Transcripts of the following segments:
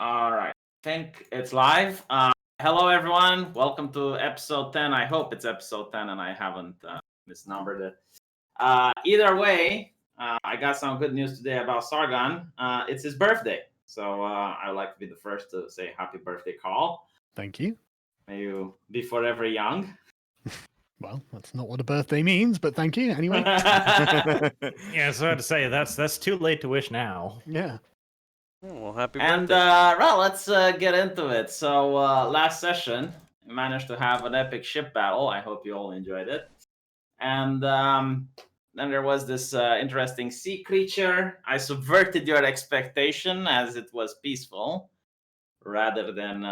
All right. I think it's live. Hello, everyone. Welcome to episode 10. I hope it's episode 10 and I haven't misnumbered it. Either way, I got some good news today about Sargon. It's his birthday. So I would like to be the first to say happy birthday, Carl. Thank you. May you be forever young. Well, that's not what a birthday means, but thank you anyway. Yeah, it's hard to say. That's too late to wish now. Yeah. Oh, well, happy And birthday. well, let's get into it. So last session, we managed to have an epic ship battle. I hope you all enjoyed it. And then there was this interesting sea creature. I subverted your expectation as it was peaceful rather than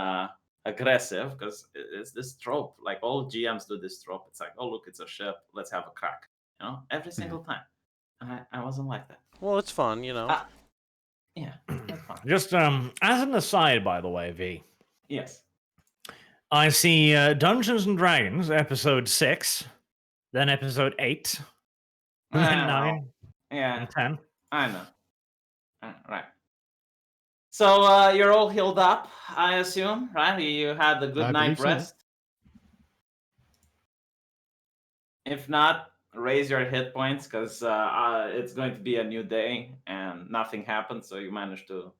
aggressive, because it's this trope. Like all GMs do this trope. It's like, oh look, it's a ship. Let's have a crack. You know, every single time. I wasn't like that. Well, it's fun, you know. Yeah, that's fine. Just as an aside, by the way, V, Yes. I see Dungeons and Dragons episode 6, then episode 8, and then 9, Yeah, and 10. I know. Right. So you're all healed up, I assume, right? You had a good I night believe so. rest. If not, raise your hit points, because it's going to be a new day and nothing happened, so you managed to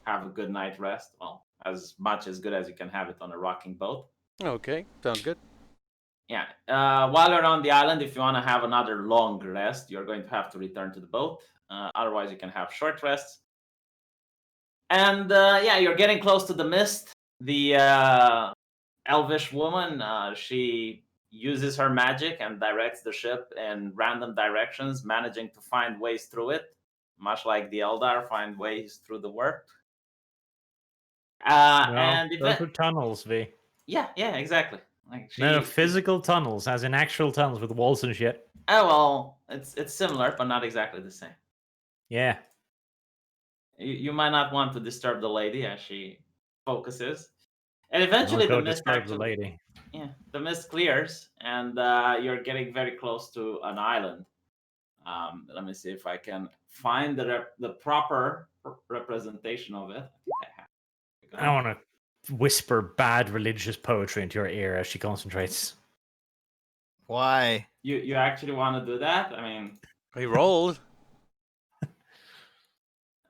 have a good night rest. Well, as much as good as you can have it on a rocking boat. Okay, sounds good. Yeah. While you're on the island, if you want to have another long rest, you're going to have to return to the boat. Otherwise, you can have short rests. And yeah, you're getting close to the mist. The elvish woman, she uses her magic and directs the ship in random directions, managing to find ways through it, much like the Eldar find ways through the warp. And those are tunnels, V. yeah, exactly. Like No, physical tunnels, as in actual tunnels with walls and shit. Oh well, it's similar, but not exactly the same. Yeah. You might not want to disturb the lady as she focuses, and eventually the mist the lady. Yeah, the mist clears, and you're getting very close to an island. Let me see if I can find the proper representation of it. I think I have. I want to whisper bad religious poetry into your ear as she concentrates. Why? You actually want to do that? I mean, He rolled. oh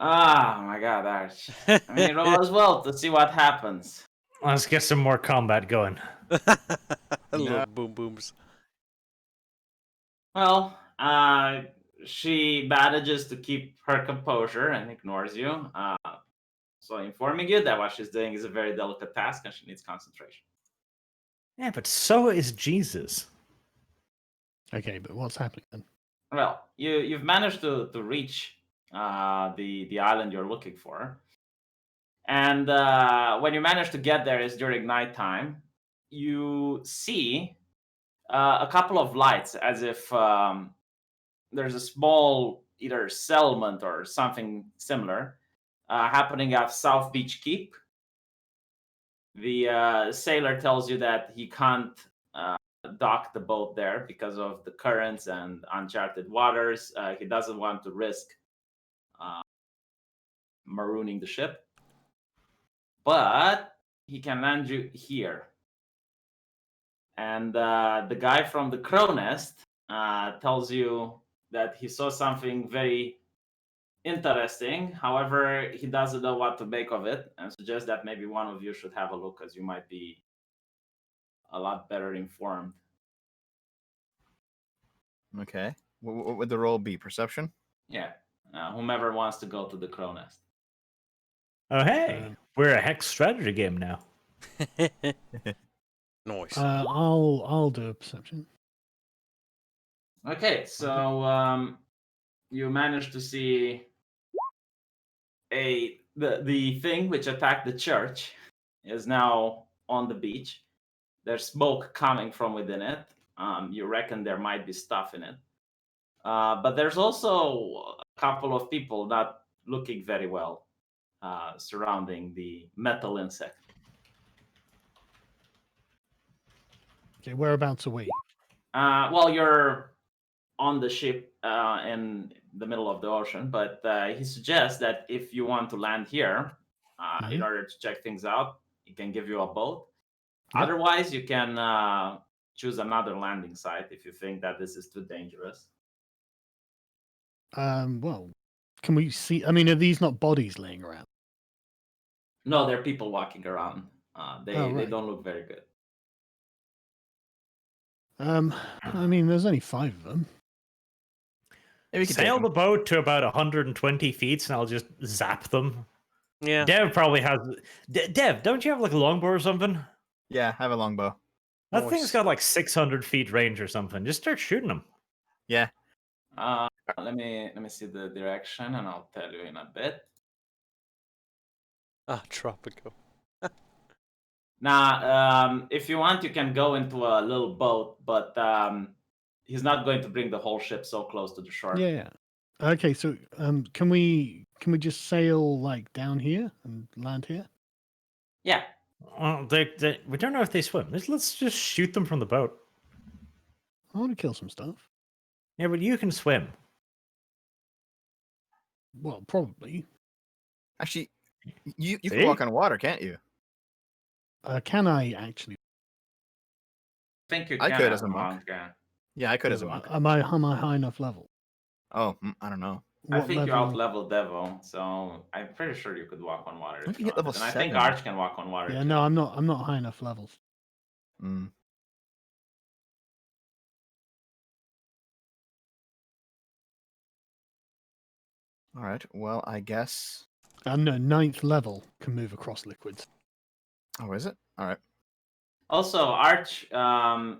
my god, Arch. I mean, roll as well to see what happens. Let's get some more combat going. Little boom booms. Well, she manages to keep her composure and ignores you. So informing you that what she's doing is a very delicate task and she needs concentration. Yeah, but so is Jesus. Okay, but what's happening then? Well, you've managed to reach the island you're looking for. And when you manage to get there is during nighttime. You see a couple of lights, as if there's a small either settlement or something similar happening at South Beach Keep. The sailor tells you that he can't dock the boat there because of the currents and uncharted waters. He doesn't want to risk marooning the ship, but he can land you here. And the guy from the Crow Nest tells you that he saw something very interesting. However, he doesn't know what to make of it and suggests that maybe one of you should have a look, as you might be a lot better informed. Okay. What would the roll be? Perception? Yeah. Whomever wants to go to the Crow Nest. Oh, hey. We're a hex strategy game now. Noise. I'll do a perception. Okay, so you managed to see the thing which attacked the church is now on the beach. There's smoke coming from within it. You reckon there might be stuff in it. But there's also a couple of people not looking very well surrounding the metal insect. Okay, whereabouts are we? Well, you're on the ship in the middle of the ocean, but he suggests that if you want to land here, in order to check things out. It can give you a boat. Yep. Otherwise, you can choose another landing site if you think that this is too dangerous. Well, can we see? I mean, are these not bodies laying around? No, there are people walking around. They right. don't look very good. I mean, there's only 5 of them. Maybe we can take Sail them. the boat to about 120 feet, and I'll just zap them. Yeah. Dev probably has. Dev, don't you have like a longbow or something? Yeah, have a longbow. That Nice. thing's got like 600 feet range or something. Just start shooting them. Yeah. Let me see the direction, and I'll tell you in a bit. Ah, Tropico. Now, if you want, you can go into a little boat, but he's not going to bring the whole ship so close to the shore. Yeah. Okay, so can we just sail like down here and land here? Yeah. Well, we don't know if they swim. Let's just shoot them from the boat. I want to kill some stuff. Yeah, but you can swim. Well, probably. Actually, you See? can walk on water, can't you? Can I actually? I think you I can could as as a monk. yeah. Yeah, I could as a monk. Am I high enough level? Oh, I don't know. I think you out-level Devo, so I'm pretty sure you could walk on water. Don't If you you hit level wanted. And I think 7? Arch can walk on water. Yeah, too. no, I'm not high enough levels. Mm. All right. Well, I guess. No, 9th level can move across liquids. Oh, is it? All right. Also, Arch,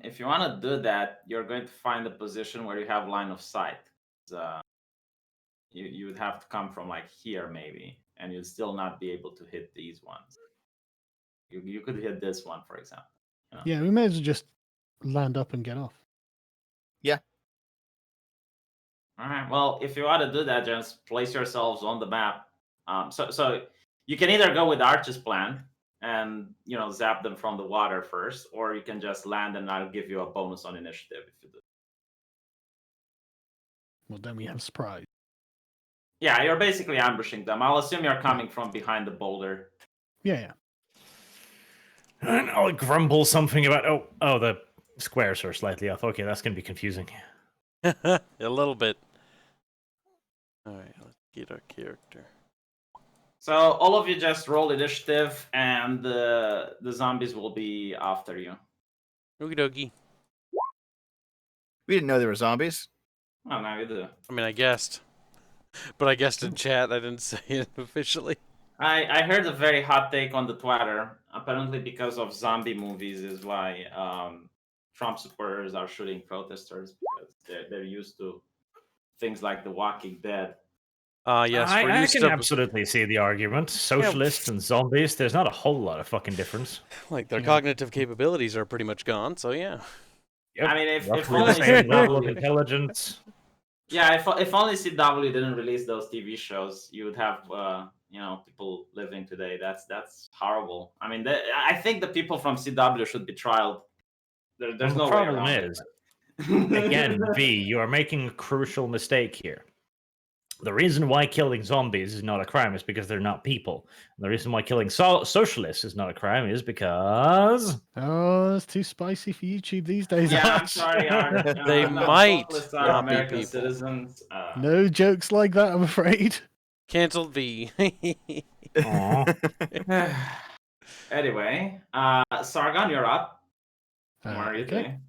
if you want to do that, you're going to find a position where you have line of sight. You would have to come from like here maybe, and you'd still not be able to hit these ones. You could hit this one, for example. Yeah, we may as well just land up and get off. All right. Well, if you want to do that, just place yourselves on the map. So you can either go with Arch's plan and zap them from the water first, or you can just land and I'll give you a bonus on initiative if you do. Well, then we have surprise. Yeah, you're basically ambushing them. I'll assume you're coming from behind the boulder. Yeah. And I'll grumble something about the squares are slightly off. Okay, that's gonna be confusing. A little bit. All right, let's get our character. So all of you just roll initiative, and the zombies will be after you. Okie dokie. We didn't know there were zombies. Well, now you do. I mean, I guessed. But I guessed in chat. I didn't say it officially. I heard a very hot take on the Twitter. Apparently, because of zombie movies, is why Trump supporters are shooting protesters, because they're used to things like The Walking Dead. Yes, we're I used can to absolutely see the argument. Socialists and zombies, there's not a whole lot of fucking difference. like their cognitive capabilities are pretty much gone. So yeah. I mean, if Roughly only the same level of CW, intelligence. yeah, if only CW didn't release those TV shows, you would have people living today. That's horrible. I mean, I think the people from CW should be trialed. There's no The way problem around is, it. again, V, you are making a crucial mistake here. The reason why killing zombies is not a crime is because they're not people. And the reason why killing socialists is not a crime is because... Oh, it's too spicy for YouTube these days. Yeah, I'm Arch. sorry, Art. They might Socialists are not be American people. citizens. No jokes like that, I'm afraid. Canceled V. Anyway, Sargon, you're up. What are you Okay. doing?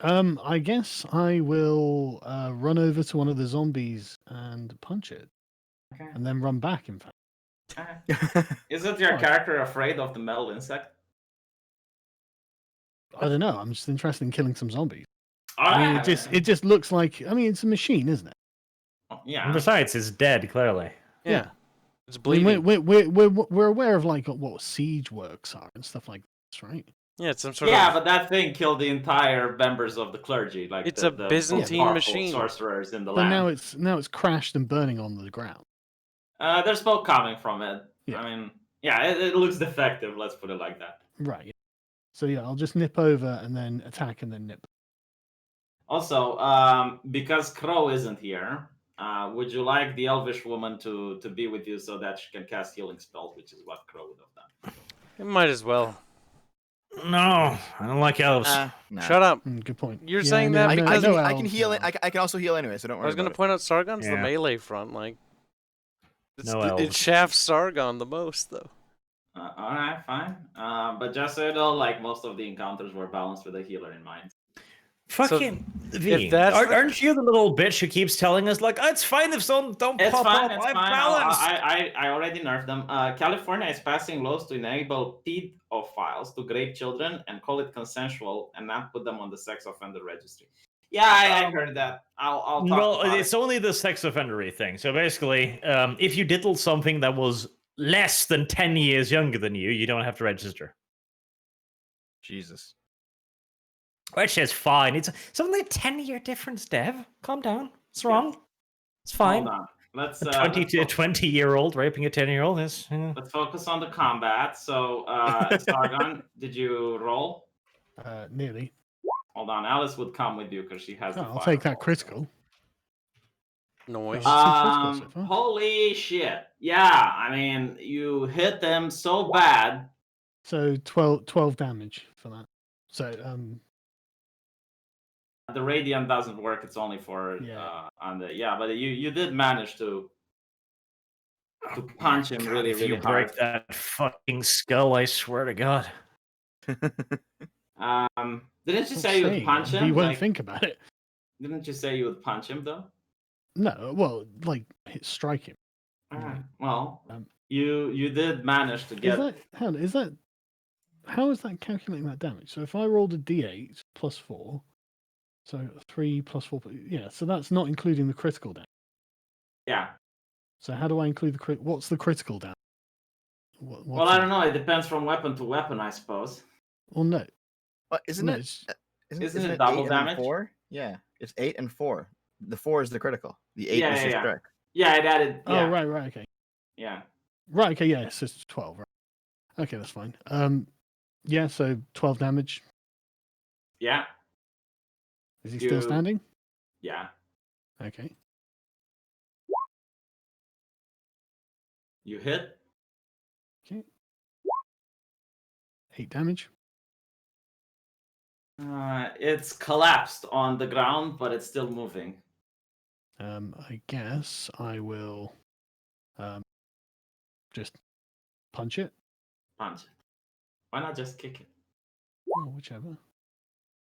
I guess I will run over to one of the zombies and punch it, Okay. and then run back. In fact, Okay. Isn't your Fine. character afraid of the metal insect? I don't know. I'm just interested in killing some zombies. All I mean, right. it just looks like. I mean, it's a machine, isn't it? Yeah. And besides, it's dead, clearly. Yeah. It's I mean, bleeding. we're aware of like what siege works are and stuff like this, right? Yeah, it's some sort Yeah, of. but that thing killed the entire members of the clergy. Like It's the a most Byzantine powerful machine. sorcerers in the But land. now it's crashed and burning on the ground. There's smoke coming from it. Yeah. I mean, yeah, it looks defective. Let's put it like that. Right. Yeah. So yeah, I'll just nip over and then attack and then nip. Also, because Crow isn't here, would you like the elvish woman to be with you so that she can cast healing spells, which is what Crow would have done? You might as well. No, I don't like elves. Nah. Shut up. Good point. You're Yeah, saying no, that no, because no I can elves, heal no it. I can also heal anyway, so don't I worry was going about to point out Sargon's the Yeah. melee front. Like, No it elves. shafts Sargon the most, though. All right, fine. But just so you know, like most of the encounters were balanced with a healer in mind. Fucking V. if that's the- Aren't you the little bitch who keeps telling us like, it's fine if some don't It's pop fine. up? It's I'm fine. balanced. I already nerfed them. California is passing laws to enable pedophiles to grade children and call it consensual and not put them on the sex offender registry. Yeah, I heard that. I'll talk Well, about it's it. only the sex offendery thing. So basically, if you diddled something that was less than 10 years younger than you don't have to register. Jesus. Which is fine. It's only a 10-year difference, Dev. Calm down. It's Yeah. wrong. It's fine. Hold on. Let's A 20-year-old raping a 10-year-old is. let's focus on the combat. So, Sargon, did you roll? Nearly. Hold on. Alice would come with you because she has Oh, the I'll fire take that roll, so- critical. Noise. Two criticals so far. Holy shit. Yeah, I mean, you hit them so bad. So 12 damage for that. So The radiant doesn't work. It's only for Yeah. but you did manage to punch him really, If you really hard. break that fucking skull, I swear to God. Didn't you I'm say you would saying, punch him? He won't Like, think about it. didn't you say you would punch him though? No, well, like strike him. Alright. Well, Um, you did manage to get. How is that calculating that damage? So if I rolled a d8 plus 4, so 3 plus 4, yeah, so that's not including the critical damage. Yeah. So how do I include the crit? What's the critical damage? Well, I don't know. It depends from weapon to weapon, I suppose. Well, no. What isn't No, it? it's- Isn't it it double 8 and then damage? 4? Yeah, it's 8 and 4. The 4 is the critical. The 8 Yeah, is yeah, your yeah. strike. Yeah, it added. Oh, Yeah. right, okay. Yeah. Right, okay, yeah, so it's 12, right. Okay, that's fine. Yeah, so 12 damage. Yeah. Is he still standing? Yeah. Okay. You hit. Okay. 8 damage. It's collapsed on the ground, but it's still moving. I guess I will just punch it. Punch it. Why not just kick it? Or whichever.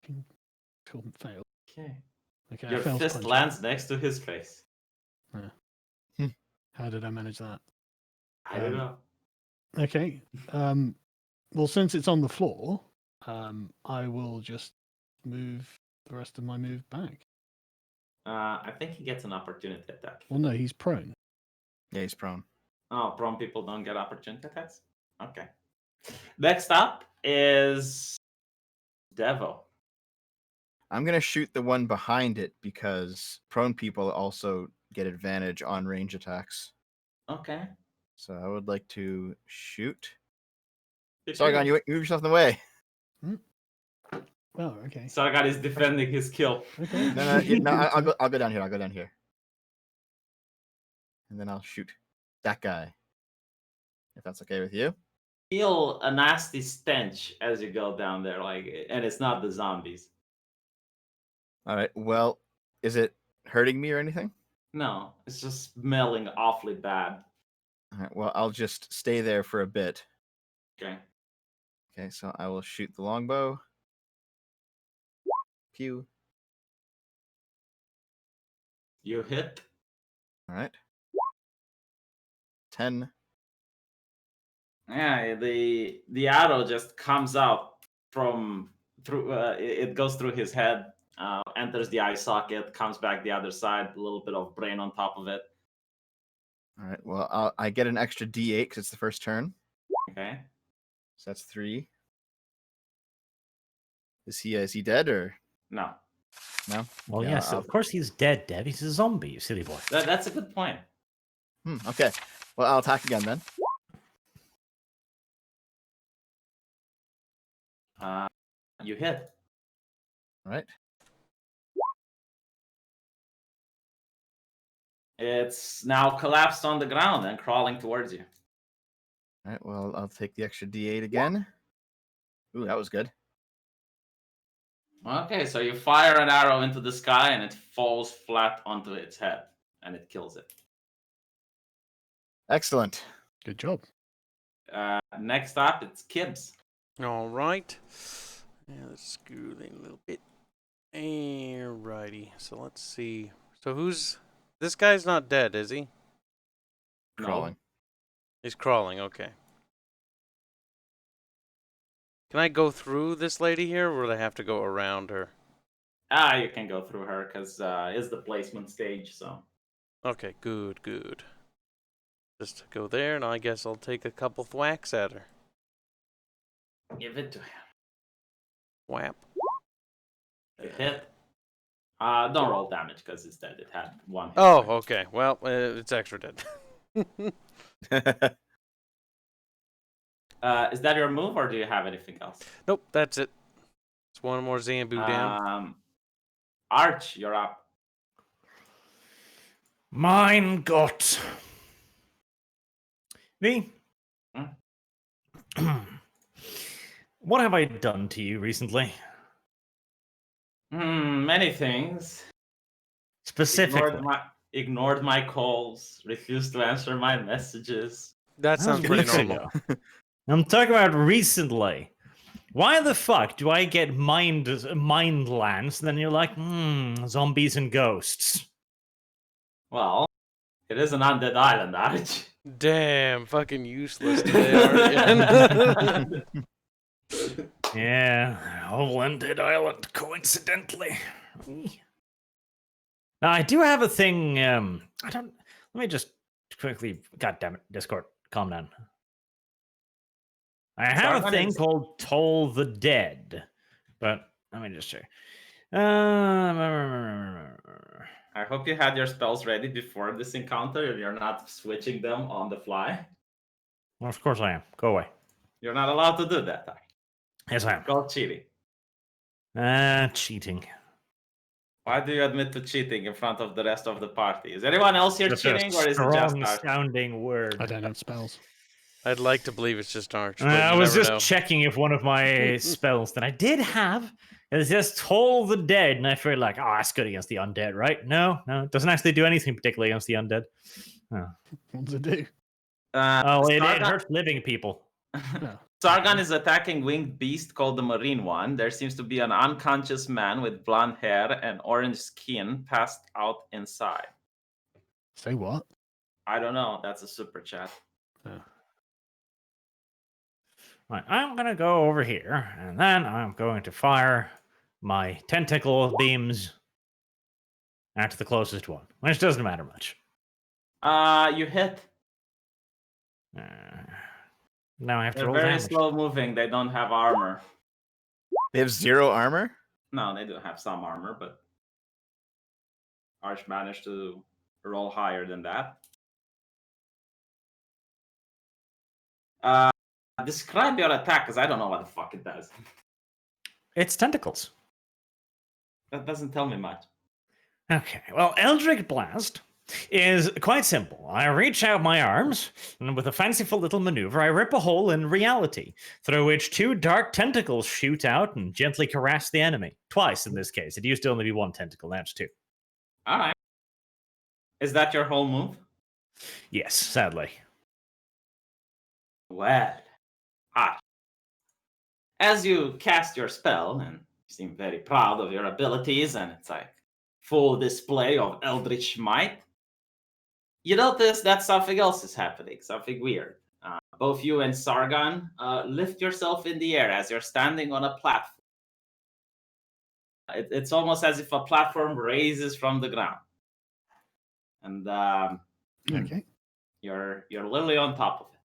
Couldn't fail. Okay. Okay, Your I failed to fist punch lands next to his face. it. How did I manage that? I don't know. Okay. Well, since it's on the floor, I will just move the rest of my move back. I think he gets an opportunity attack. Well, no, he's prone. Yeah, he's prone. Oh, prone people don't get opportunity attacks? Okay. Next up is Devo. I'm going to shoot the one behind it because prone people also get advantage on range attacks. Okay. So I would like to shoot. Good Sargon, deal. you move yourself in the way. Oh, okay. Sargon is defending his kill. Okay. No, I'll go down here. I'll go down here. And then I'll shoot that guy. If that's okay with you. Feel a nasty stench as you go down there, and it's not the zombies. All right. Well, is it hurting me or anything? No, it's just smelling awfully bad. All right. Well, I'll just stay there for a bit. Okay. Okay, so I will shoot the longbow. Pew. You hit. All right. 10. Yeah, the arrow just comes out through. It goes through his head, enters the eye socket, comes back the other side. A little bit of brain on top of it. All right. Well, I get an extra D8 because it's the first turn. Okay. So that's 3. Is he dead or No, no? Well, Yeah, yes, I'll- of course he's dead, Dev. He's a zombie, you silly boy. that's a good point. Okay. Well, I'll attack again then. You hit. All right. It's now collapsed on the ground and crawling towards you. All right, well, I'll take the extra D8 again. Ooh, that was good. Okay, so you fire an arrow into the sky and it falls flat onto its head and it kills it. Excellent. Good job. Next up, it's Kibbs. All right. Yeah, let's screw in a little bit. Alrighty. So let's see. So this guy's not dead, is he? Crawling. He's crawling. Okay. Can I go through this lady here, or would I have to go around her? You can go through her because it's the placement stage. So Okay, good. Just go there, and I guess I'll take a couple thwacks at her. give it to him. Whap. You hit. Don't roll damage because it's dead. It had one hit. Oh, okay. Well, it's extra dead. Is that your move, or do you have anything else? Nope, that's it. It's one more Zambu down. Arch, you're up. Mein Gott. Me? What have I done to you recently? Many things. Specifically. Ignored my calls, refused to answer my messages. That sounds pretty weeks normal. ago. I'm talking about recently. Why the fuck do I get mind lands and then you're like, zombies and ghosts? Well, it is an undead island, Arch. Damn, fucking useless today, aren't you? Yeah, whole undead island, coincidentally. Now, I do have a thing, let me just quickly, God damn it, Discord, calm down. I have a thing called Toll the Dead, but let me just check. I hope you had your spells ready before this encounter and you're not switching them on the fly. Well, of course I am. Go away. You're not allowed to do that. Yes, I am. Called cheating. Cheating. Why do you admit to cheating in front of the rest of the party? Is anyone else here That's cheating, a or is it just strong Arch? sounding word. I don't have spells. I'd like to believe it's just Arch. But I you was never just know. checking if one of my spells that I did have is just Toll the Dead, and I feel like, oh, that's good against the undead, right? No, it doesn't actually do anything particularly against the undead. Oh, What does it do? it Sargon- hurts living people. Sargon is attacking winged beast called the Marine One. There seems to be an unconscious man with blonde hair and orange skin passed out inside. Say what? I don't know. That's a super chat. Right, I'm going to go over here, and then I'm going to fire my tentacle beams at the closest one, which doesn't matter much. You hit. Now I have to They're roll very damage. slow moving. They don't have armor. They have 0 armor? No, they do have some armor, but Arch managed to roll higher than that. Describe your attack, because I don't know what the fuck it does. It's tentacles. That doesn't tell me much. Okay, well, Eldritch Blast is quite simple. I reach out my arms, and with a fanciful little maneuver, I rip a hole in reality, through which 2 dark tentacles shoot out and gently caress the enemy. Twice in this case. It used to only be 1 tentacle, now it's 2. Alright. Is that your whole move? Yes, sadly. Well, as you cast your spell, and you seem very proud of your abilities, and it's like full display of eldritch might, you notice that something else is happening, something weird. Both you and Sargon lift yourself in the air as you're standing on a platform. It's almost as if a platform raises from the ground, and Okay. you're literally on top of it.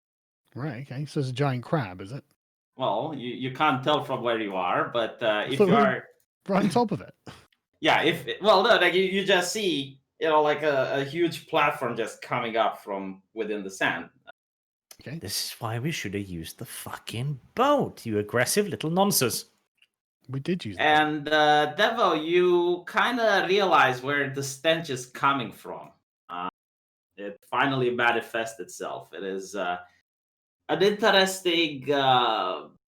Right, okay. So it's a giant crab, is it? Well, you can't tell from where you are, but if So you are, right on top of it. yeah, no, like you just see, like a huge platform just coming up from within the sand. Okay. This is why we should have used the fucking boat, you aggressive little nonsense. We did use that. And Devo, you kind of realize where the stench is coming from. It finally manifests itself. It is an interesting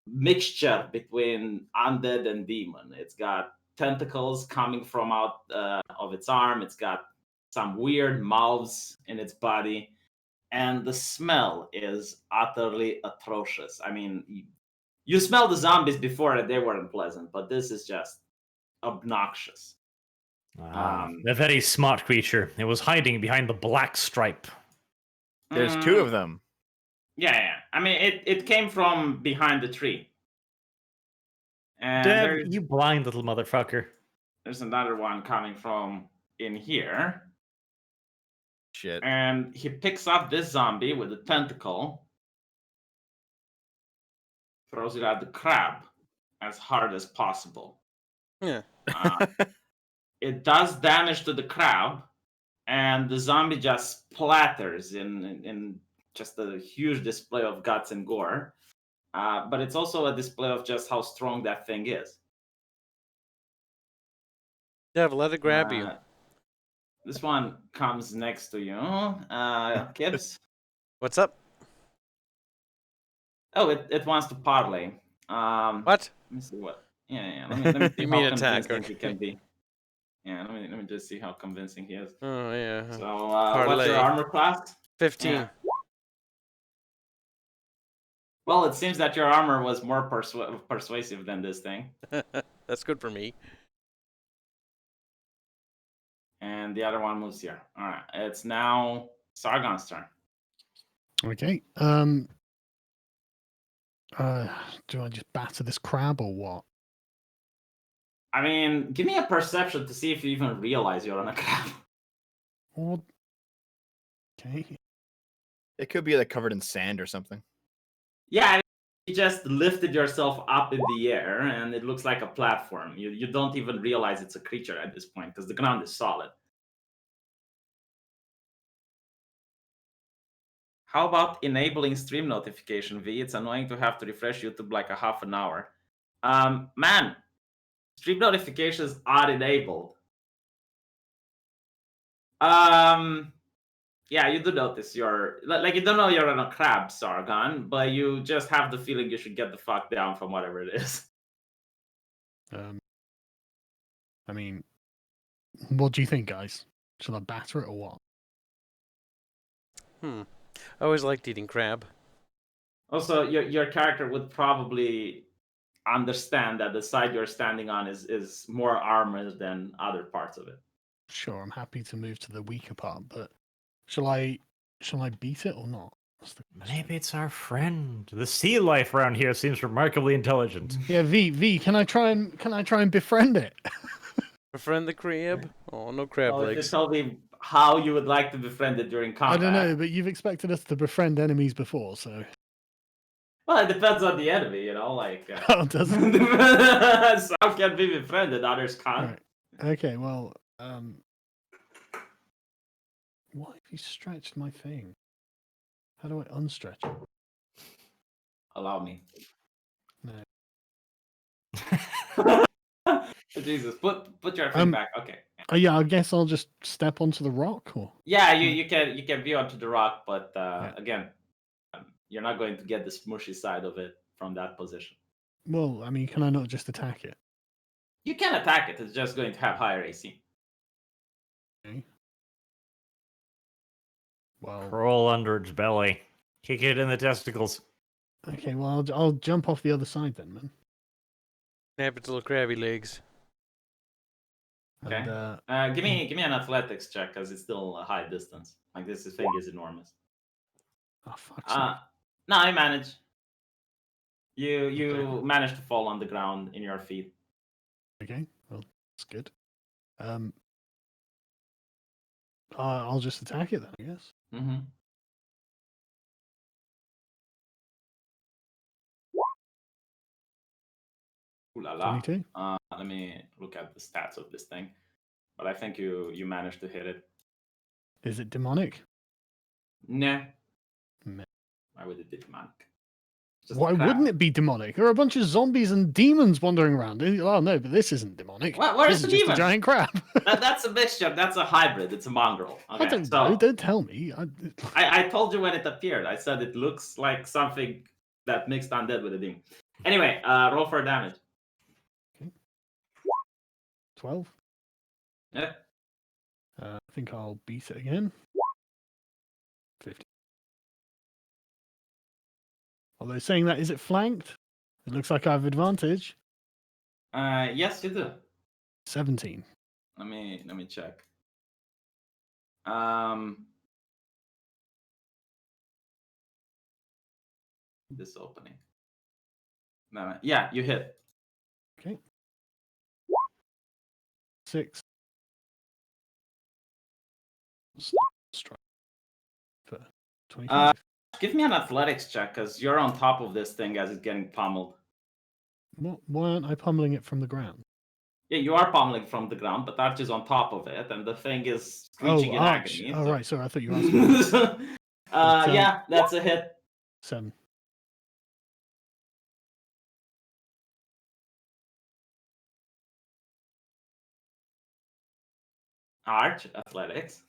mixture between undead and demon. It's got tentacles coming from out of its arm. It's got some weird mouths in its body, and the smell is utterly atrocious. I mean, you smell the zombies before and they weren't pleasant, but this is just obnoxious. A very smart creature. It was hiding behind the black stripe. There's two of them. Yeah. I mean, it came from behind the tree. And Dev, you blind little motherfucker. there's another one coming from in here. Shit. And he picks up this zombie with a tentacle, throws it at the crab as hard as possible. Yeah. It does damage to the crab, and the zombie just splatters in just a huge display of guts and gore. But it's also a display of just how strong that thing is. Dev, let it grab you. This one comes next to you, Gibbs. What's up? Oh, it wants to parlay. What? Let me see what. Yeah. Let me see You how mean attack, convincing he okay. can be. Yeah, let me just see how convincing he is. Oh, yeah. So, what's Parlay. your armor class? 15. Yeah. Well, it seems that your armor was more persuasive than this thing. That's good for me. And the other one moves here. All right, it's now Sargon's turn. Okay. Do I just batter this crab or what? I mean, give me a perception to see if you even realize you're on a crab. Or... Okay. It could be like covered in sand or something. Yeah, I mean, you just lifted yourself up in the air, and it looks like a platform. You don't even realize it's a creature at this point because the ground is solid. How about enabling stream notification, V? It's annoying to have to refresh YouTube like a half an hour. Man, stream notifications are enabled. Yeah, you do notice you're like you don't know you're on a crab, Sargon, but you just have the feeling you should get the fuck down from whatever it is. I mean, what do you think, guys? Should I batter it or what? I always liked eating crab. Also, your character would probably understand that the side you're standing on is more armored than other parts of it. Sure, I'm happy to move to the weaker part, but shall I beat it or not? That's the question. Maybe it's our friend. The sea life around here seems remarkably intelligent. Yeah, V, can I try and befriend it? Befriend the crab? Oh, no crab Well, if you legs. tell me how you would like to befriend it during combat. I don't know, but you've expected us to befriend enemies before, so Well, it depends on the enemy, you know, like oh, doesn't. some can be befriended, others can't. Right. Okay, well, what if you stretched my thing? How do I unstretch it? Allow me. No. Jesus, put your feet back. Okay. Oh yeah, I guess I'll just step onto the rock, or Yeah, you can view onto the rock, but Yeah. again, you're not going to get the smushy side of it from that position. well, I mean, can I not just attack it? You can attack it. It's just going to have higher AC. Okay. Well, Crawl under its belly. Kick it in the testicles. okay, well, I'll jump off the other side then, man. Snap its little crabby legs. Okay. And, Give me an athletics check because it's still a high distance. Like this thing is enormous. oh fuck's sake. No, I manage. You Okay. manage to fall on the ground in your feet. Okay, well, that's good. I'll just attack it then, I guess. Mm-hmm. Ooh la la. 22. Let me look at the stats of this thing. But I think you managed to hit it. Is it demonic? Nah. Meh. Why would it be demonic? Just Why a crab. wouldn't it be demonic? There are a bunch of zombies and demons wandering around. Oh no, but this isn't demonic. Where's this the is just demon? a giant crab. That's a mixture. That's a hybrid. It's a mongrel. I Okay, don't so know. Don't tell me. I told you when it appeared. I said it looks like something that mixed undead with a demon. Anyway, roll for damage. 12. Yeah. I think I'll beat it again. 50. Although saying that, is it flanked? It looks like I have advantage. Yes, you do. 17. Let me check. This opening. No, yeah, you hit. Okay. 6. Strike for 25. Give me an athletics check because you're on top of this thing as it's getting pummeled. Why aren't I pummeling it from the ground? Yeah, you are pummeling from the ground, but Arch is on top of it, and the thing is screeching in Arch. agony. Oh, so- right. Sorry, I thought you asked me. Yeah, that's a hit. 7. Arch, athletics.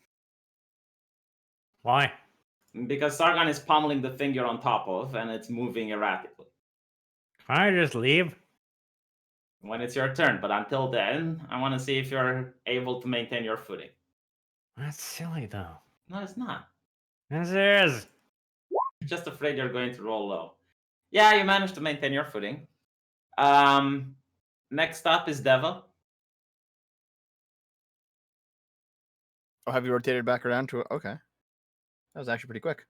Why? Because Sargon is pummeling the thing you're on top of, and it's moving erratically. Can I just leave? When it's your turn, but until then, I want to see if you're able to maintain your footing. That's silly, though. No, it's not. Yes, it is. Just afraid you're going to roll low. Yeah, you managed to maintain your footing. Next up is Deva. Oh, have you rotated back around to? Okay, that was actually pretty quick.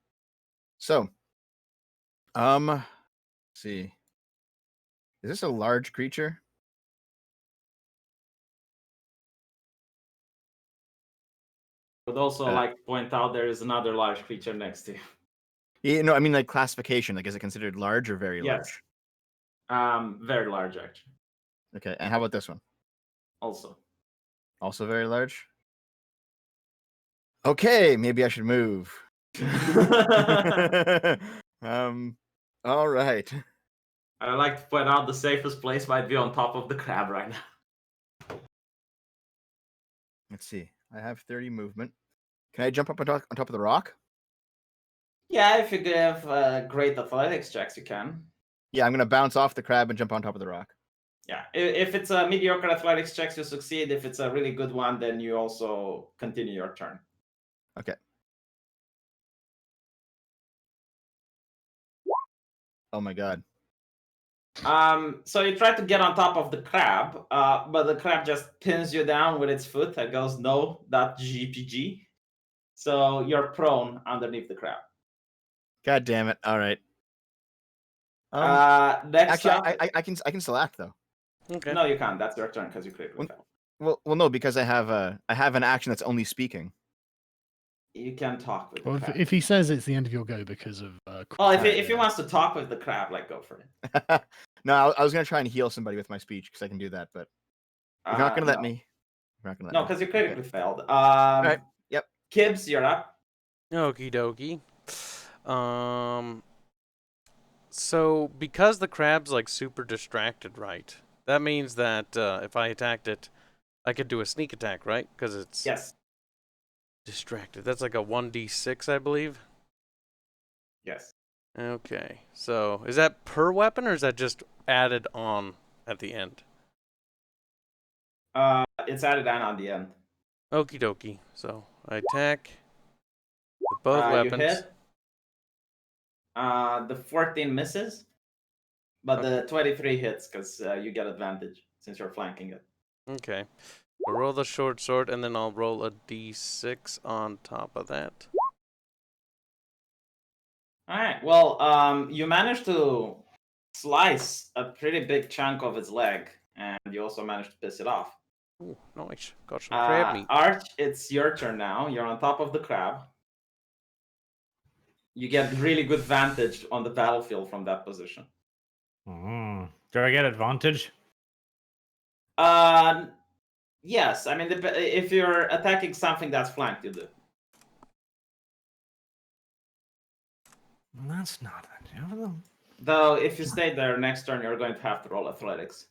So, let's see. Is this a large creature? Would also like to point out there is another large creature next to you. Yeah, no, I mean like classification. Like, is it considered large or very Yes. large? Very large actually. Okay, and how about this one? Also. Also very large. Okay, maybe I should move. All right. I would like to point out the safest place might be on top of the crab right now. Let's see. I have 30 movement. Can I jump up on top of the rock? Yeah, if you give great athletics checks, you can. Yeah, I'm gonna bounce off the crab and jump on top of the rock. Yeah, if it's a mediocre athletics checks, you succeed. If it's a really good one, then you also continue your turn. Okay. Oh my god. So you try to get on top of the crab, but the crab just pins you down with its foot and goes no.gpg. So you're prone underneath the crab. God damn it. All right. Next Actually, up, I can still act though. Okay. no, you can't. That's your turn because you critically failed. Well, no, because I have an action that's only speaking. You can talk with Well, the crab. if he says it's the end of your go because of. Well, if he wants to talk with the crab, like go for it. No, I was gonna try and heal somebody with my speech because I can do that, but you're not gonna let me. You're not gonna let No, me. because you Okay. critically failed. right. Yep. Kibbs, you're up. Okie dokie. So because the crab's like super distracted, right? That means that if I attacked it, I could do a sneak attack, right? Because it's Yes. distracted. That's like a 1d6, I believe. Yes. Okay. So is that per weapon or is that just added on at the end? It's added on the end. Okie dokie. So I attack with both You weapons. hit. The 14 misses, but the 23 hits because you get advantage since you're flanking it. Okay. I'll roll the short sword and then I'll roll a d6 on top of that. All right. Well, you managed to slice a pretty big chunk of its leg, and you also managed to piss it off. Ooh, nice. Got some crab meat. Arch, it's your turn now. You're on top of the crab. You get really good vantage on the battlefield from that position. Do I get advantage? Yes. I mean, if you're attacking something that's flanked, you do. That's not unusual. Though, if you stay there next turn, you're going to have to roll athletics.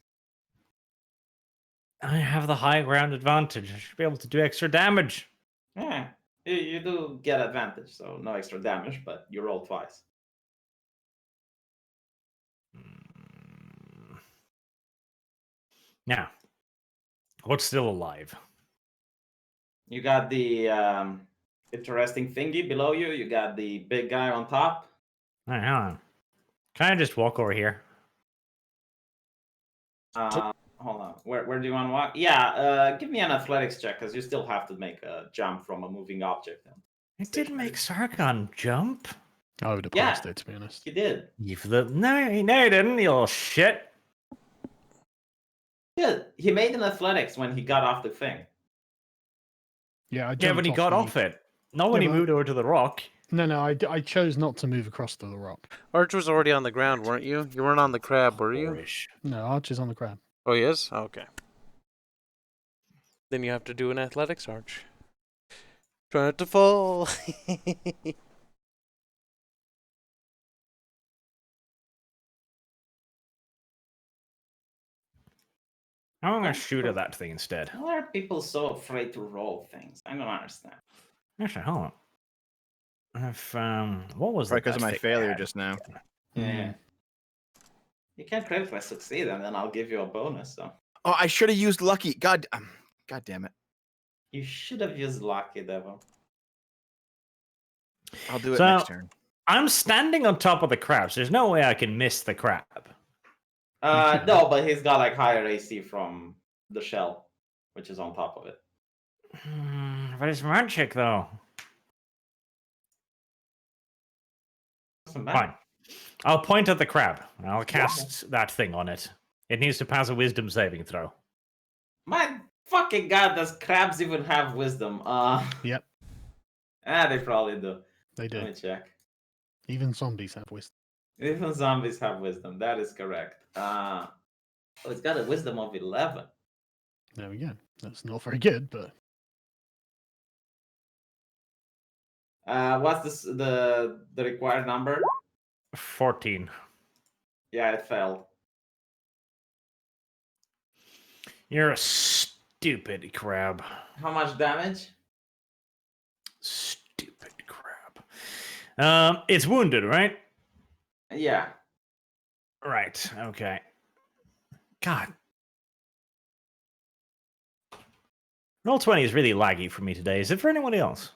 I have the high ground advantage. I should be able to do extra damage. Yeah, you do get advantage, so no extra damage, but you roll twice. Now, what's still alive? You got the interesting thingy below you. You got the big guy on top. All right, hang on. Can I just walk over here? Hold on. Where do you want to walk? Yeah, give me an athletics check, because you still have to make a jump from a moving object. It didn't make Sargon jump. I would have Yeah. passed it, to be honest. He did. No, he didn't, you little shit. Yeah, he made an athletics when he got off the thing. Yeah, I Yeah, jumped when he got the- off it. Not when Yeah, he but- moved over to the rock. No, I chose not to move across to the rock. Arch was already on the ground, weren't you? You weren't on the crab, were you? Boorish. No, Arch is on the crab. Oh, he is? Okay. Then you have to do an athletics, Arch. Try not to fall. I'm gonna shoot at that thing instead. Why are people so afraid to roll things? I don't understand. Actually, hold on. If what was Right, the because of best my thing I failure had? just now. Yeah. You can't critically succeed, and then I'll give you a bonus. So Oh, I should have used lucky. God damn it. you should have used lucky, Devil. I'll do it So- next turn. I'm standing on top of the crabs. There's no way I can miss the crab. No, but he's got like higher AC from the shell, which is on top of it. But it's magic, though. Doesn't matter. Fine. I'll point at the crab. And I'll cast that thing on it. It needs to pass a wisdom saving throw. My fucking god, does crabs even have wisdom? Yep, They probably do. they Let me do. check. Even zombies have wisdom. Even zombies have wisdom. That is correct. Oh, it's got a wisdom of 11. There we go. That's not very good, but What's this, the required number? 14. Yeah, it failed. You're a stupid crab. How much damage? Stupid crab. It's wounded, right? Yeah. Right. Okay. God. Roll 20 is really laggy for me today. Is it for anyone else?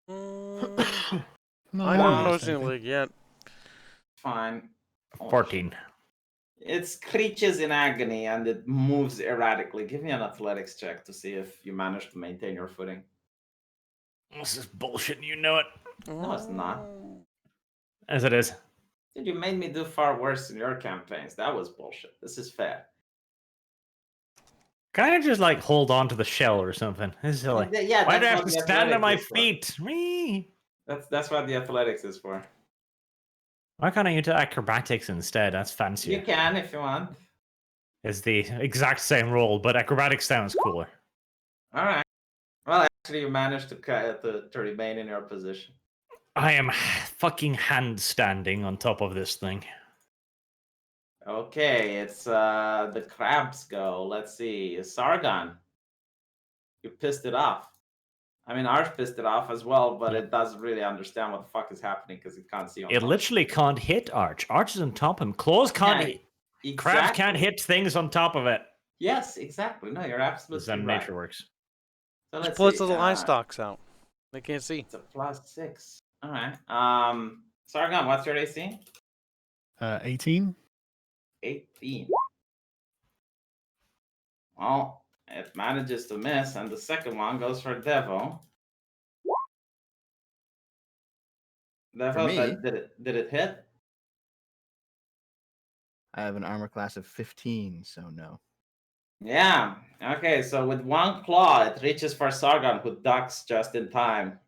Mm, no, I'm I not don't noticing think. like yet. Fine. Oh, 14. It screeches in agony and it moves erratically. Give me an athletics check to see if you manage to maintain your footing. This is bullshit, you know it. No, it's not. As it is. Dude, you made me do far worse in your campaigns. That was bullshit. This is fair. Can I just like hold on to the shell or something? This is silly. Yeah, Why do I that's have what to the stand on my athletics is for. feet? Whee! That's what the athletics is for. Why can't I use acrobatics instead? That's You fancier. can if you want. It's the exact same roll, but acrobatics sounds cooler. All right. Well, actually, you managed to remain in your position. I am fucking handstanding on top of this thing. Okay, it's the crabs go. Let's see, Sargon. You pissed it off. I mean, Arch pissed it off as well, but it doesn't really understand what the fuck is happening because it can't see on It top. literally can't hit Arch. Arch is on top of him. Claws can't Yeah, hit. Crabs can't exactly. hit things on top of it. Yes, exactly. No, you're That's absolutely how right. nature works. So Just let's pull its see. little eye stalks out. They can't see. It's a +6. All right. Sargon, what's your AC? 18. 18. Well, it manages to miss, and the second one goes for Devo. Devo, me? did it hit? I have an armor class of 15, so no. Yeah. Okay, so with one claw, it reaches for Sargon, who ducks just in time.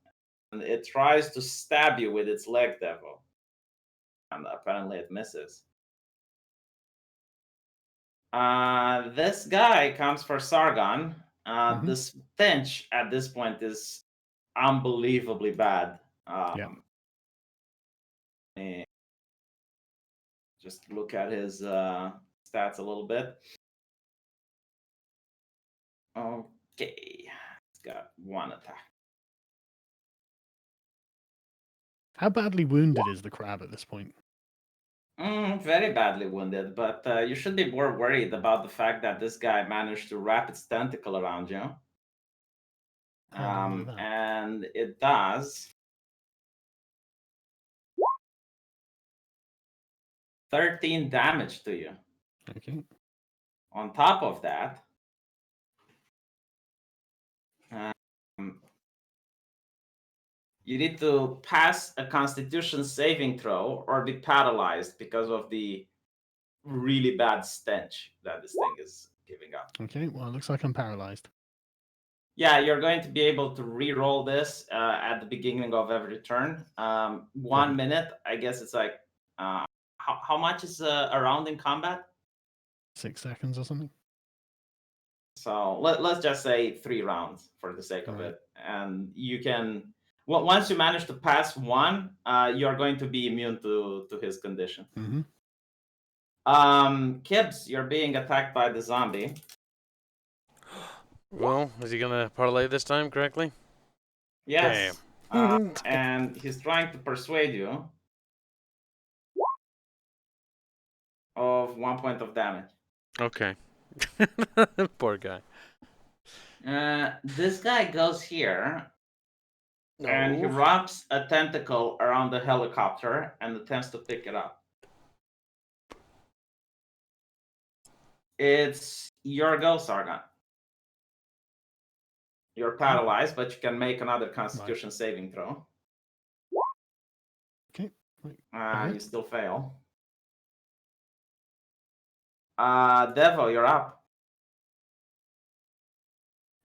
And it tries to stab you with its leg, Devo. And apparently it misses. This guy comes for Sargon. The stench at this point is unbelievably bad. Yeah. just look at his stats a little bit. Okay, it's got 1 attack. How badly wounded is the crab at this point? Very badly wounded, but you should be more worried about the fact that this guy managed to wrap its tentacle around you. How do you do that? And it does 13 damage to you. Okay. On top of that, you need to pass a Constitution saving throw or be paralyzed because of the really bad stench that this thing is giving up. Okay. Well, it looks like I'm paralyzed. Yeah, you're going to be able to re-roll this at the beginning of every turn. 1 minute, I guess it's like, how much is a round in combat? 6 seconds or something. So let's just say 3 rounds for the sake of Right. it. And you can, once you manage to pass 1, you're going to be immune to his condition. Mm-hmm. Kibbs, you're being attacked by the zombie. Well, is he gonna parlay this time correctly? Yes. And he's trying to persuade you of 1 point of damage. Okay. Poor guy. This guy goes here and he wraps a tentacle around the helicopter and attempts to pick it up. It's your go, Sargon. You're paralyzed, but you can make another Constitution saving throw. Okay. You still fail. Devo, you're up.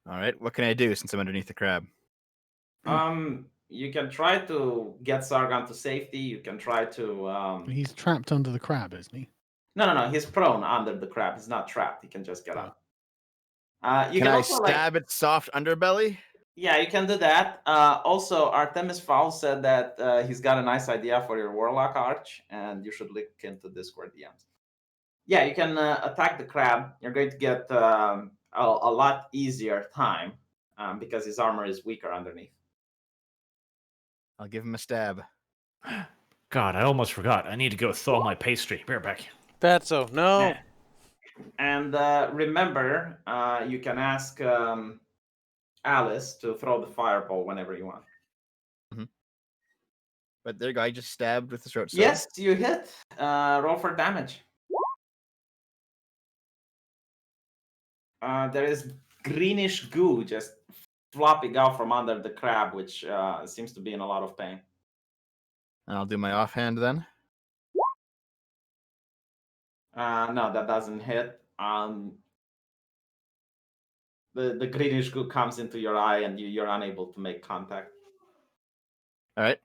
All right. What can I do since I'm underneath the crab? You can try to get Sargon to safety. You can try to. He's trapped under the crab, isn't he? No. He's prone under the crab. He's not trapped. He can just get up. You Can I also, stab its soft underbelly? Yeah, you can do that. Also, Artemis Fowl said that he's got a nice idea for your Warlock Arch, and you should look into Discord DMs. Yeah, you can attack the crab. You're going to get a lot easier time because his armor is weaker underneath. I'll give him a stab. God, I almost forgot. I need to go thaw my pastry. Be right back. Fatso, no. And remember, you can ask Alice to throw the fireball whenever you want. Mm-hmm. But there you go. I just stabbed with the short sword. Yes, you hit. Roll for damage. There is greenish goo just flopping out from under the crab, which seems to be in a lot of pain. And I'll do my offhand then. No, that doesn't hit. The greenish goo comes into your eye, and you're unable to make contact. All right.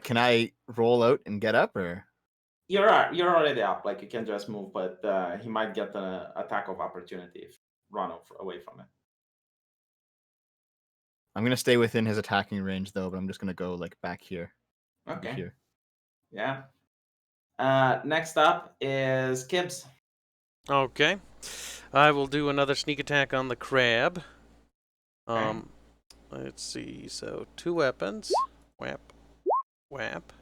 Can I roll out and get up, or? You're already up. Like, you can just move, but he might get an attack of opportunity if you run away from it. I'm gonna stay within his attacking range though, but I'm just gonna go like back here. Okay. Here. Yeah. Next up is Kibbs. Okay. I will do another sneak attack on the crab. Okay. Let's see. So 2 weapons. Whap. Whap.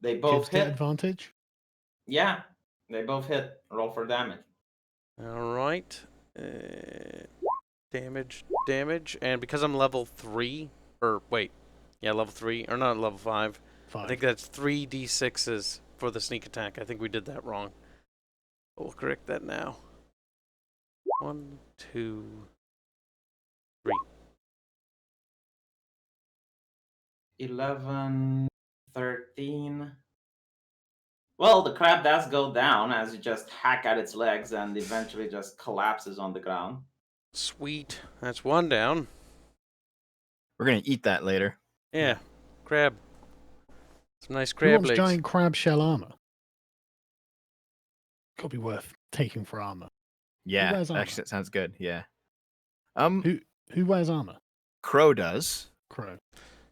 They both Gives hit. advantage. Yeah, they both hit. Roll for damage. All right. Damage. And because I'm level 3, or wait. Yeah, level 3, or not level 5. 5. I think that's 3d6s for the sneak attack. I think we did that wrong. We'll correct that now. 1, 2, 3. 11, 13. Well, the crab does go down as you just hack at its legs and eventually just collapses on the ground. Sweet. That's 1 down. We're gonna eat that later. Yeah. Crab. Some nice Who crab wants legs. giant crab shell armor? Could be worth taking for armor. Yeah, wears armor? actually, that sounds good. Yeah. Who wears armor? Crow does. Crow.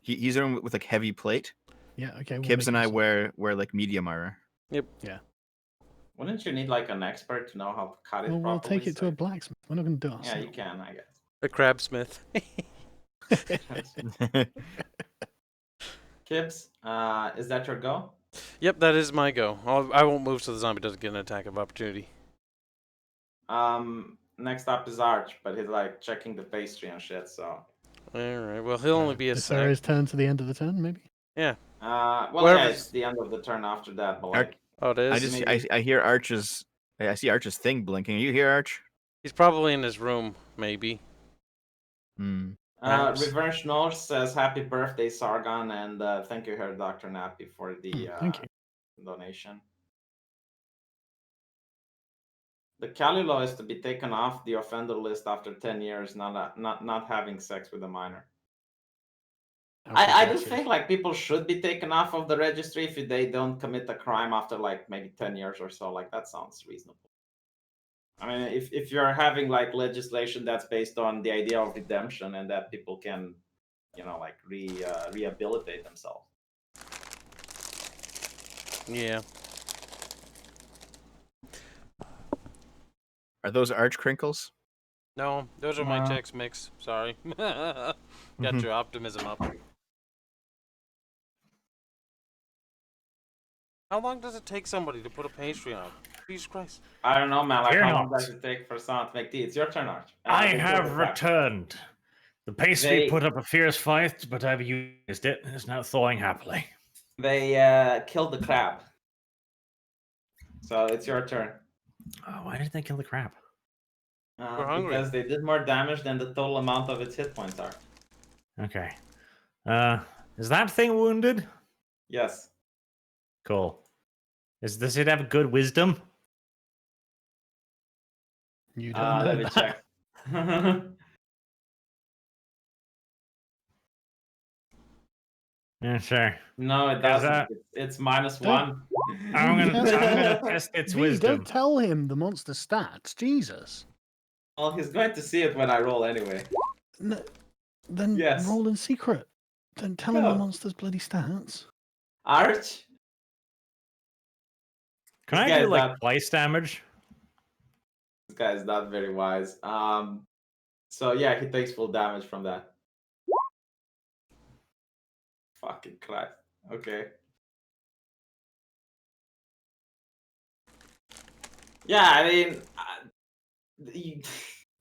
He's in with like heavy plate. Yeah, okay. we'll Kibbs make and it I so. wear like medium armor. Wouldn't you need like an expert to know how to cut it Well, we'll properly? take it to a blacksmith. We're not going to do it Yeah, you ourselves. can, I guess. A crabsmith. Kibbs, is that your go? Yep, that is my go. I won't move so the zombie doesn't get an attack of opportunity. Next up is Arch, but he's like checking the pastry and shit. So, Alright, well, he'll only be a Defer sec. his turn to the end of the turn, maybe? Yeah. well, yeah, Whatever's- it's the end of the turn after that. But Arch- like, Oh, it is? Maybe- I hear Arch's. I see Arch's thing blinking. Are you here, Arch? He's probably in his room, maybe. Hmm. Perhaps. Revenge Norse says happy birthday, Sargon, and thank you, here, Dr. Nappy, for the Thank you. donation. The Callulo is to be taken off the offender list after 10 years, not having sex with a minor. How I just progressive. think like people should be taken off of the registry if they don't commit a crime after like maybe 10 years or so. Like that sounds reasonable. I mean, if you're having like legislation that's based on the idea of redemption and that people can, like rehabilitate themselves. Yeah. Are those Arch crinkles? No, those are my No. checks mix. Sorry. Got Mhm. your optimism up. How long does it take somebody to put a pastry on? Jesus Christ. I don't know, man. Like Fear how long not. does it take for someone to make tea? It's your turn, Arch. I They killed have the crab. returned. The pastry They- put up a fierce fight, but I've used it and is now thawing happily. They killed the crab. So it's your turn. Oh, why did they kill the crab? We're hungry. Because they did more damage than the total amount of its hit points are. Okay. Is that thing wounded? Yes. Cool. Does it have good wisdom? You don't know Let me that. check. Yeah, sure. No, it Is doesn't. that- It's minus Don't- 1. I'm gonna test its V, wisdom. don't tell him the monster stats. Jesus. Well, he's going to see it when I roll anyway. No, then Yes. roll in secret. Don't tell him the No. monster's bloody stats. Arch? Can This I guy's do like not- twice damage? This guy is not very wise. So yeah, he takes full damage from that. Fucking Christ. Okay. Yeah, I mean,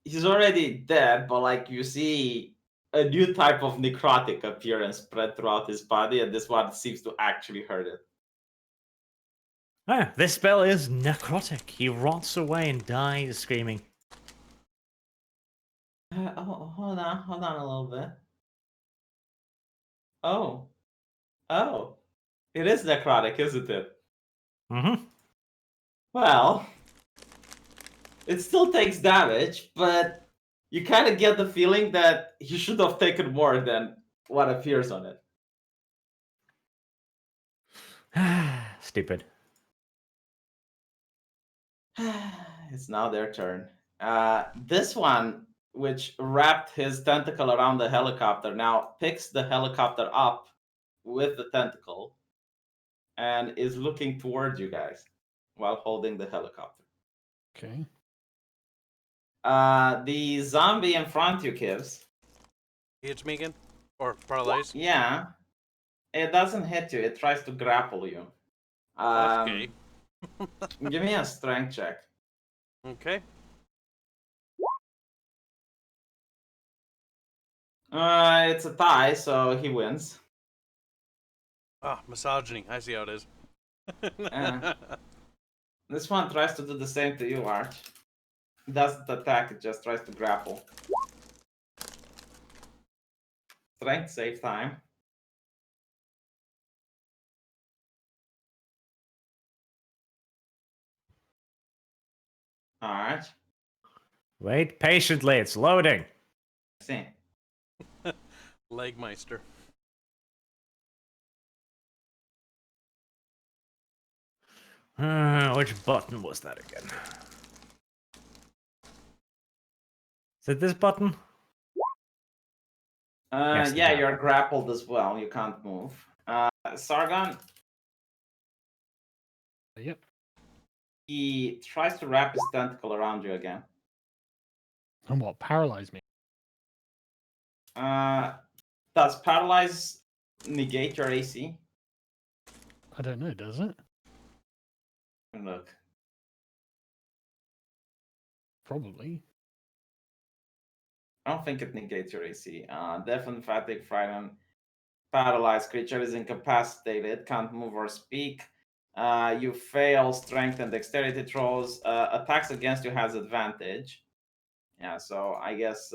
he's already dead, but like you see a new type of necrotic appearance spread throughout his body, and this one seems to actually hurt it. Ah, this spell is necrotic. He rots away and dies screaming. Hold on a little bit. Oh, it is necrotic, isn't it? Mm-hmm. Well, it still takes damage, but you kind of get the feeling that he should have taken more than what appears on it. Stupid. It's now their turn. This one, which wrapped his tentacle around the helicopter, now picks the helicopter up with the tentacle and is looking towards you guys while holding the helicopter. Okay. The zombie in front of you, Kivs. Hits me again? Or paralyzed? Yeah, it doesn't hit you. It tries to grapple you. Okay. Give me a strength check. Okay. It's a tie, so he wins. Ah, misogyny. I see how it is. Yeah. This one tries to do the same to you, Arch. It doesn't attack, it just tries to grapple. Strength save time. Alright. Wait patiently, it's loading. See. Legmeister. Which button was that again? Is it this button? Yes, Yeah, yeah. you're grappled as well. You can't move. Sargon, Yep. he tries to wrap his tentacle around you again. And what? Paralyze me? Does paralyze negate your AC? I don't know. Does it? Look. Probably. I don't think it negates your AC. Deafened, fatigue, frightened, paralyzed creature is incapacitated, can't move or speak. You fail strength and dexterity throws. Attacks against you has advantage. Yeah, so I guess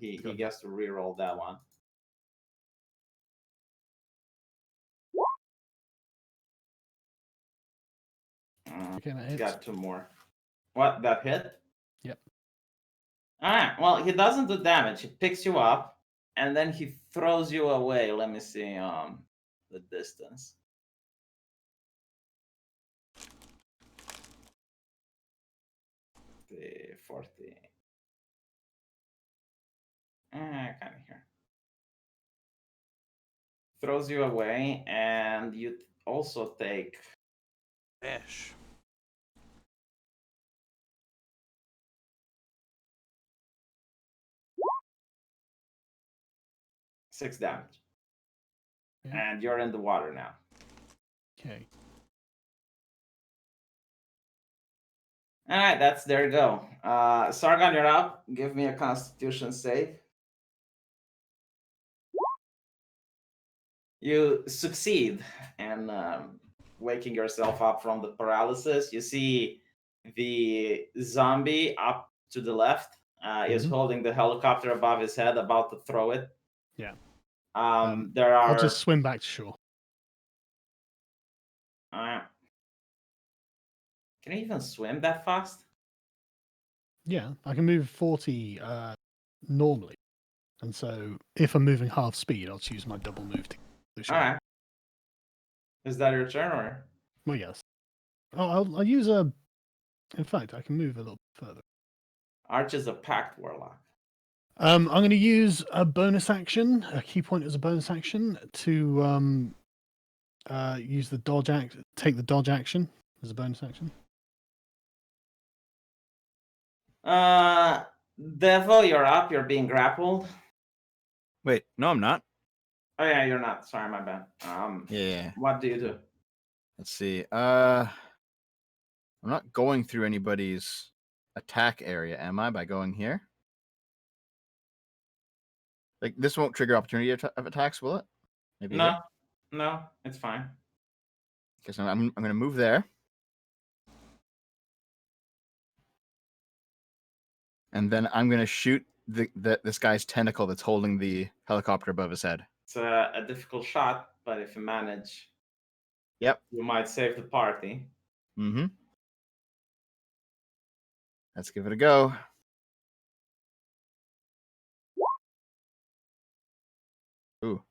he Good. gets to reroll that one. Okay, that hits. Got 2 more. What? That hit? Yep. Alright, well, he doesn't do damage. He picks you up, and then he throws you away. Let me see the distance. The 40. Kind of here. Throws you away, and you also take Ash. 6 damage. Okay. And you're in the water now. Okay. Alright, there you go. Sargon, you're up. Give me a constitution save. You succeed in waking yourself up from the paralysis. You see the zombie up to the left is holding the helicopter above his head, about to throw it. Yeah. There are. I'll just swim back to shore. Can you even swim that fast? Yeah, I can move 40 normally. And so if I'm moving half speed, I'll choose my double move to the shore. Alright. Is that your turn or? Well, yes. Oh, I'll use a. In fact, I can move a little further. Arch is a packed warlock. I'm going to use a bonus action, a key point as a bonus action, to use the dodge take the dodge action as a bonus action. Devo, you're up. You're being grappled. Wait, no, I'm not. Oh yeah, you're not. Sorry, my bad. Yeah. What do you do? Let's see. I'm not going through anybody's attack area, am I? By going here? Like this won't trigger opportunity of attacks, will it? Maybe. No, it's fine. Okay, so I'm going to move there. And then I'm going to shoot this guy's tentacle that's holding the helicopter above his head. It's a difficult shot, but if you manage, Yep. you might save the party. Mm-hmm. Let's give it a go. Ooh.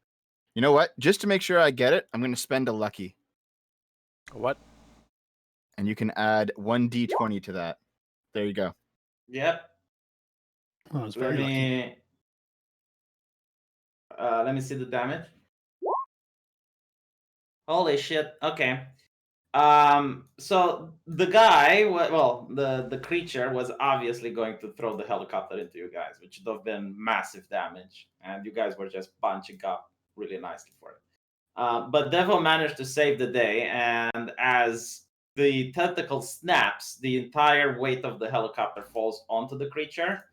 You know what? Just to make sure I get it, I'm going to spend a lucky. What? And you can add 1d20 to that. There you go. Yep. Oh, it's very lucky. Let me see the damage. Holy shit. Okay. So the guy, the creature was obviously going to throw the helicopter into you guys, which would have been massive damage, and you guys were just bunching up really nicely for it. But Devo managed to save the day, and as the tentacle snaps, the entire weight of the helicopter falls onto the creature,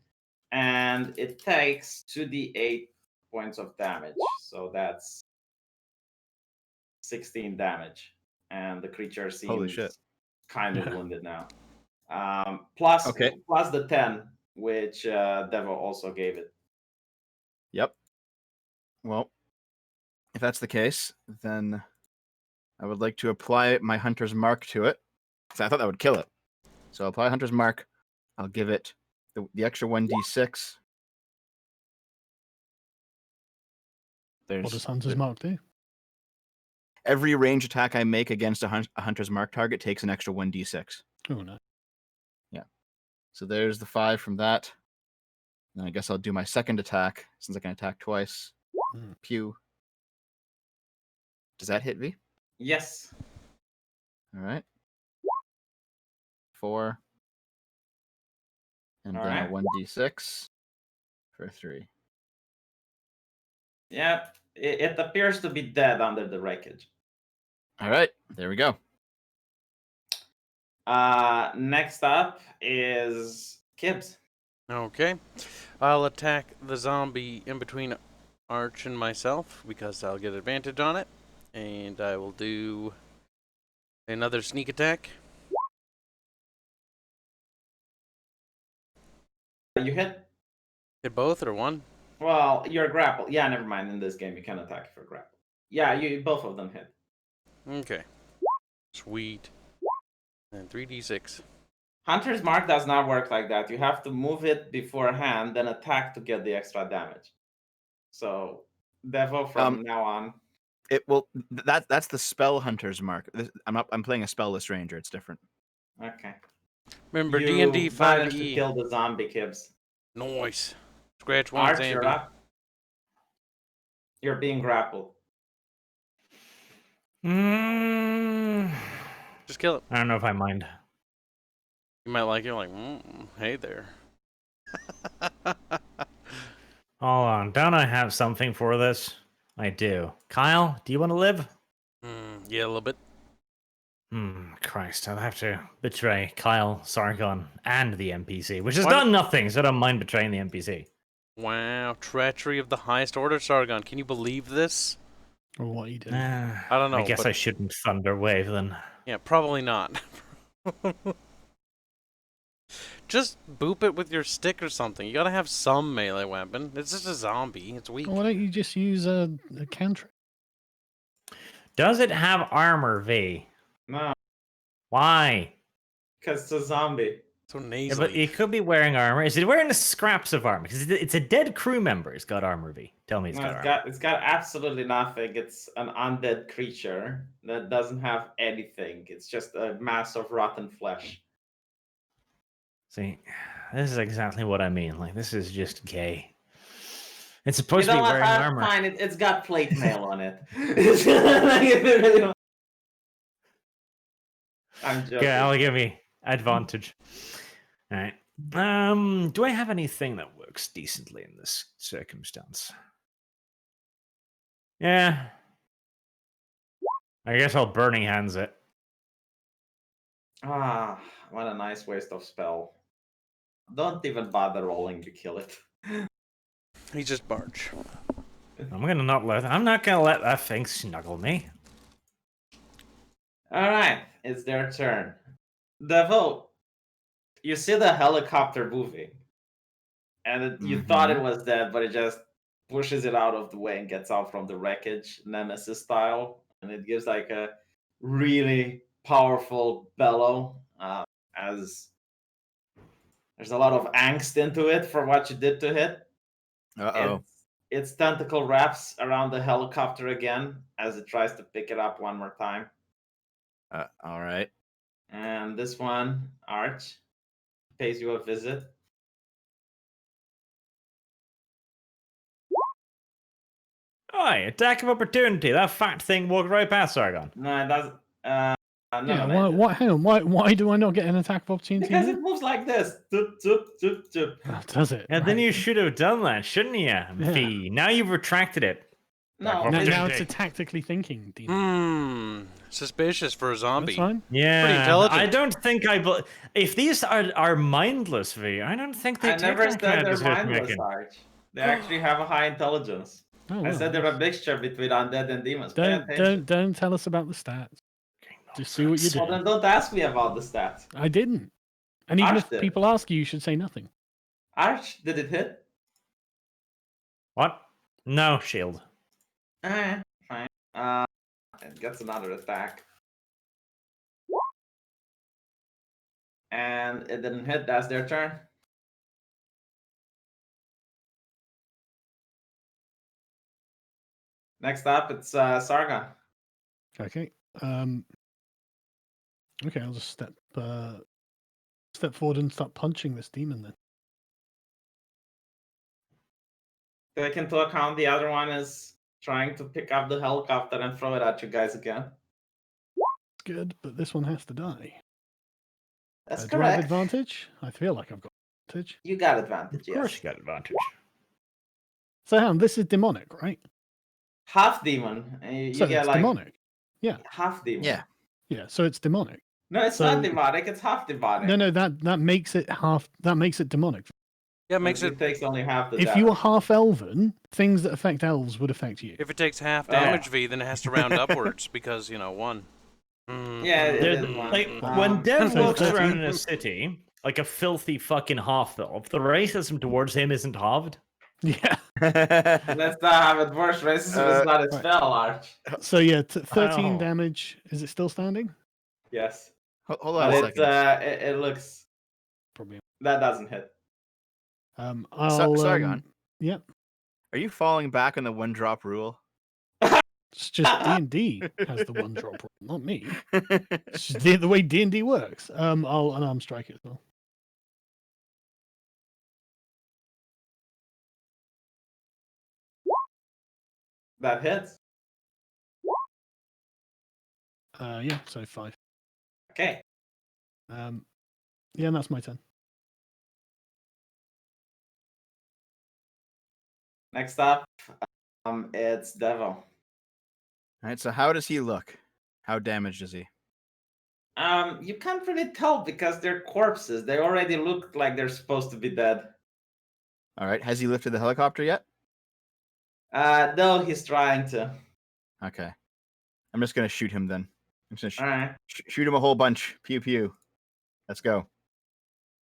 and it takes 2d8 points of damage. So that's 16 damage. And the creature Holy seems shit. kind of wounded now. Plus the 10, which Devo also gave it. Yep. Well, if that's the case, then I would like to apply my Hunter's Mark to it. Because I thought that would kill it. So I'll apply Hunter's Mark. I'll give it the extra 1d6. What does Hunter's Mark do? Every range attack I make against a Hunter's Mark target takes an extra 1d6. Oh, no. Yeah. So there's the 5 from that. And I guess I'll do my second attack, since I can attack twice. Mm. Pew. Does that hit V? Yes. All right. 4. And All then right. a 1d6 for 3. Yep. It appears to be dead under the wreckage. All right. There we go. Next up is Kibbs. Okay. I'll attack the zombie in between Arch and myself because I'll get advantage on it. And I will do another sneak attack. You hit. Hit both or one? Well, you're grappled. Yeah, never mind. In this game, you can attack for grapple. Yeah, you both of them hit. Okay. Sweet. And 3d6. Hunter's Mark does not work like that. You have to move it beforehand, then attack to get the extra damage. So, Devo, from now on. That's the spell hunter's mark. I'm playing a spellless ranger. It's different. Okay. Remember, You D&D managed to 5e. kill the zombie, Kibbs. Nice. Scratch one, Arch, Zambi. you're up. You're being grappled. Just kill it. I don't know if I mind. You might like it. Like, hey there. Hold on. Don't I have something for this? I do. Kyle, do you want to live? Yeah, a little bit. Christ, I'll have to betray Kyle, Sargon, and the NPC, which has Why done nothing, so I don't mind betraying the NPC. Wow, treachery of the highest order, Sargon. Can you believe this? Or what he did. I don't know. I guess but- I shouldn't thunder wave then. Yeah, probably not. Just boop it with your stick or something. You gotta have some melee weapon. It's just a zombie. It's weak. Why don't you just use a cantrip? Does it have armor, V? No, Why? because it's a zombie. So Yeah, nasally. but it could be wearing armor. Is it wearing the scraps of armor? Because it's a dead crew member. It's got armor, V. Tell me it's No, got armor. it's got absolutely nothing. It's an undead creature that doesn't have anything. It's just a mass of rotten flesh. See, this is exactly what I mean. Like, this is just gay. It's You supposed to know be what? wearing armor. Fine, it's got plate mail on it. It's like, if it really wants- I'm joking. Okay, I'll give me advantage. All right. Do I have anything that works decently in this circumstance? Yeah. I guess I'll burning hands it. Ah, what a nice waste of spell. Don't even bother rolling to kill it. He's just barge. I'm not gonna let that thing snuggle me. All right, it's their turn. Devo, you see the helicopter moving, and you thought it was dead, but it just pushes it out of the way and gets out from the wreckage, Nemesis style, and it gives like a really powerful bellow. As there's a lot of angst into it for what you did to it. Its tentacle wraps around the helicopter again as it tries to pick it up one more time. All right. And this one, Arch, pays you a visit. Aye, attack of opportunity. That fat thing walked right past Sargon. No, it doesn't. Yeah, hang on, why do I not get an attack of opportunity? Because here? it moves like this. Zoop, zoop, zoop, zoop. Oh, does it? And then Right. you should have done that, shouldn't you? V. Now you've retracted it. No, Back Now off. it's a tactically thinking demon. Suspicious for a zombie. That's fine. Yeah, intelligent. I don't think if these are mindless, V, I don't think they I take never that said kind of they're decision mindless, making. Arch. They actually have a high intelligence. Oh, I well. said they're a mixture between undead and demons. Pay attention. Don't tell us about the stats. Just do what you Well, do. then don't ask me about the stats. I didn't. And even Arch if did. people ask you, you should say nothing. Arch, did it hit? What? No shield. Alright, fine. It gets another attack. And it didn't hit, that's their turn. Next up, it's Sargon. Okay. Okay, I'll just step forward and start punching this demon then. Take into account the other one is trying to pick up the helicopter and throw it at you guys again. Good, but this one has to die. That's Do I have correct. advantage? I feel like I've got advantage. You got advantage, Of course, yes. you got advantage. So, hang on, this is demonic, right? Half demon. You So get it's like demonic. Yeah, half demon. Yeah. yeah. So it's demonic. No, it's So- not demonic. It's half demonic. No, that makes it half. That makes it demonic. Yeah, it makes it it. takes only half the If damage. you were half elven, things that affect elves would affect you. If it takes half Oh. damage, V, then it has to round upwards because one. Yeah, it There's- did one. like, Um, when Dev so walks around 13. in a city like a filthy fucking half elf, the racism towards him isn't halved. Yeah. Let's not have it worse. Racism is not a right. spell, Arch. So yeah, 13 Wow. damage. Is it still standing? Yes. Hold on But a it's, second. it looks... Probably. That doesn't hit. I'll. Sargon. Yep. Are you falling back on the one drop rule? It's just D&D has the one drop rule, not me. It's just the way D&D works. I'll unarmed strike it as well. That hits. Yeah, so 5. Okay. Yeah, and that's my turn. Next up, it's Devo. All right. So how does he look? How damaged is he? You can't really tell because they're corpses. They already look like they're supposed to be dead. All right. Has he lifted the helicopter yet? No, he's trying to. Okay. I'm just gonna shoot him then. I'm just All gonna right. shoot him a whole bunch. Pew pew. Let's go.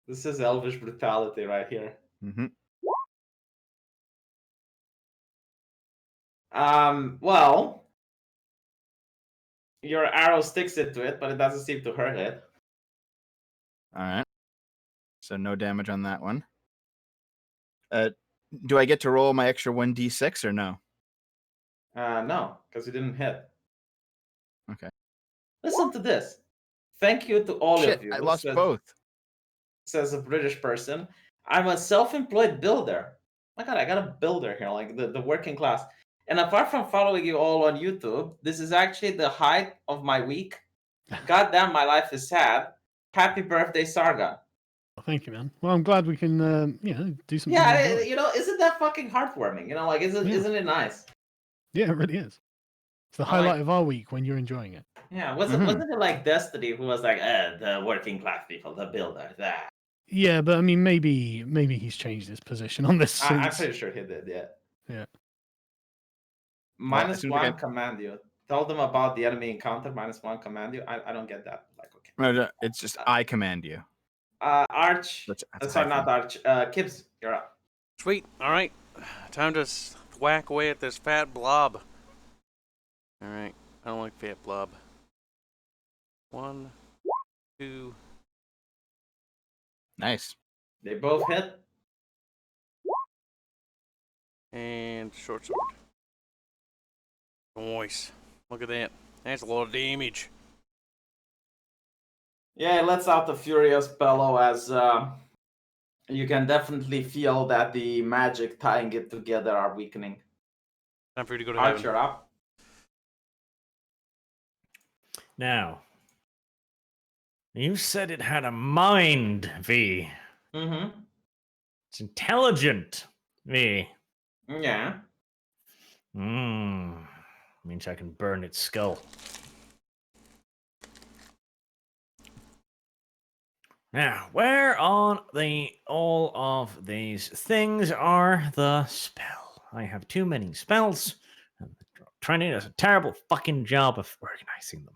This is elvish brutality right here. Mm-hmm. Well, your arrow sticks into it, but it doesn't seem to hurt it. All right. So no damage on that one. Do I get to roll my extra 1d6 or no? No, because you didn't hit. Okay. Listen to this. Thank you to all Shit, of you. I lost says, both. Says a British person. I'm a self-employed builder. My God, I got a builder here, like the working class. And apart from following you all on YouTube, this is actually the height of my week. Goddamn, my life is sad. Happy birthday, Sargon. Well, thank you, man. Well, I'm glad we can, do something. Yeah, you enjoy. isn't that fucking heartwarming? Like, isn't it nice? Yeah, it really is. It's the I like- highlight of our week when you're enjoying it. Yeah, wasn't it like Destiny who was like, the working class people, the builders, that. Yeah, but I mean, maybe he's changed his position on this. I'm Since... pretty sure he did, yeah. Yeah. Minus seems like one command you. Tell them about the enemy encounter, minus one command you. I don't get that. Like, okay. No, it's just I command you. Arch. That's Sorry, a not hyphen. Arch. Kibbs, you're up. Sweet. All right. Time to whack away at this fat blob. All right. I don't like fat blob. 1, 2. Nice. They both hit. And short sword. Nice. Look at that. That's a lot of damage. Yeah, it lets out the furious bellow as you can definitely feel that the magic tying it together are weakening. Time for you to go to Arch, heaven. you're up. Now, you said it had a mind, V. Mm-hmm. It's intelligent, V. Yeah. Means I can burn its skull. Now, where on all of these things are the spell? I have too many spells. And Trinity does a terrible fucking job of organizing them.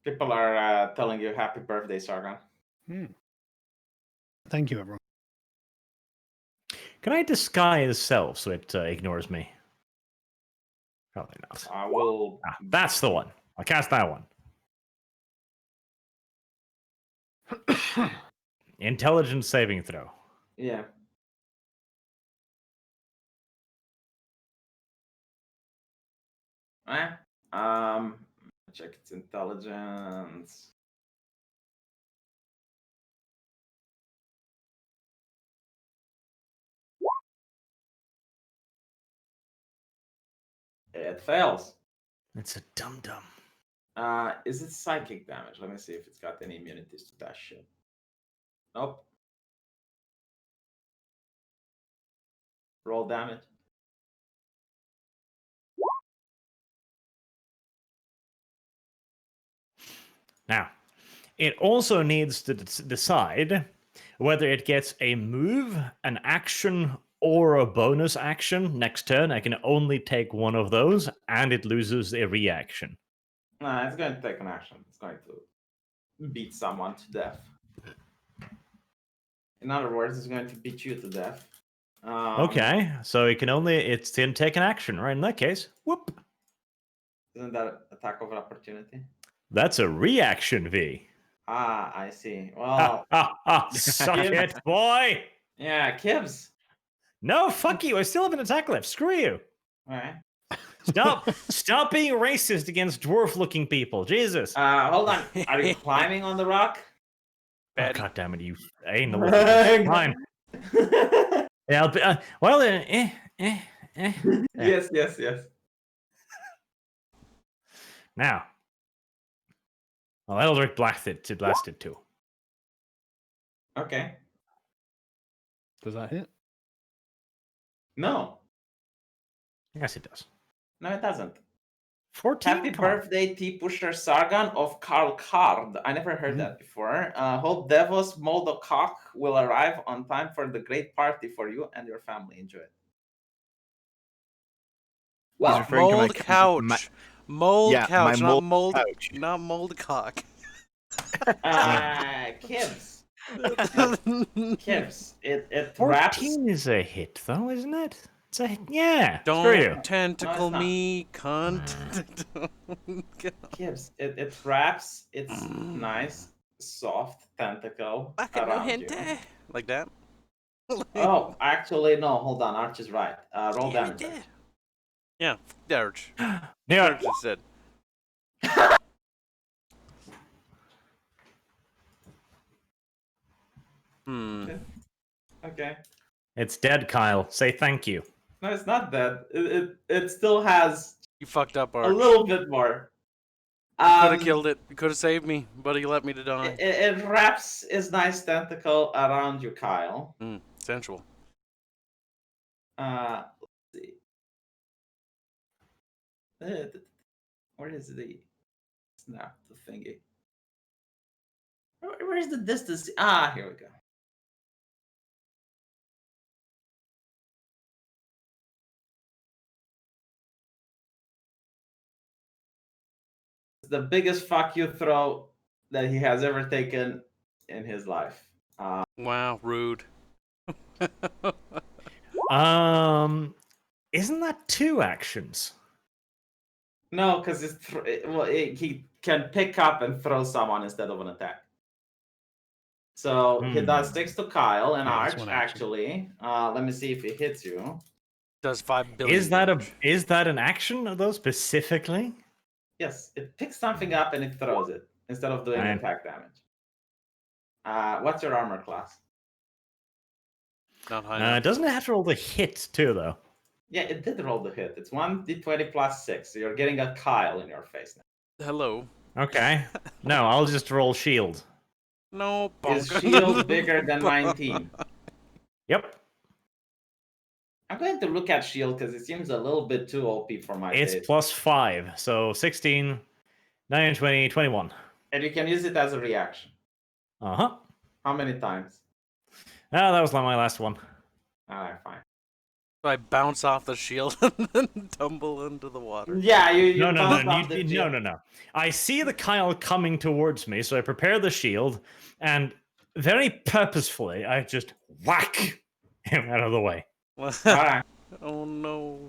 People are telling you happy birthday, Sargon. Thank you, everyone. Can I disguise self so it ignores me? Probably not. I will. That's the one. I'll cast that one. Intelligence saving throw. Yeah. Alright. Check its intelligence. It fails. It's a dum dum. Is it psychic damage? Let me see if it's got any immunities to that shit. Nope. Roll damage. Now, it also needs to decide whether it gets a move, an action, or a bonus action next turn. I can only take one of those, and it loses a reaction. Nah, it's going to take an action. It's going to beat someone to death. In other words, it's going to beat you to death. Okay, so it can take an action, right? In that case, whoop. Isn't that an attack of opportunity? That's a reaction, V. Ah, I see. Well, Suck it, boy! yeah, Kibbs. No, fuck you. I still have an attack left. Screw you. All right. Stop being racist against dwarf-looking people. Jesus. Hold on. Are you climbing on the rock? Oh, God damn it, you anal. Fine. Yeah, I'll be, Yes, yes, yes. Now, well, Eldrick blasted too. Okay. Does that hit? No. Yes, it does. No, it doesn't. 14. Happy Come on. birthday, T-Pusher Sargon of Karl Card. I never heard that before. Hope Devos Moldokok will arrive on time for the great party for you and your family. Enjoy it. Well, referring to my Mold couch. Mold Yeah, couch, my not mold mold, couch. not mold cock. Kibbs. Kibbs. It wraps. 14 is a hit, though, isn't it? It's a hit. Yeah. Screw Don't you. tentacle No, it's not. me, cunt. Kibbs. It wraps its nice, soft tentacle around you. Like that? Oh, actually, no. Hold on. Arch is right. Roll damage. Yeah, Darge. Yeah. Darge just said. Okay. It's dead, Kyle. Say thank you. No, it's not dead. It still has You fucked up, Arch. a little bit more. You could have killed it. You could have saved me, but he let me to die. It wraps its nice tentacle around you, Kyle. Sensual. Let's see. Where is the snap the thingy? Where is the distance? Ah, here we go. It's the biggest fuck you throw that he has ever taken in his life. Wow, rude. Isn't that 2 actions? No, because he can pick up and throw someone instead of an attack. So he does 6 to Kyle and Yeah, that's Arch. one action. Actually, let me see if he hits you. Does 5 billion. Is that an action though specifically? Yes, it picks something up and it throws it instead of doing Right. attack damage. What's your armor class? Not high enough. Doesn't it have to roll the hit too, though? Yeah, it did roll the hit. It's 1d20 plus 6. So you're getting a Kyle in your face now. Hello. Okay. No, I'll just roll shield. No, Is bonk. shield bigger than 19? Yep. I'm going to look at shield because it seems a little bit too OP for my It's taste. plus 5, so 16, 9, 20, 21. And you can use it as a reaction. Uh-huh. How many times? Ah, that was my last one. Alright, fine. So I bounce off the shield and then tumble into the water. Yeah, you No. bounced off the shield. No. I see the Kyle coming towards me, so I prepare the shield, and very purposefully, I just whack him out of the way. Alright. Oh no.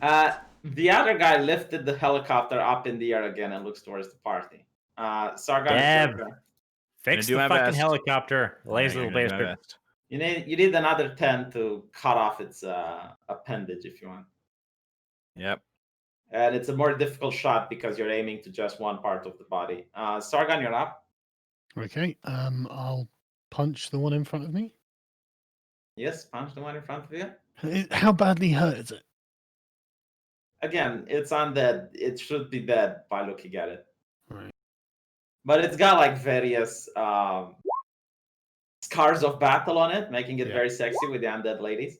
The other guy lifted the helicopter up in the air again and looks towards the party. Sargon, it's your Deb. turn. Fix do the my fucking best. helicopter, lazy Yeah, little gonna do my bastard. best. You need another 10 to cut off its appendage if you want. Yep. And it's a more difficult shot because you're aiming to just one part of the body. Sargon, you're up. Okay. I'll punch the one in front of me. Yes, punch the one in front of you. How badly hurt is it? Again, it's undead. It should be dead by looking at it. Right. But it's got like various scars of battle on it, making it Yeah. very sexy with the undead ladies.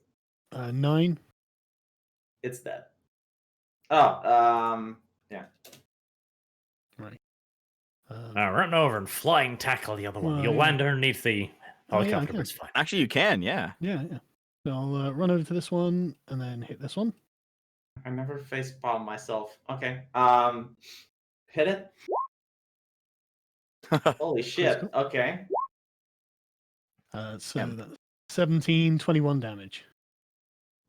9. It's dead. Oh, yeah. Right. Run over and flying tackle the other one. Well, You'll yeah. land underneath the Oh, yeah, I helicopter, can. but it's fine. Actually, you can. Yeah. Yeah. So I'll run over to this one and then hit this one. I never facepalm myself. Okay. Hit it. Holy shit. Critical. Okay. So Yep. that's 17, 21 damage.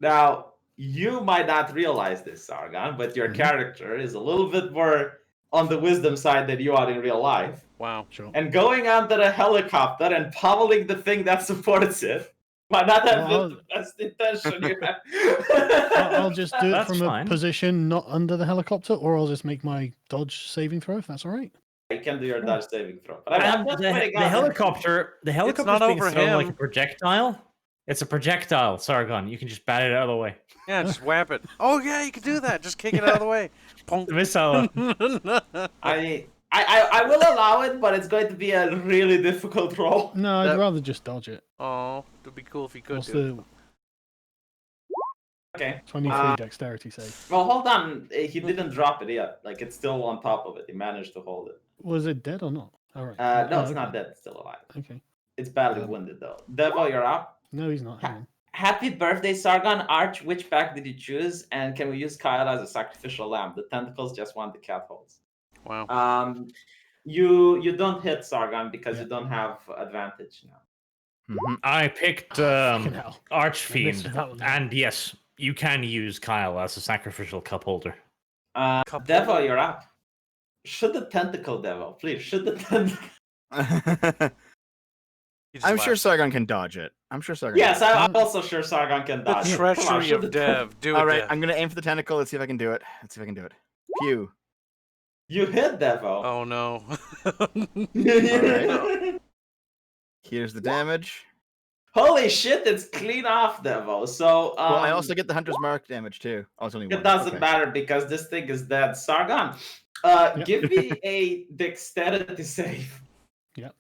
Now, you might not realize this, Sargon, but your Mhm. character is a little bit more on the wisdom side than you are in real life. Wow. Sure. And going under a helicopter and pummeling the thing that supports it might not have Well, been the best intention you had. I'll just do it That's from fine. a position not under the helicopter, or I'll just make my dodge saving throw if that's all right. You can do your dodge saving throw. But I'm And just the putting out- helicopter is not being over thrown like a him. projectile. It's a projectile, Sargon. You can just bat it out of the way. Yeah, just whap it. Oh yeah, you can do that. Just kick it out of the way. Pong. The missile. I will allow it, but it's going to be a really difficult roll. No, I'd That- rather just dodge it. Oh, it'd be cool if you could What's do. the Okay. 23 dexterity save? Well, hold on. He didn't drop it yet. Like, it's still on top of it. He managed to hold it. Was it dead or not? All right. No, it's okay. not dead. It's still alive. Okay. It's badly Um, wounded, though. Devo, you're up. No, he's not. Hang on. Happy birthday, Sargon. Arch, which pack did you choose? And can we use Kyle as a sacrificial lamb? The tentacles just want the cat holes. Wow. You don't hit Sargon because Yeah. you don't have advantage now. Mhm. I picked Fucking hell. Archfiend, missed that one. and yes, you can use Kyle as a sacrificial cup holder. Cup Devo, holder. you're up. Shoot the tentacle, Devo. Please, shoot the tentacle. He just I'm sure laughed. Sargon can dodge it. I'm sure Sargon. Yes, can. I'm also sure Sargon can The dodge. it. Come on, treachery shoot of the tentacle. Dev. Do it. All right, Dev. I'm gonna aim for the tentacle. Let's see if I can do it. Pew. You hit Devo. Oh no. Alright. Here's the damage. Holy shit, it's clean off, Devo. So Well, I also get the hunter's mark damage too. Oh, it's only one. it doesn't Okay. matter because this thing is dead. Sargon, Yep. give me a dexterity save. Yep.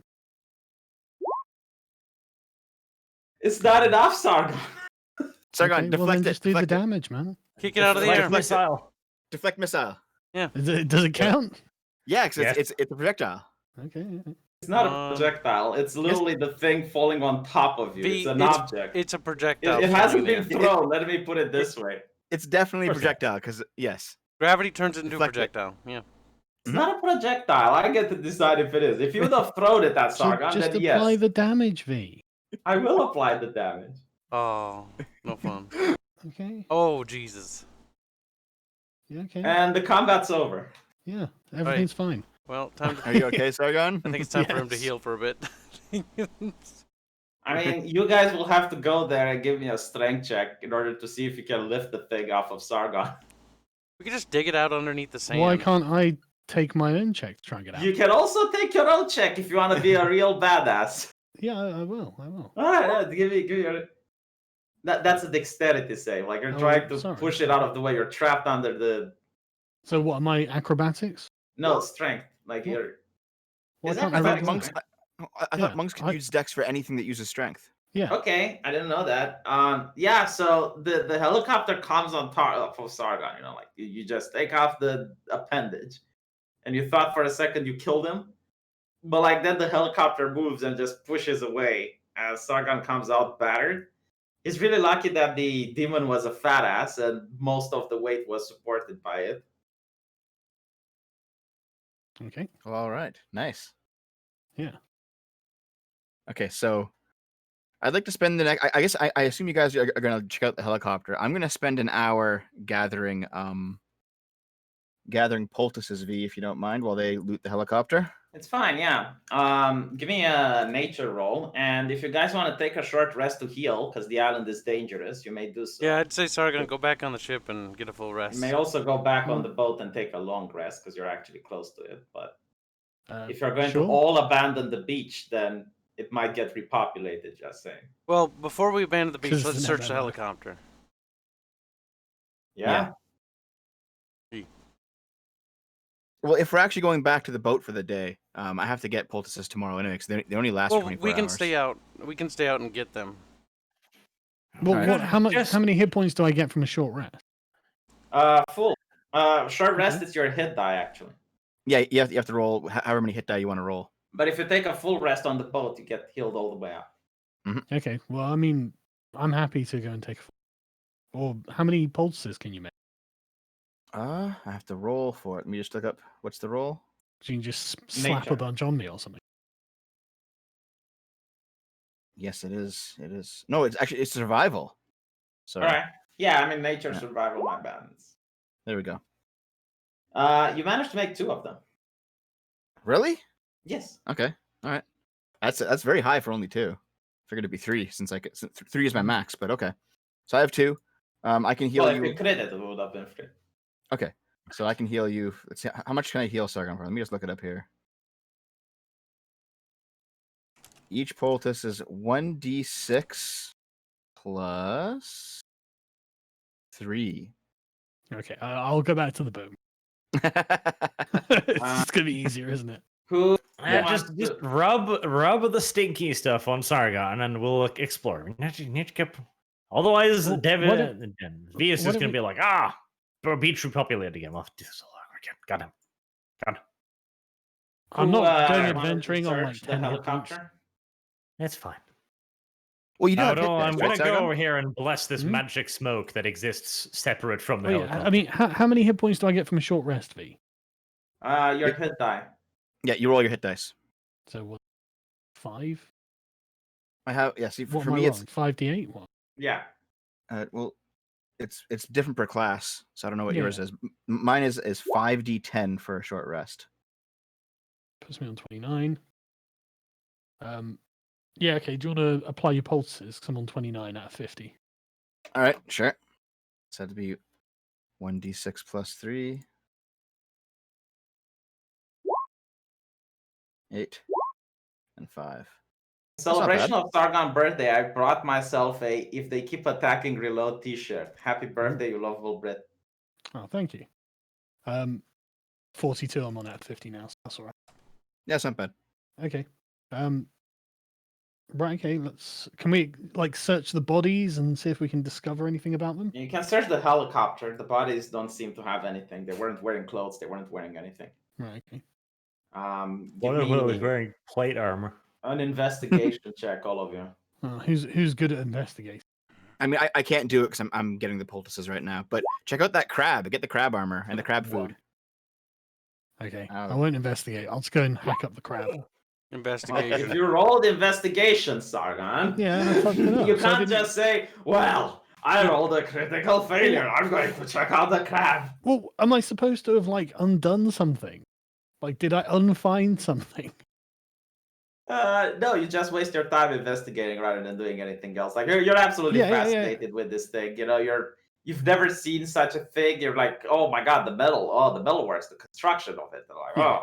It's not enough, Sargon. Sargon, Okay, well, then deflect it. just do the Deflect it. damage, man. Kick it out of the Like air. a missile. Deflect missile. Does it count? Yeah, because Yes. it's a projectile. Okay. It's not a Um, projectile. It's literally the thing falling on top of you. V, It's an object. It's a projectile. It hasn't falling been in. thrown. Let me put it this way. It's definitely a Of course not. projectile. Because yes. Gravity turns it into a Deflect it. projectile. Yeah. It's not a projectile. I get to decide if it is. If you would have thrown it at So Sargon, just then apply yes, the damage, V. I will apply the damage. Oh, no fun. Okay. Oh Jesus. Yeah. Okay. And the combat's over. Yeah. Everything's fine. Well, time to. Are you okay, Sargon? I think it's time for him to Yes. heal for a bit. I mean, you guys will have to go there and give me a strength check in order to see if you can lift the thing off of Sargon. We could just dig it out underneath the sand. Why can't I take my own check to try and get out? You can also take your own check if you want to be a real badass. Yeah, I will. All right, give me your. That's a dexterity save. Like you're Oh, trying to sorry. push it out of the way. You're trapped under the So what? Am I acrobatics? strength. Like What? you're. Why Is can't that I I thought roll monks. that? I Yeah, thought monks could I- use dex for anything that uses strength. Yeah. Okay, I didn't know that. Yeah. So the helicopter comes on top of Sargon. You know, like you just take off the appendage, and you thought for a second you killed him, but like then the helicopter moves and just pushes away as Sargon comes out battered. He's really lucky that the demon was a fat ass and most of the weight was supported by it. Okay. Well, all right. Nice. Yeah. Okay, so I'd like to spend the next. I guess I assume you guys are going to check out the helicopter. I'm going to spend an hour gathering poultices, V, if you don't mind, while they loot the helicopter. It's fine, yeah. Give me a nature roll, and if you guys want to take a short rest to heal, because the island is dangerous, you may do so. Yeah, I'd say Sargon, go back on the ship and get a full rest. You may also go back on the boat and take a long rest because you're actually close to it. But if you're going sure. to all abandon the beach, then it might get repopulated. Just saying. Well, before we abandon the beach, 'Cause let's it's search the never- helicopter. Yeah. Well, if we're actually going back to the boat for the day, I have to get poultices tomorrow anyway, because they only last for Well, 24 we can hours. stay out. We can stay out and get them. Well, Alright. what? How many hit points do I get from a short rest? Full. Short rest is your hit die actually. Yeah, you have to roll however many hit die you want to roll. But if you take a full rest on the boat, you get healed all the way up. Okay. Well, I mean, I'm happy to go and take a. Or how many poultices can you make? I have to roll for it. Let me just look up. What's the roll? So you can just slap Nature. a bunch on me or something. Yes, it is. It is. No, it's survival. Sorry. All right. Yeah, I mean nature, Yeah. survival, my balance. There we go. You managed to make 2 of them. Really? Yes. Okay. All right. That's very high for only 2. Figured it'd be 3 since 3 is my max, but okay. So I have 2. I can heal Well, you. if you crit it would have been 3. Okay. So I can heal you. Let's see. How much can I heal Sargon for? Let me just look it up here. Each poultice is 1d6 plus 3. Okay, I'll go back to the boom. It's just gonna be easier, isn't it? Who? Yeah. Just rub the stinky stuff on Sargon, and we'll explore. We need to keep. Otherwise, Well, Devin V is what just if gonna we- be like, beach repopulated again. We'll have to do this all over again. Got him. I'm who, not going wanted to adventuring on like search the 10 hit points. helicopter. It's fine. Well, you do have hit no, dice, I'm right, gonna Sargon? go over here and bless this Hmm? magic smoke that exists separate from the Oh, yeah, helicopter. I mean, how many hit points do I get from a short rest, V? Your hit die. Yeah, you roll your hit dice. So what? 5? I have. Yeah. See, What for am I me, it's rolling? 5d8. What? Yeah. well, it's different per class, so I don't know what Yeah. yours is. Mine is 5d10 for a short rest. Puts me on 29. Yeah. Okay. Do you want to apply your poultices? Because I'm on 29 out of 50. All right, sure. So that'd be 1d6 plus 3. 8 and 5. Celebration of Sargon birthday, I brought myself a "If they keep attacking, reload" T-shirt. Happy birthday, you lovable Brit. Oh, thank you. 42. I'm on out of 50 now. So that's all right. Yeah, it's not bad. Okay. Right. Okay. Can we like search the bodies and see if we can discover anything about them? You can search the helicopter. The bodies don't seem to have anything. They weren't wearing clothes. They weren't wearing anything. Right. Okay. Give One of them was me wearing plate armor. an investigation check, all of you. Who's good at investigating? I mean, I can't do it because I'm getting the poultices right now. But check out that crab. Get the crab armor and the crab food. Okay. Oh. I won't investigate. I'll just go and hack up the crab. Well, Investigation. if you rolled investigation, Sargon, Yeah, I fucked it up. you So I can't didn't- just say, "Well, I rolled a critical failure. I'm going to check out the crab." Well, am I supposed to have like undone something? Like, did I unfind something? No, you just waste your time investigating rather than doing anything else. Like you're absolutely Yeah, yeah, yeah. fascinated with this thing. You know, you've never seen such a thing. You're like, oh my god, the metal. Oh, the metal works. The construction of it. They're like, Yeah.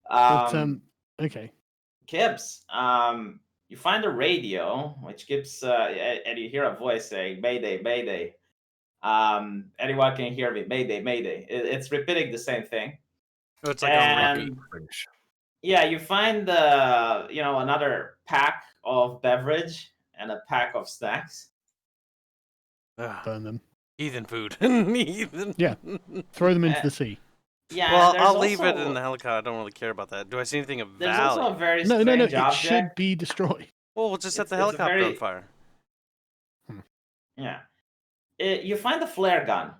oh. But, okay. Gibbs, you find a radio which gives, and you hear a voice saying, "Mayday, Mayday." Anyone can hear me? Mayday, Mayday. It's repeating the same thing. Oh, it's like a repeat. And yeah, you find another pack of beverage and a pack of snacks. Burn them. Heathen food. Heathen. Yeah. Throw them into the sea. Yeah. Well, there's I'll leave it also- in the helicopter. I don't really care about that. Do I see anything of There's also a value? very No. strange It object. should be destroyed. Well, we'll just set the It's a helicopter on very- fire. Yeah. You find a flare gun.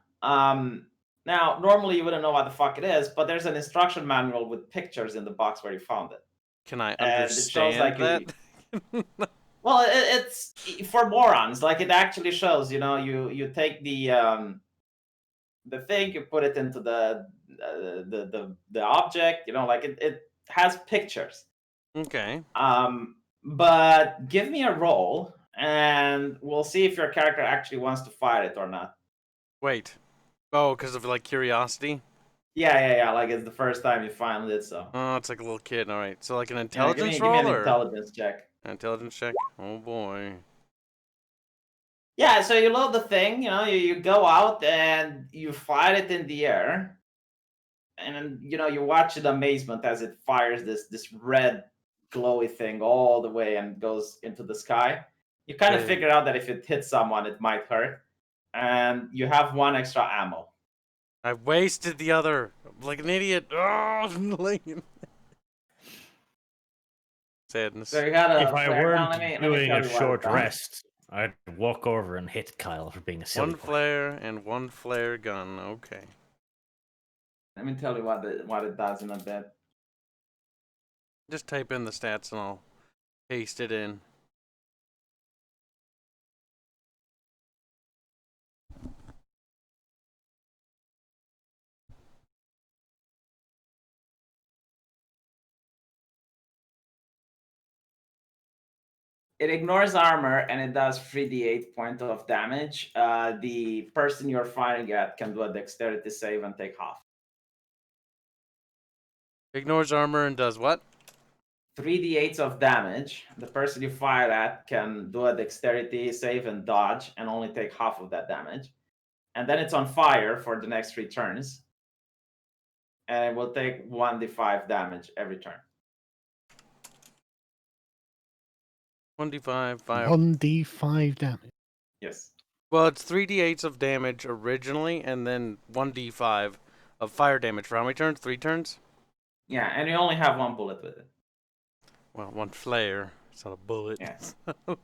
Now, normally you wouldn't know what the fuck it is, but there's an instruction manual with pictures in the box where you found it. Can I And it shows, understand like, that? Well, it's for morons. Like it actually shows. You take the thing, you put it into the object. Like it has pictures. Okay. But give me a roll, and we'll see if your character actually wants to fight it or not. Wait. Oh, because of like curiosity? Yeah. Like it's the first time you find it, so. Oh, it's like a little kid. All right. So like an Yeah, intelligence give me roll an or intelligence check. intelligence check? Oh boy. Yeah, so you load the thing, you go out and you fire it in the air. and then, you watch in amazement as it fires this red glowy thing all the way and goes into the sky. You kind of Yeah. figure out that if it hits someone, it might hurt, and you have 1 extra ammo. I wasted the other like an idiot. Oh, sadness. So you got a If I flare gun. weren't Let me doing tell a you what it short does. rest, I'd walk over and hit Kyle for being a silly One boy. flare and 1 flare gun. Okay. Let me tell you what it does in a bit. Just type in the stats and I'll paste it in. It ignores armor and it does 3d8 point of damage. The person you're firing at can do a dexterity save and take half. Ignores armor and does what? 3d8 of damage. The person you fire at can do a dexterity save and dodge and only take half of that damage. And then it's on fire for the next 3 turns. And it will take 1d5 damage every turn. 1d5 fire. 1d5 damage. Yes. Well, it's 3d8s of damage originally, and then 1d5 of fire damage for how many turns? 3 turns? Yeah, and you only have 1 bullet with it. Well, 1 flare. It's not a bullet. Yes. Make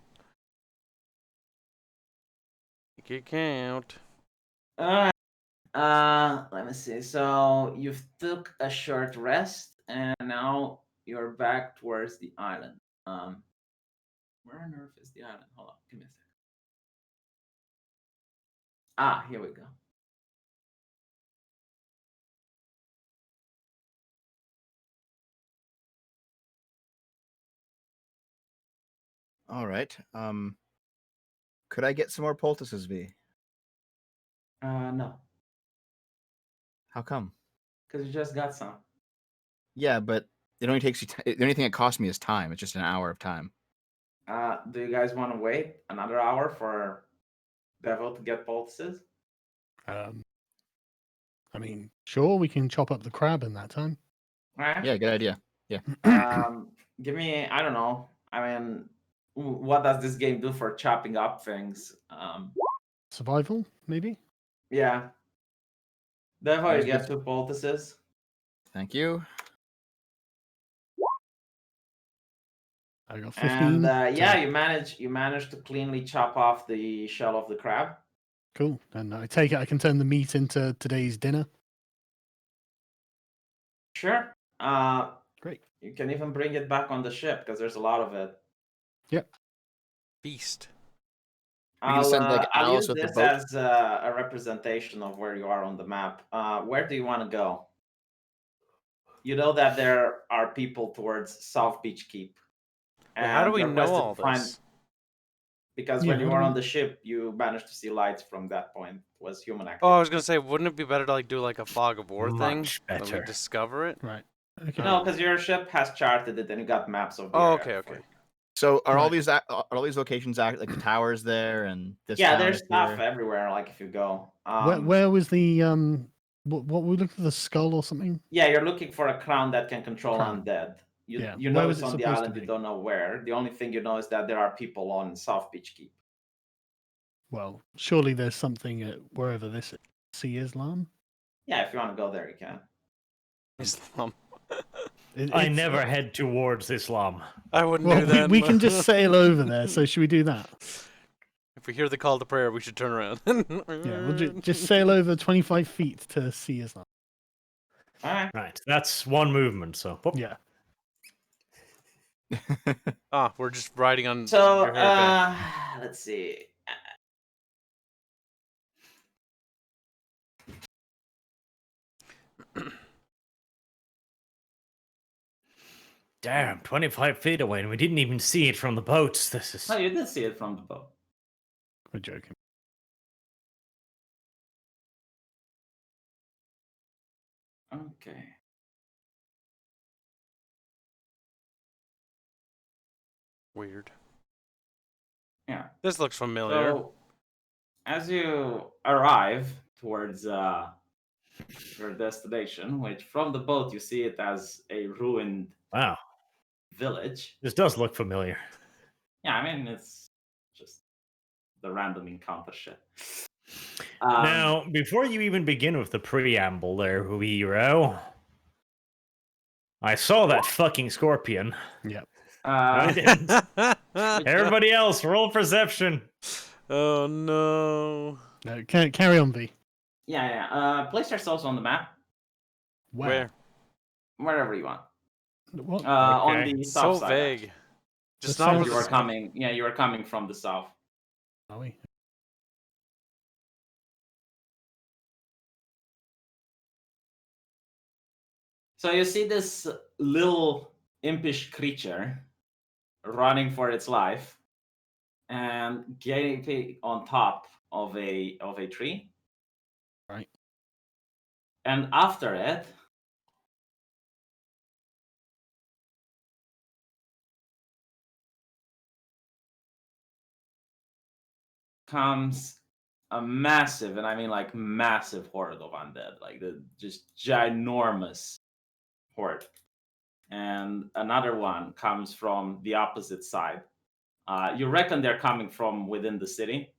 it count. Alright. Let me see. So you've took a short rest, and now you're back towards the island. Where on earth is the island? Hold on, give me a second. Ah, here we go. All right. Could I get some more poultices, V? No, How come? because you just got some. Yeah, but it only takes you. The only thing it costs me is time. It's just an hour of time. Do you guys want to wait another hour for Devil to get poultices? I mean, sure, we can chop up the crab in that time. Right? Yeah, good idea. Give me. I don't know. I mean, what does this game do for chopping up things? Survival, maybe? Yeah. Devil, you Sounds get good. 2 poultices. Thank you. I got 15. And yeah, so- you manage to cleanly chop off the shell of the crab. Cool. And I take it I can turn the meat into today's dinner. Sure. Great. You can even bring it back on the ship because there's a lot of it. Feast. We can send, like, I'll Alice use with the this boat? as a representation of where you are on the map. Where do you want to go? You know that there are people towards South Beach Keep. Wait, how do And we you're know requested all to find- this? Because Yeah, when you how were do on we- the ship, you managed to see lights from that point. It was human activity. Oh, I was gonna say, wouldn't it be better to like do like a fog of war thing? Much When we better. discover it. Right. Okay. No, because your ship has charted it and you got maps of the Oh, area okay, for okay. you. So are all Right. these locations like the towers there and this? Yeah, town there's is stuff here? everywhere. Like if you go, Where was the what we looked for, the skull or something? yeah, you're looking for a crown that can control Crown. undead. Yeah, You where know was it's it on the supposed to island. You be? don't know where. The only thing you know is that there are people on South Beach Keep. Well, surely there's something at wherever this is. See Islam? Yeah, if you want to go there, you can. Islam. I It's- never head towards Islam. I wouldn't Well, do that. we can just sail over there. So should we do that? If we hear the call to prayer, we should turn around. Yeah, we'll just sail over 25 feet to see Islam. All right. Right, that's one movement. So whoop. Yeah. Ah, we're just riding on So your hairpin. let's see. Damn, 25 feet away, and we didn't even see it from the boats. This is. No, you did see it from the boat. We're joking. Okay. Weird. Yeah. This looks familiar. So as you arrive towards your destination, which from the boat you see it as a ruined Wow, village. this does look familiar. Yeah, I mean it's just the random encounter shit. Now, before you even begin with the preamble there, hero, I saw that fucking scorpion. Yep. I didn't. Everybody else, roll perception. Oh no. No, carry on, V. Yeah. Place yourselves on the map Where? wherever you want. What? On Okay. the So south side. vague. Just The not south with You are side. coming. Yeah, you are coming from the south. Are we? So you see this little impish creature running for its life and getting on top of a tree. Right. And after it, comes a massive, and I mean like massive horde of undead, like the just ginormous horde. And another one comes from the opposite side. You reckon they're coming from within the city,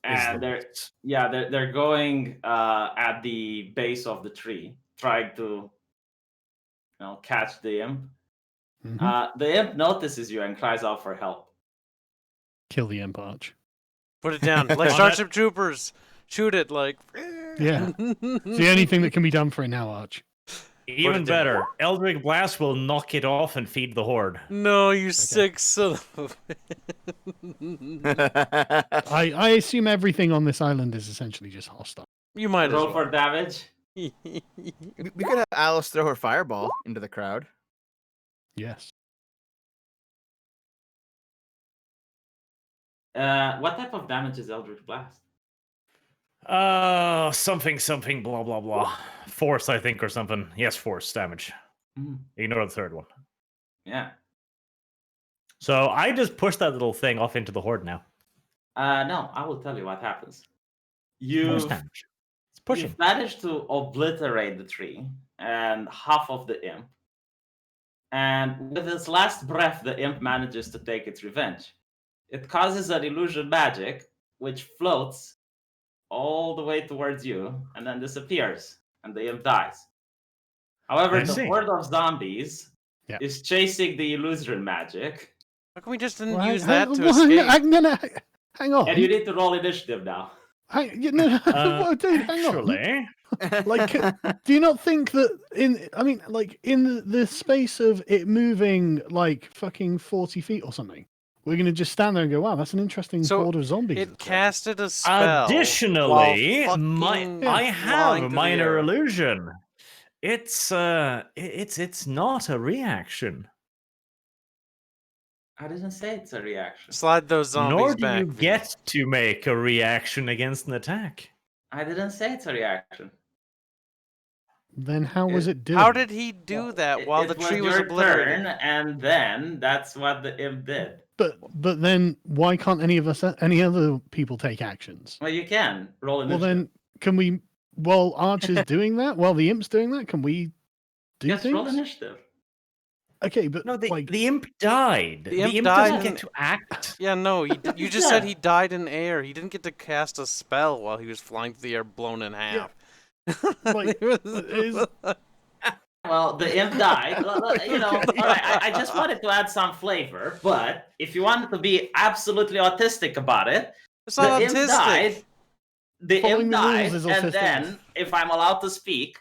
and they're going at the base of the tree, trying to catch the imp. Mhm. The imp notices you and cries out for help. Kill the imp arch. Put it down. Like Starship Troopers. Shoot it like. Yeah. It's the only thing that can be done for it now, Arch. Even better, Eldritch Blast will knock it off and feed the horde. No, you sick son of a. I assume everything on this island is essentially just hostile. You might as Roll well. for damage. We could have Alice throw her fireball into the crowd. Yes. What type of damage is Eldritch Blast? Something, blah, blah, blah. Force, I think, or something. Yes, force damage. Mhm. Ignore the third one. Yeah. So I just pushed that little thing off into the horde now. No, I will tell you what happens. Force You've damage. It's pushing. managed to obliterate the tree and half of the imp. And with its last breath, the imp manages to take its revenge. It causes an illusion magic, which floats all the way towards you and then disappears, and the imp dies. However, I the see. horde of zombies Yeah. is chasing the illusion magic, How come we just didn't Well, use that to well, escape? hang on. and you need to roll initiative now. No, dude, hang on. Actually, Like, do you not think that in the space of it moving like fucking 40 feet or something, we're gonna just stand there and go, wow, that's an interesting So, horde of zombies. It that's there." casted a spell. additionally, while I fucking have flying a through the minor air. illusion. It's not a reaction. I didn't say it's a reaction. Slide those zombies Nor do back. you get to make a reaction against an attack. I didn't say it's a reaction. Then how was it doing? How did he do Well, that while it the tree was your obliterated? turn, and then that's what the imp did. But then why can't any other people take actions? Well, you can roll Well, initiative. then can we? While Arch is doing that, while the imp's doing that, can we do Yes, roll things? initiative. Okay, but No, like the imp died. The imp imp died doesn't in- get to act. Yeah, no, you just said he died in air. He didn't get to cast a spell while he was flying through the air, blown in half. like, is- Well, the imp died. All right, I just wanted to add some flavor, but if you wanted to be absolutely autistic about it, It's not the imp autistic. died. The Following imp the rules died, is and autistic. then, if I'm allowed to speak,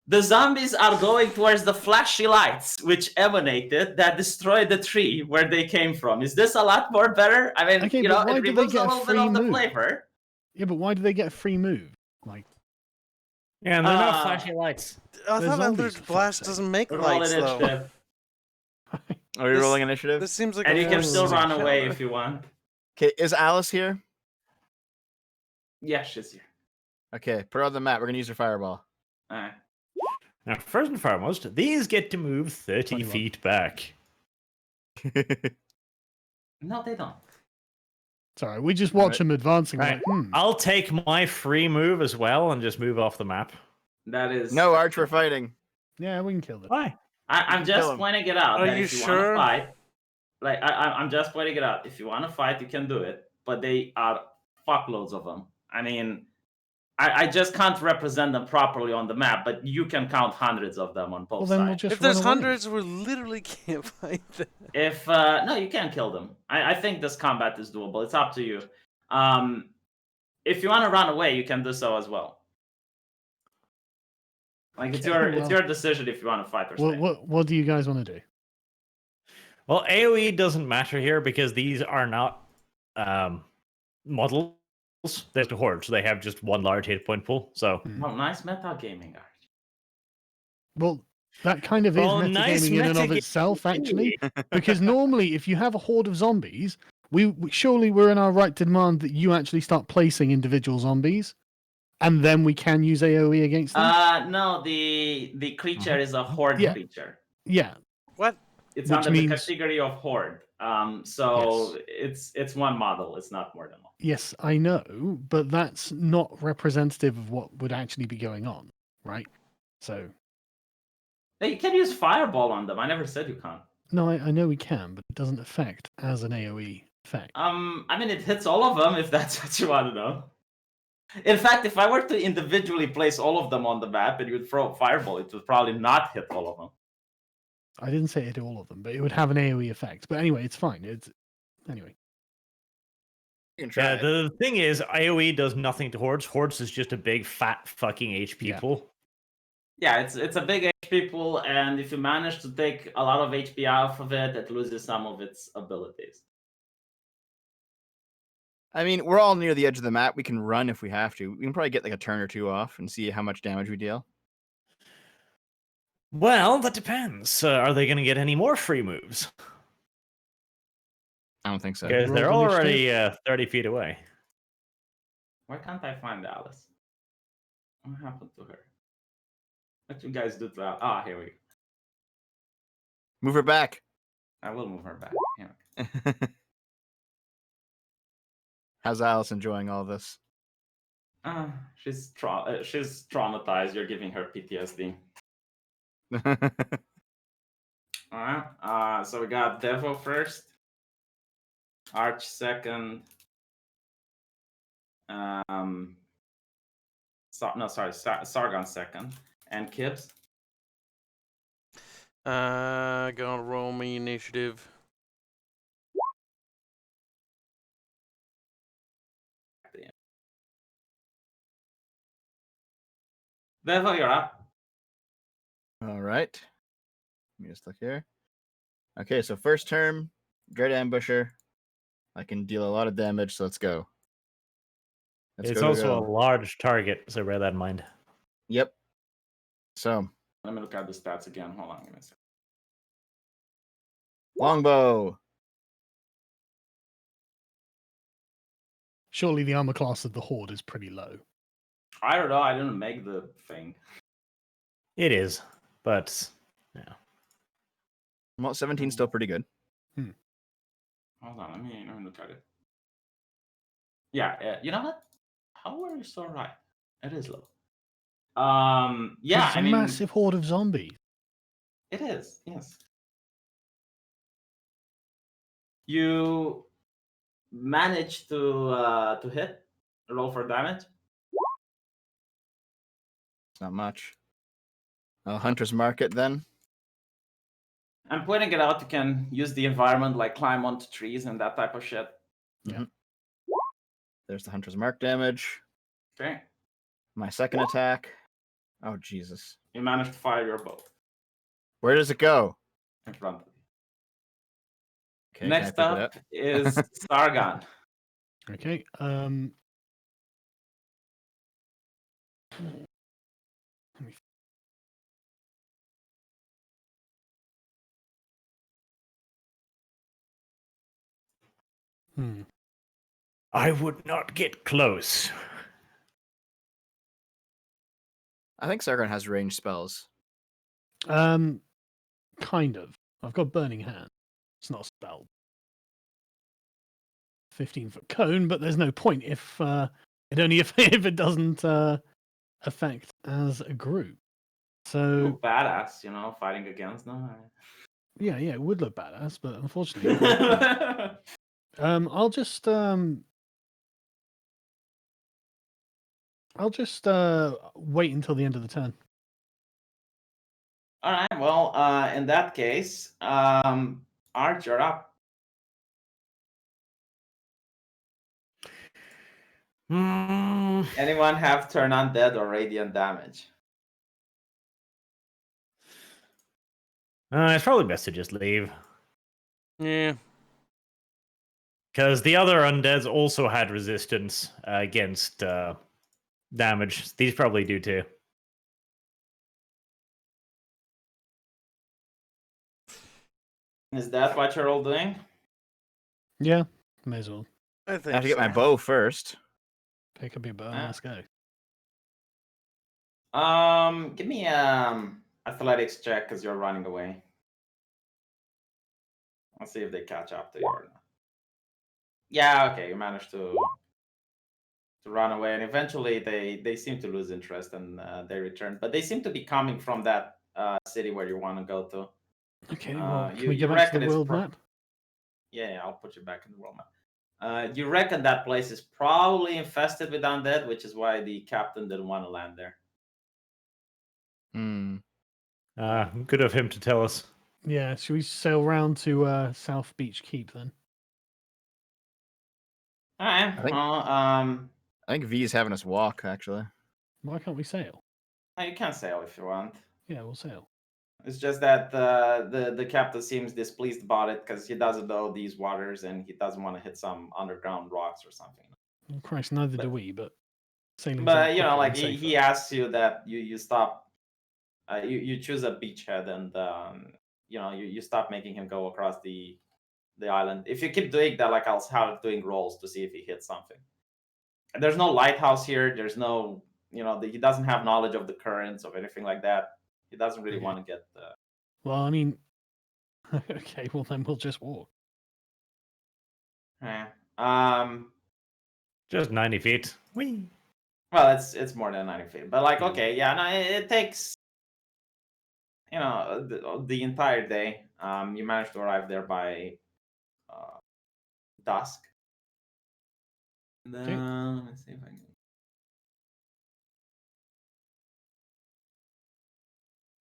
the zombies are going towards the flashy lights which emanated that destroyed the tree where they came from. Is this a lot more better? I mean, Okay, but why it do they removes a get a little bit free of the move? flavor. yeah, but why do they get a free move? Like, Yeah, and they're not Uh, flashy lights. I They're thought zombies, Eldritch for fuck's Blast sake. doesn't make Roll lights, though. initiative. Are we This- rolling initiative? This seems like And a you can still horrible run show. away if you want. Okay, is Alice here? Yeah, she's here. Okay, put her on the map. We're gonna use her fireball. All right. Now, first and foremost, these get to move 30 21. feet back. No, they don't. Sorry, we just watch Right. them advancing. we're Right. Like, I'll take my free move as well and just move off the map. That is No, Arch, we're fighting. yeah, we can kill them. Why? I'm Kill just 'em. pointing it out Are that you if you want to sure? fight, like I'm just pointing it out. If you want to fight, you can do it, but they are fuckloads of them. I mean, I just can't represent them properly on the map, but you can count hundreds of them on both Well, then we'll sides. just If there's run away. hundreds, we literally can't fight them. If no, you can kill them. I think this combat is doable. It's up to you. If you want to run away, you can do so as well. Like it's Okay, it's your decision if you want to fight or stay. What do you guys want to do? Well, AoE doesn't matter here because these are not models. They're the horde, so they have just one large hit point pool. So Well, nice metagaming, Arch. Well, that kind of is Well, nice metagaming in and of metagaming. itself, actually. Because normally, if you have a horde of zombies, surely we're in our right to demand that you actually start placing individual zombies, and then we can use AoE against them. No, the creature is a horde Yeah. creature. Yeah, What? It's Which under means- the category of horde. So it's one model. It's not more than one. yes, I know, but that's not representative of what would actually be going on, right? So, Hey, you can use fireball on them. I never said you can't. no, I know we can, but it doesn't affect as an AoE effect. I mean, it hits all of them if that's what you want to know. In fact, if I were to individually place all of them on the map and you would throw a fireball, it would probably not hit all of them. I didn't say it all of them, but it would have an AoE effect. But anyway, it's fine. Anyway. You can try yeah, it. the thing is, AoE does nothing to hordes. Hordes is just a big fat fucking HP Yeah. pool. Yeah, it's a big HP pool, and if you manage to take a lot of HP off of it, it loses some of its abilities. I mean, we're all near the edge of the map. We can run if we have to. We can probably get like a turn or two off and see how much damage we deal. Well, that depends. Are they going to get any more free moves? I don't think so. Because Roll they're initiative. already 30 feet away. Why can't I find Alice? What happened to her? What you guys do to Alice? Ah, here we go. Move her back. I will move her back. Yeah. How's Alice enjoying all this? She's traumatized. You're giving her PTSD. Alright. So we got Devo first, Arch second. Sargon second, and Kibbs. Gonna roll me initiative. Devo, you're up. All right. Let me just look here. Okay, so first term, Dread Ambusher. I can deal a lot of damage, so let's go. Let's It's go, also go. a large target, so bear that in mind. Yep. So, Let me look at the stats again. Hold on, give me a second. longbow. Surely the armor class of the horde is pretty low. I don't know. I didn't make the thing. It is, but yeah. Well, 17 still pretty good. Hold on. Let me look at it. Yeah. You know what? How are you so right? It is low. Yeah. It's I a mean, massive horde of zombies. it is. Yes. You managed to hit. Roll for damage. It's not much. Hunter's Market then. I'm pointing it out. You can use the environment, like climb onto trees and that type of shit. There's the Hunter's Mark damage. Okay. My second attack. Oh, Jesus. You managed to fire your bow Where does it go? in front of you. Okay, Next can I up pick is Sargon. Okay. I would not get close. I think Sargon has ranged spells. Kind of. I've got Burning Hand. It's not a spell. 15-foot cone, but there's no point if it only if it doesn't affect as a group. So Ooh, badass, fighting against them. yeah, it would look badass, but unfortunately, I'll just wait until the end of the turn. All right. Well, in that case, Art, you're up. Anyone have turn undead or radiant damage? It's probably best to just leave. Yeah. Because the other undeads also had resistance against damage. These probably do too. Is that what you're all doing? Yeah, may as well I I think have to get my so. bow first. pick up your bow. Ah. Let's go. Give me athletics check because you're running away. Let's see if they catch up to you or not. Yeah, okay, you managed to run away, and eventually they seem to lose interest and they return. But they seem to be coming from that city where you want to go to. Okay, well, can you- we you go back to reckon the it's world pro- map? Yeah, I'll put you back in the world map. You reckon that place is probably infested with undead, which is why the captain didn't want to land there. Hmm. Good of him to tell us. Yeah, should we sail round to South Beach Keep then? All right. I think- Well, I think V is having us walk, actually. Why can't we sail? you can sail if you want. Yeah, we'll sail. It's just that the captain seems displeased about it because he doesn't know these waters and he doesn't want to hit some underground rocks or something. Well, Christ, neither do But- we, but sailing's But out quicker like and he safer. asks you that you stop, you choose a beachhead and you stop making him go across the island. If you keep doing that, like I'll start doing rolls to see if he hits something. There's no lighthouse here. There's no he doesn't have knowledge of the currents or anything like that. He doesn't really Okay. want to get. Well, I mean, okay, well then we'll just walk. Just 90 feet. Whee! Well, it's more than 90 feet, but like okay, yeah, no, it takes the entire day. You managed to arrive there by dusk. And then, let's see if I can.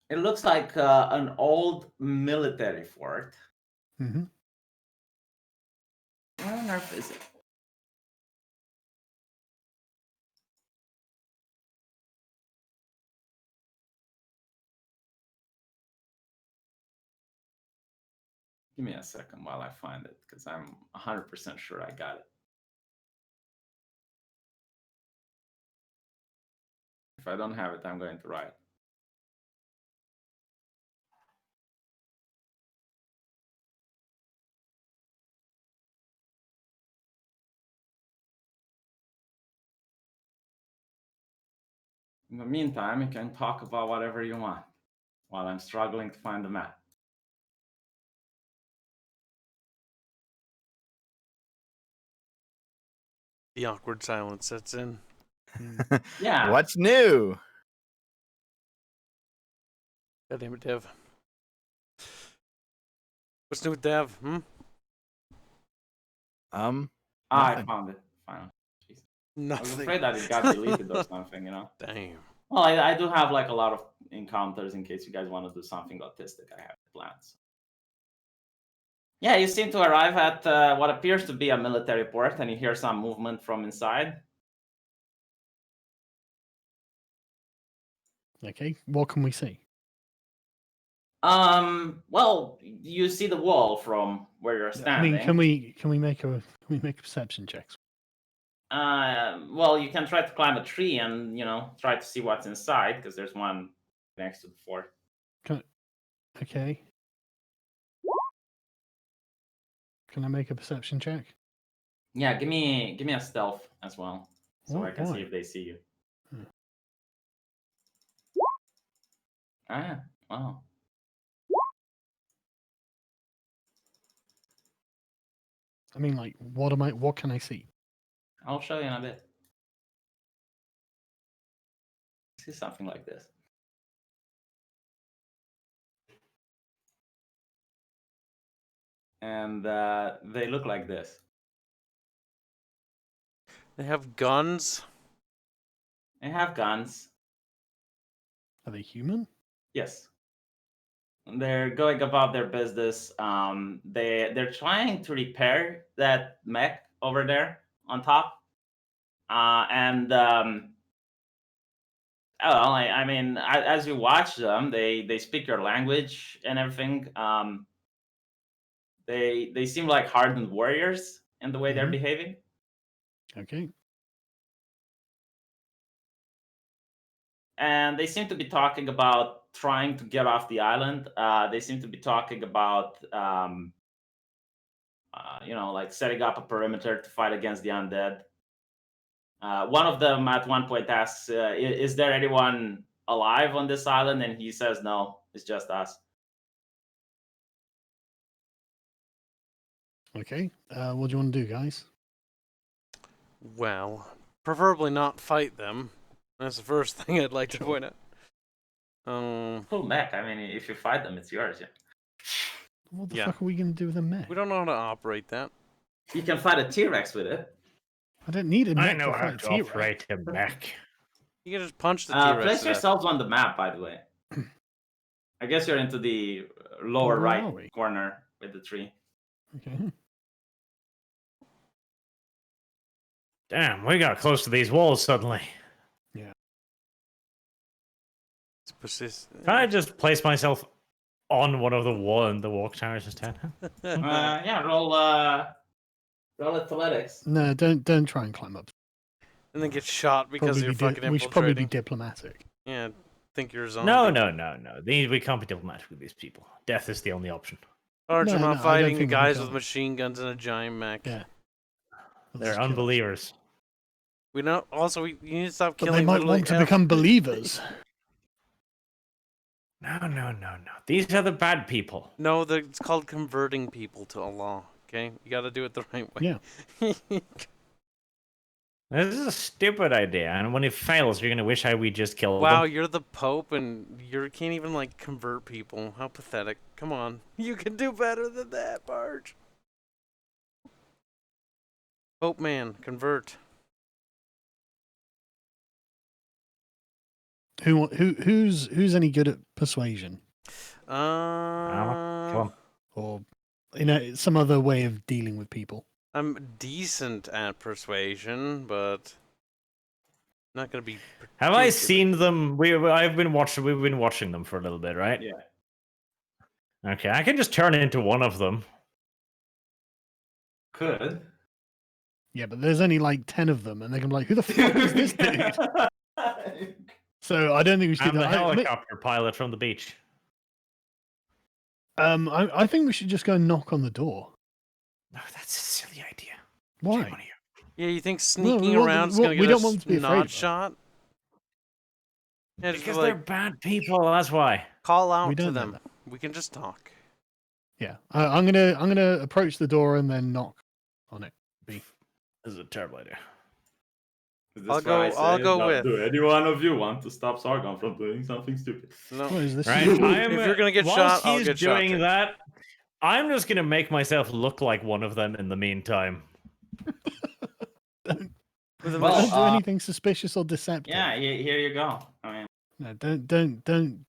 It looks like an old military fort. Mm-hmm. Where on earth is it? Give me a second while I find it, because I'm 100% sure I got it. If I don't have it, I'm going to write. In the meantime, you can talk about whatever you want while I'm struggling to find the map. The awkward silence sets in. Yeah. What's new? God damn it, Dev. What's new with Dev? I Nothing. found it. Finally. Jeez. I was Nothing. afraid that it got deleted or something, Damn. Well, I do have like a lot of encounters in case you guys want to do something autistic. I have plans. Yeah, you seem to arrive at what appears to be a military port, and you hear some movement from inside. Okay, what can we see? Well, you see the wall from where you're I standing. mean, can we make a perception check? Well, you can try to climb a tree and try to see what's inside because there's one next to the fort. Okay. Can I make a perception check? Yeah, give me a stealth as well, so I can see Why? if they see you. Hmm. Wow. I mean, like, what can I see? I'll show you in a bit. See something like this. And they look like this. They have guns. They have guns. Are they human? Yes. They're going about their business. They're trying to repair that mech over there on top. I mean, as you watch them, they speak your language and everything. They seem like hardened warriors in the way they're behaving. Okay. And they seem to be talking about trying to get off the island. They seem to be talking about, like setting up a perimeter to fight against the undead. One of them at one point asks, is there anyone alive on this island? And he says, no, it's just us. Okay. What do you want to do, guys? Well, preferably not fight them. That's the first thing I'd like to point out. Full mech. I mean, if you fight them, it's yours. Yeah. What the fuck are we going to do with a mech? We don't know how to operate that. You can fight a T-Rex with it. I don't need a mech I know to how fight to T-Rex. operate a mech. You can just punch the T-Rex. Place yourselves on the map, by the way. I guess you're into the lower Where are right we? corner with the tree. Okay. Damn, we got close to these walls suddenly. Can I just place myself on one of the walk towers instead? Roll athletics. No, don't try and climb up. And then get shot because you're fucking we should probably be infiltrating. diplomatic. Yeah, think you're a zombie. No. We can't be diplomatic with these people. Death is the only option. Archer, No, not I don't fighting think we guys can. with machine guns and a giant mech. Yeah. They're unbelievers. We know. Also, you need to stop But killing. they might literally want to become believers. No. These are the bad people. No, it's called converting people to Allah. Okay, you got to do it the right way. Yeah. This is a stupid idea, and when it fails, you're gonna wish we just killed Wow, them. you're the Pope, and you can't even like convert people. How pathetic! Come on, you can do better than that, Marge. Pope man, convert. Who's any good at persuasion? Kill 'em. Or some other way of dealing with people? I'm decent at persuasion, but not gonna be. Have I seen them? We've been watching them for a little bit, right? Yeah. Okay, I can just turn into one of them. Could. Yeah, but there's only like 10 of them, and they're gonna be like, "Who the fuck is this dude?" So I don't think we should I'm do the that. helicopter pilot from the beach. I think we should just go and knock on the door. No, that's a silly idea. Why? Yeah, you think sneaking want around is them- gonna we get don't us want them to be afraid not of us. shot? Yeah, just Because like they're bad people. That's why. call out We to don't know them. that. We can just talk. Yeah, I'm gonna approach the door and then knock on it. This is a terrible idea. I'll go with. Do any one of you want to stop Sargon from doing something stupid? No. What is this? Right? If you're gonna get whilst shot, I'll he's get shot doing too. that, I'm just gonna make myself look like one of them in the meantime. Don't Well, do anything suspicious or deceptive. Yeah, here you go. I mean, No, don't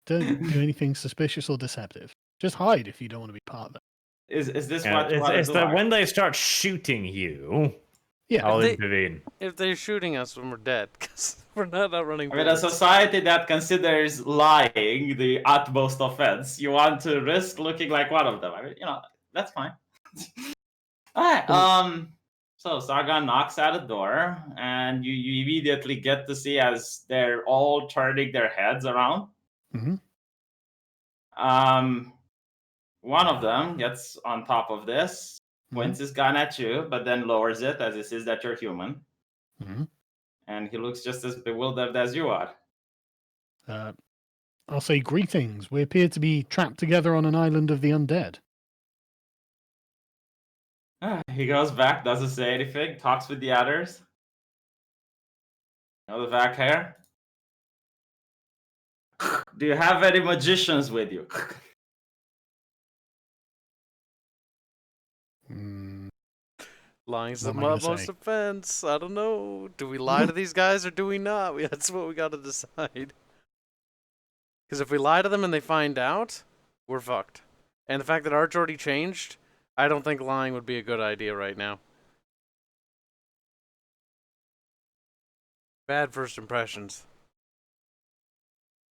do anything suspicious or deceptive. Just hide if you don't want to be part of it. is this Yeah, what? it's that when they start shooting you, Yeah, I'll they- intervene. If they're shooting us when we're dead, because we're not running. I mean, a society that considers lying the utmost offense, you want to risk looking like one of them. I mean, that's fine. All right. So Sargon knocks at a door, and you immediately get to see as they're all turning their heads around. Mhm. One of them gets on top of this, points his gun at you, but then lowers it as he sees that you're human. Mhm. And he looks just as bewildered as you are. I'll say greetings. We appear to be trapped together on an island of the undead. He goes back, doesn't say anything, talks with the others. Another back here. Do you have any magicians with you? Lying's What the am I gonna utmost say? offense. I don't know. Do we lie to these guys or do we not? That's what we got to decide. Because if we lie to them and they find out, we're fucked. And the fact that Arch already changed, I don't think lying would be a good idea right now. Bad first impressions.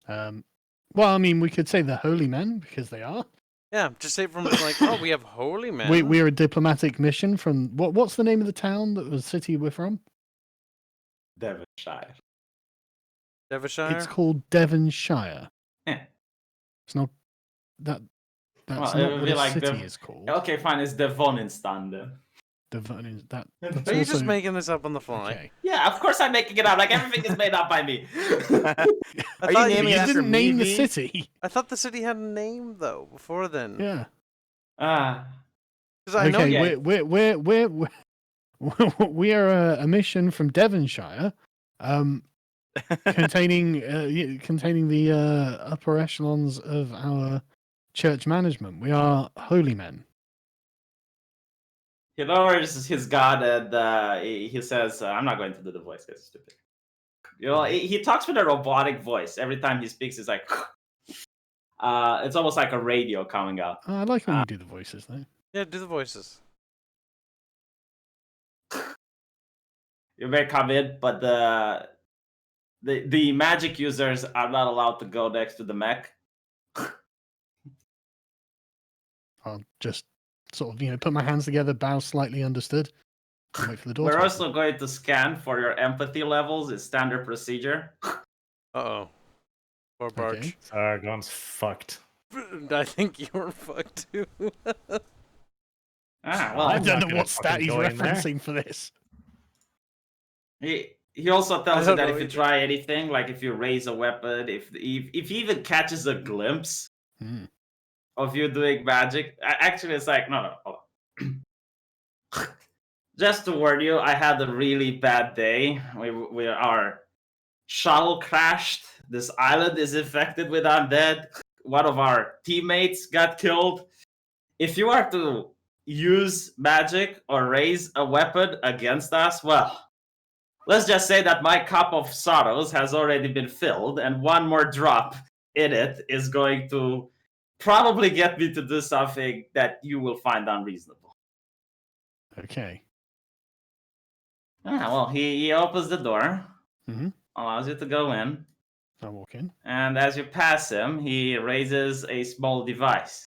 Well, I mean, we could say the holy men because they are. Yeah, just say from like, oh, we have holy men. We're a diplomatic mission from what's the name of the town that was city we're from? Devonshire. Devonshire? It's called Devonshire. Yeah. It's not that. That's Well, it not would what be a like city is called. Okay, fine. It's Devonistan then. That's Are you also... just making this up on the fly? Okay. Yeah, of course I'm making it up. Like everything is made up by me. Are you thought naming You it after didn't me, name the V? city. I thought the city had a name though before then. Yeah. Because I know. Okay. Yeah. We are a mission from Devonshire, containing the upper echelons of our church management. We are holy men. He lowers his god and he says, "I'm not going to do the voice. It's stupid." You know, he talks with a robotic voice. Every time he speaks, it's like, it's almost like a radio coming out. I like when you do the voices, though. Yeah, do the voices. You may come in, but the magic users are not allowed to go next to the mech. I'll just sort of, put my hands together, bow slightly, understood, and wait for the door. We're to also going to scan for your empathy levels. It's standard procedure. Uh-oh. Poor Barch. Okay. Aragon's fucked. I think you're fucked too. Well, I I'm don't not know gonna what stat fucking he's go in there. referencing for this. he also tells you don't that know if you either. try anything, like if you raise a weapon, if he even catches a glimpse of you doing magic, actually it's like, no, hold on. Just to warn you, I had a really bad day. Our shuttle crashed. This island is infected with undead. One of our teammates got killed. If you are to use magic or raise a weapon against us, well, let's just say that my cup of sorrows has already been filled, and one more drop in it is going to probably get me to do something that you will find unreasonable. Okay. Well, he opens the door, Mhm. allows you to go in, I walk in. and as you pass him, he raises a small device.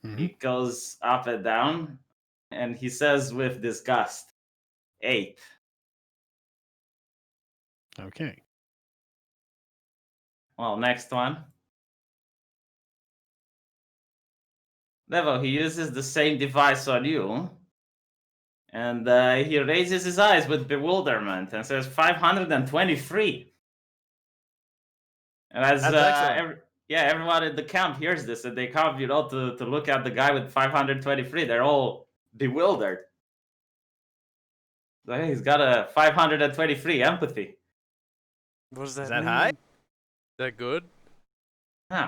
Mhm. He goes up and down, and he says with disgust, 8. Okay. Well, next one. Devo, he uses the same device on you, and he raises his eyes with bewilderment and says 523. And as That's excellent. everyone in the camp hears this, and they come, to look at the guy with 523. They're all bewildered. So, hey, he's got a 523 empathy. What does that Is that mean? high? Is that good?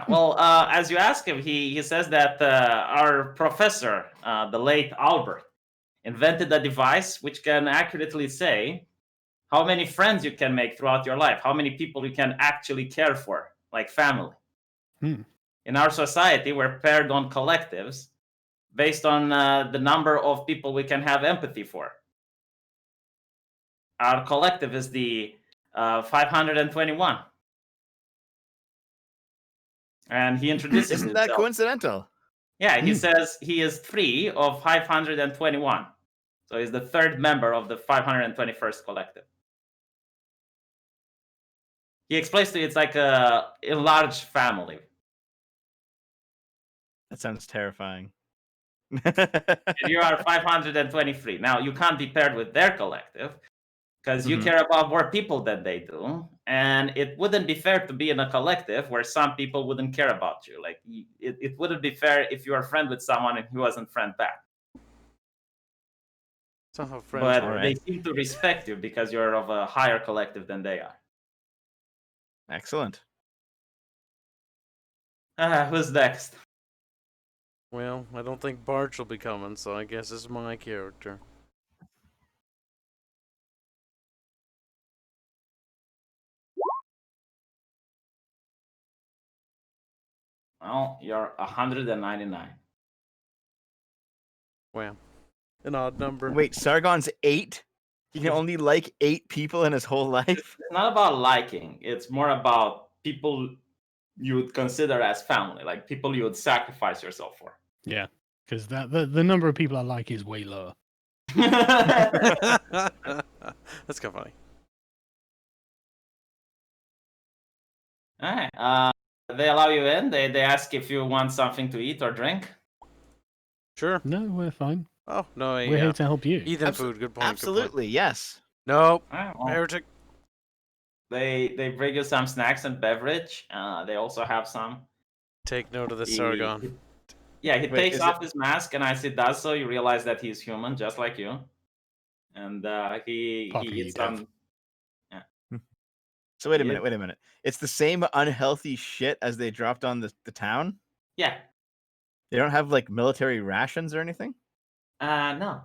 Well, as you ask him, he says that our professor, the late Albert, invented a device which can accurately say how many friends you can make throughout your life, how many people you can actually care for, like family. In our society, we're paired on collectives based on the number of people we can have empathy for. Our collective is the 521. And he introduces Isn't himself. that coincidental? Yeah, he says he is 3 of 521. So he's the 3rd member of the 521st collective. He explains to you it's like a large family. That sounds terrifying. And you are 523. Now, you can't be paired with their collective because you care about more people than they do. And it wouldn't be fair to be in a collective where some people wouldn't care about you. Like, it wouldn't be fair if you are a friend with someone and he wasn't friend back. That's not how friends But work. they seem to respect you because you're of a higher collective than they are. Excellent. Who's next? Well, I don't think Barch will be coming, so I guess it's my character. Well, you're 199. Wow. An odd number. Wait, Sargon's 8? He can only like 8 people in his whole life? It's not about liking. It's more about people you would consider as family, like people you would sacrifice yourself for. Yeah, because the number of people I like is way lower. That's kind of funny. All right. They allow you in. They ask if you want something to eat or drink. Sure. No, we're fine. Oh, no, We're here to help you. eat them food. Good point. Absolutely, yes. Nope. All right, well, Heretic. they bring you some snacks and beverage. They also have some. Take note of the He- Sargon. Yeah, he Wait, takes is off his mask, and as he does so, you realize that he's human, just like you. And he Puppy, eats Dev. some. So wait a Yeah. minute, wait a minute. It's the same unhealthy shit as they dropped on the town? Yeah. They don't have like military rations or anything? No.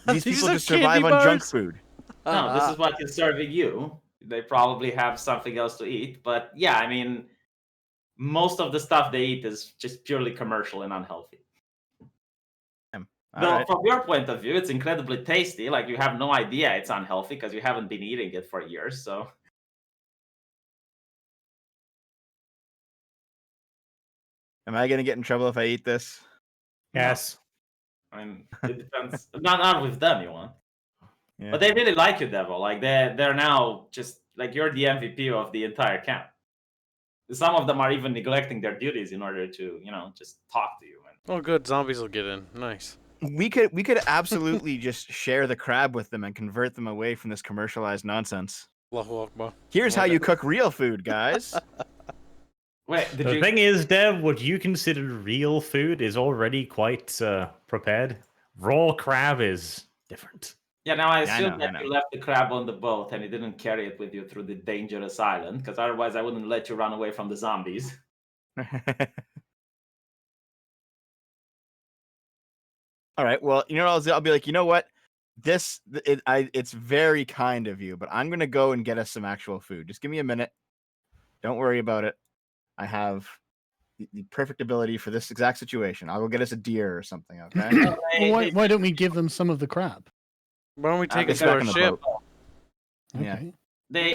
These people are just survive candy on junk bars? food. No, this is what he's serving you. They probably have something else to eat, but yeah, I mean, most of the stuff they eat is just purely commercial and unhealthy. All Though right. from your point of view, it's incredibly tasty. Like you have no idea it's unhealthy because you haven't been eating it for years. So Am I gonna get in trouble if I eat this? Yes. I mean, it depends. not with them, you won't. Yeah. But they really like you, Devil. Like they're now just like you're the MVP of the entire camp. Some of them are even neglecting their duties in order to, just talk to you. Oh, good. Zombies will get in. Nice. We could absolutely just share the crab with them and convert them away from this commercialized nonsense. Allahu Akbar. Here's how you cook real food, guys. Wait, did The you? thing is, Dev, what you consider real food is already quite prepared. Raw crab is different. Yeah, now I Yeah, I assume know, that I you know. left the crab on the boat and you didn't carry it with you through the dangerous island, because otherwise I wouldn't let you run away from the zombies. All right. Well, you know what I'll be like, you know what? It's very kind of you, but I'm gonna go and get us some actual food. Just give me a minute. Don't worry about it. I have the perfect ability for this exact situation. I'll go get us a deer or something. Okay. Well, why don't we give them some of the crab? Why don't we take it's it to back our on the ship? boat. Yeah. Okay.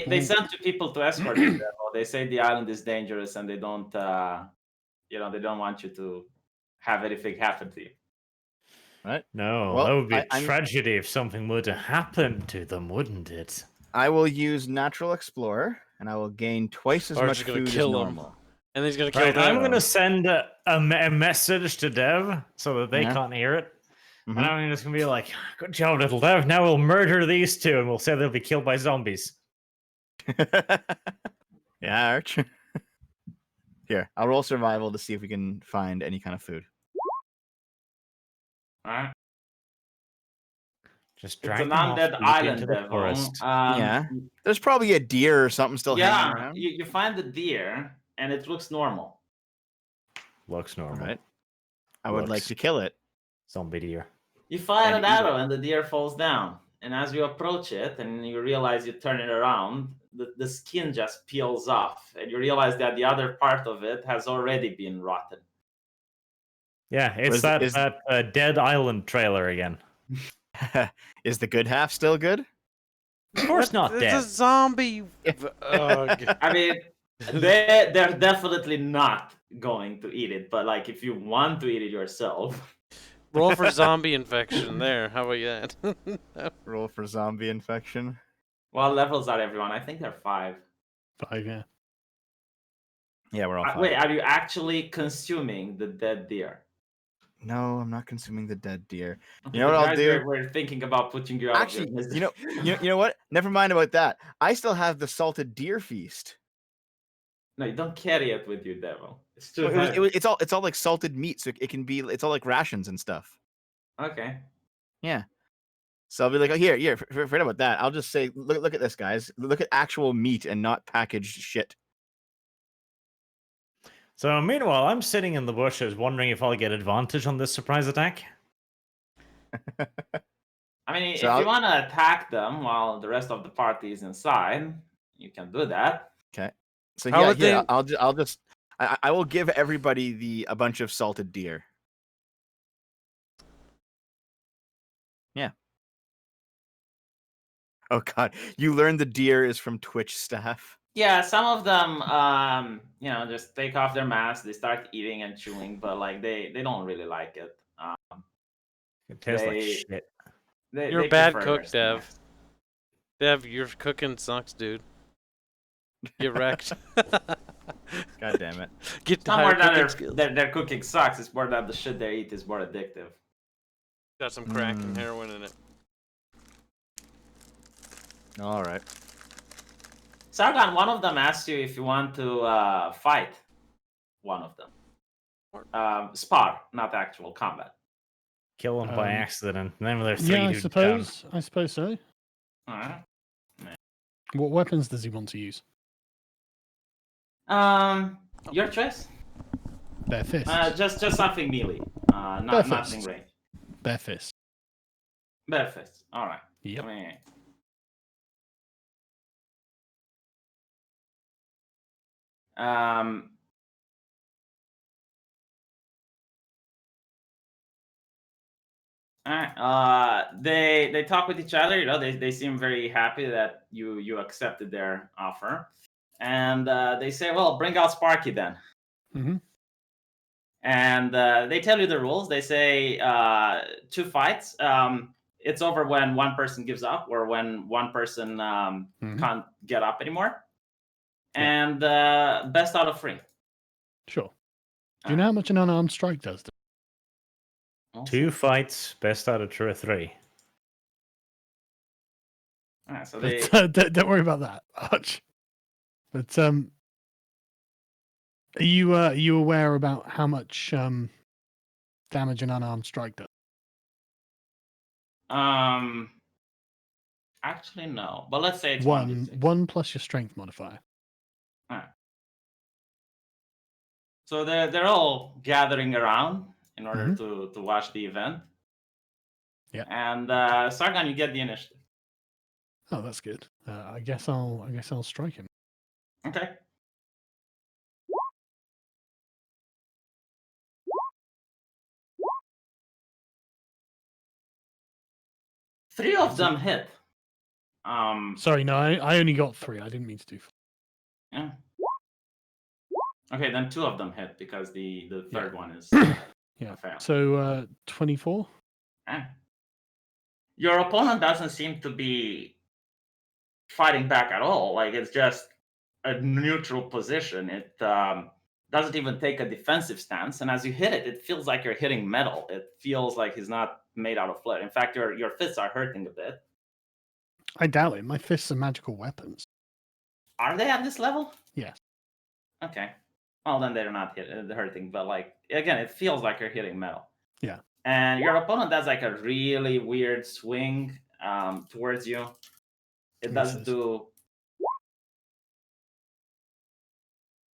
They sent two people to escort you there. They say the island is dangerous and they don't, they don't want you to have anything happen to you. Right. No, Well, that would be a I'm- tragedy if something were to happen to them, wouldn't it? I will use Natural Explorer, and I will gain twice as Or much just gonna food as kill 'em. normal. And he's gonna kill Right, I'm them. going to send a message to Dev so that they Yeah. can't hear it. Mhm. And I'm just going to be like, good job, little Dev. Now we'll murder these two and we'll say they'll be killed by zombies. Yeah, Arch. Here, I'll roll survival to see if we can find any kind of food. All right. Just It's drag an them off undead deep island, into the Devil. forest. Yeah. There's probably a deer or something still hanging Yeah, around. you find the deer and it looks normal. Looks All normal. right. I would like Looks- to kill it. Zombie deer. You fire And an eat arrow and the deer falls down. And as you approach it and you realize you turn it around, the skin just peels off. And you realize that the other part of it has already been rotten. Yeah, it's Is- that, is- that Dead Island trailer again. Is the good half still good? Of course not It's dead. a zombie. Ugh. I mean, they're definitely not going to eat it. But like, if you want to eat it yourself, Roll for zombie infection. There. How about that? Roll for zombie infection. what levels are everyone? I think they're 5. 5, yeah. Yeah, we're all fine. Wait, are you actually consuming the dead deer? No, I'm not consuming the dead deer. Okay, You know what the I'll guys do? We're thinking about putting you out. Actually, of your you know what? Never mind about that. I still have the salted deer feast. No, you don't carry it with you, Devil. It's too Well, heavy. it's all like salted meat, so it can be. It's all like rations and stuff. Okay. Yeah. So I'll be like, oh, here, forget about that. I'll just say, look at this, guys. Look at actual meat and not packaged shit. So meanwhile, I'm sitting in the bushes wondering if I'll get advantage on this surprise attack. I mean, So if you want to attack them while the rest of the party is inside, you can do that. Okay. So How would yeah, they- I will give everybody a bunch of salted deer. Yeah. Oh god, you learned the deer is from Twitch staff. Yeah, some of them, just take off their masks. They start eating and chewing, but like they don't really like it. It tastes like They- shit. You're a they bad prefer cook, their Dev. snacks. Dev, your cooking sucks, dude. Get wrecked. God damn it. Get It's not more higher that cooking skills. their cooking sucks. It's more that the shit they eat is more addictive. Got some crack and Mm. heroin in it. All right. Sargon, one of them asked you if you want to fight one of them. Spar, not actual combat. Kill them by accident. And then there's 3 Yeah, dudes down. I suppose so. Alright. What weapons does he want to use? Your choice. Bare fist. Just something melee. Bare Nothing fist. range. Bare fist. Bare fist. All right. Yep. Alright. They talk with each other. They seem very happy that you accepted their offer, and they say, "Well, bring out Sparky then." Mm-hmm. And they tell you the rules. They say 2 fights. It's over when one person gives up or when one person can't get up anymore. Yeah. And best out of 3. Sure. Do you know how much an unarmed strike does? 2 fights, best out of 2 or 3. Alright, so they Don't worry about that, Arch. But are you aware about how much damage an unarmed strike does? actually no, but let's say it's 1 1d6. plus your strength modifier. Alright. So they're all gathering around in order to watch the event. Yeah. And Sargon, you get the initiative. Oh, that's good. I guess I'll strike him. Okay. Three of them hit. Sorry, no, I only got 3. I didn't mean to do 4. Yeah. Okay, then 2 of them hit because the third one is Yeah. a fail. So 24. Eh. Your opponent doesn't seem to be fighting back at all. Like it's just a neutral position. It doesn't even take a defensive stance. And as you hit it, it feels like you're hitting metal. It feels like he's not made out of flesh. In fact, your fists are hurting a bit. I doubt it. My fists are magical weapons. Are they at this level? Yes. Okay. Well, then they're not hurting. But like again, it feels like you're hitting metal. Yeah. And your opponent does like a really weird swing towards you. It doesn't do.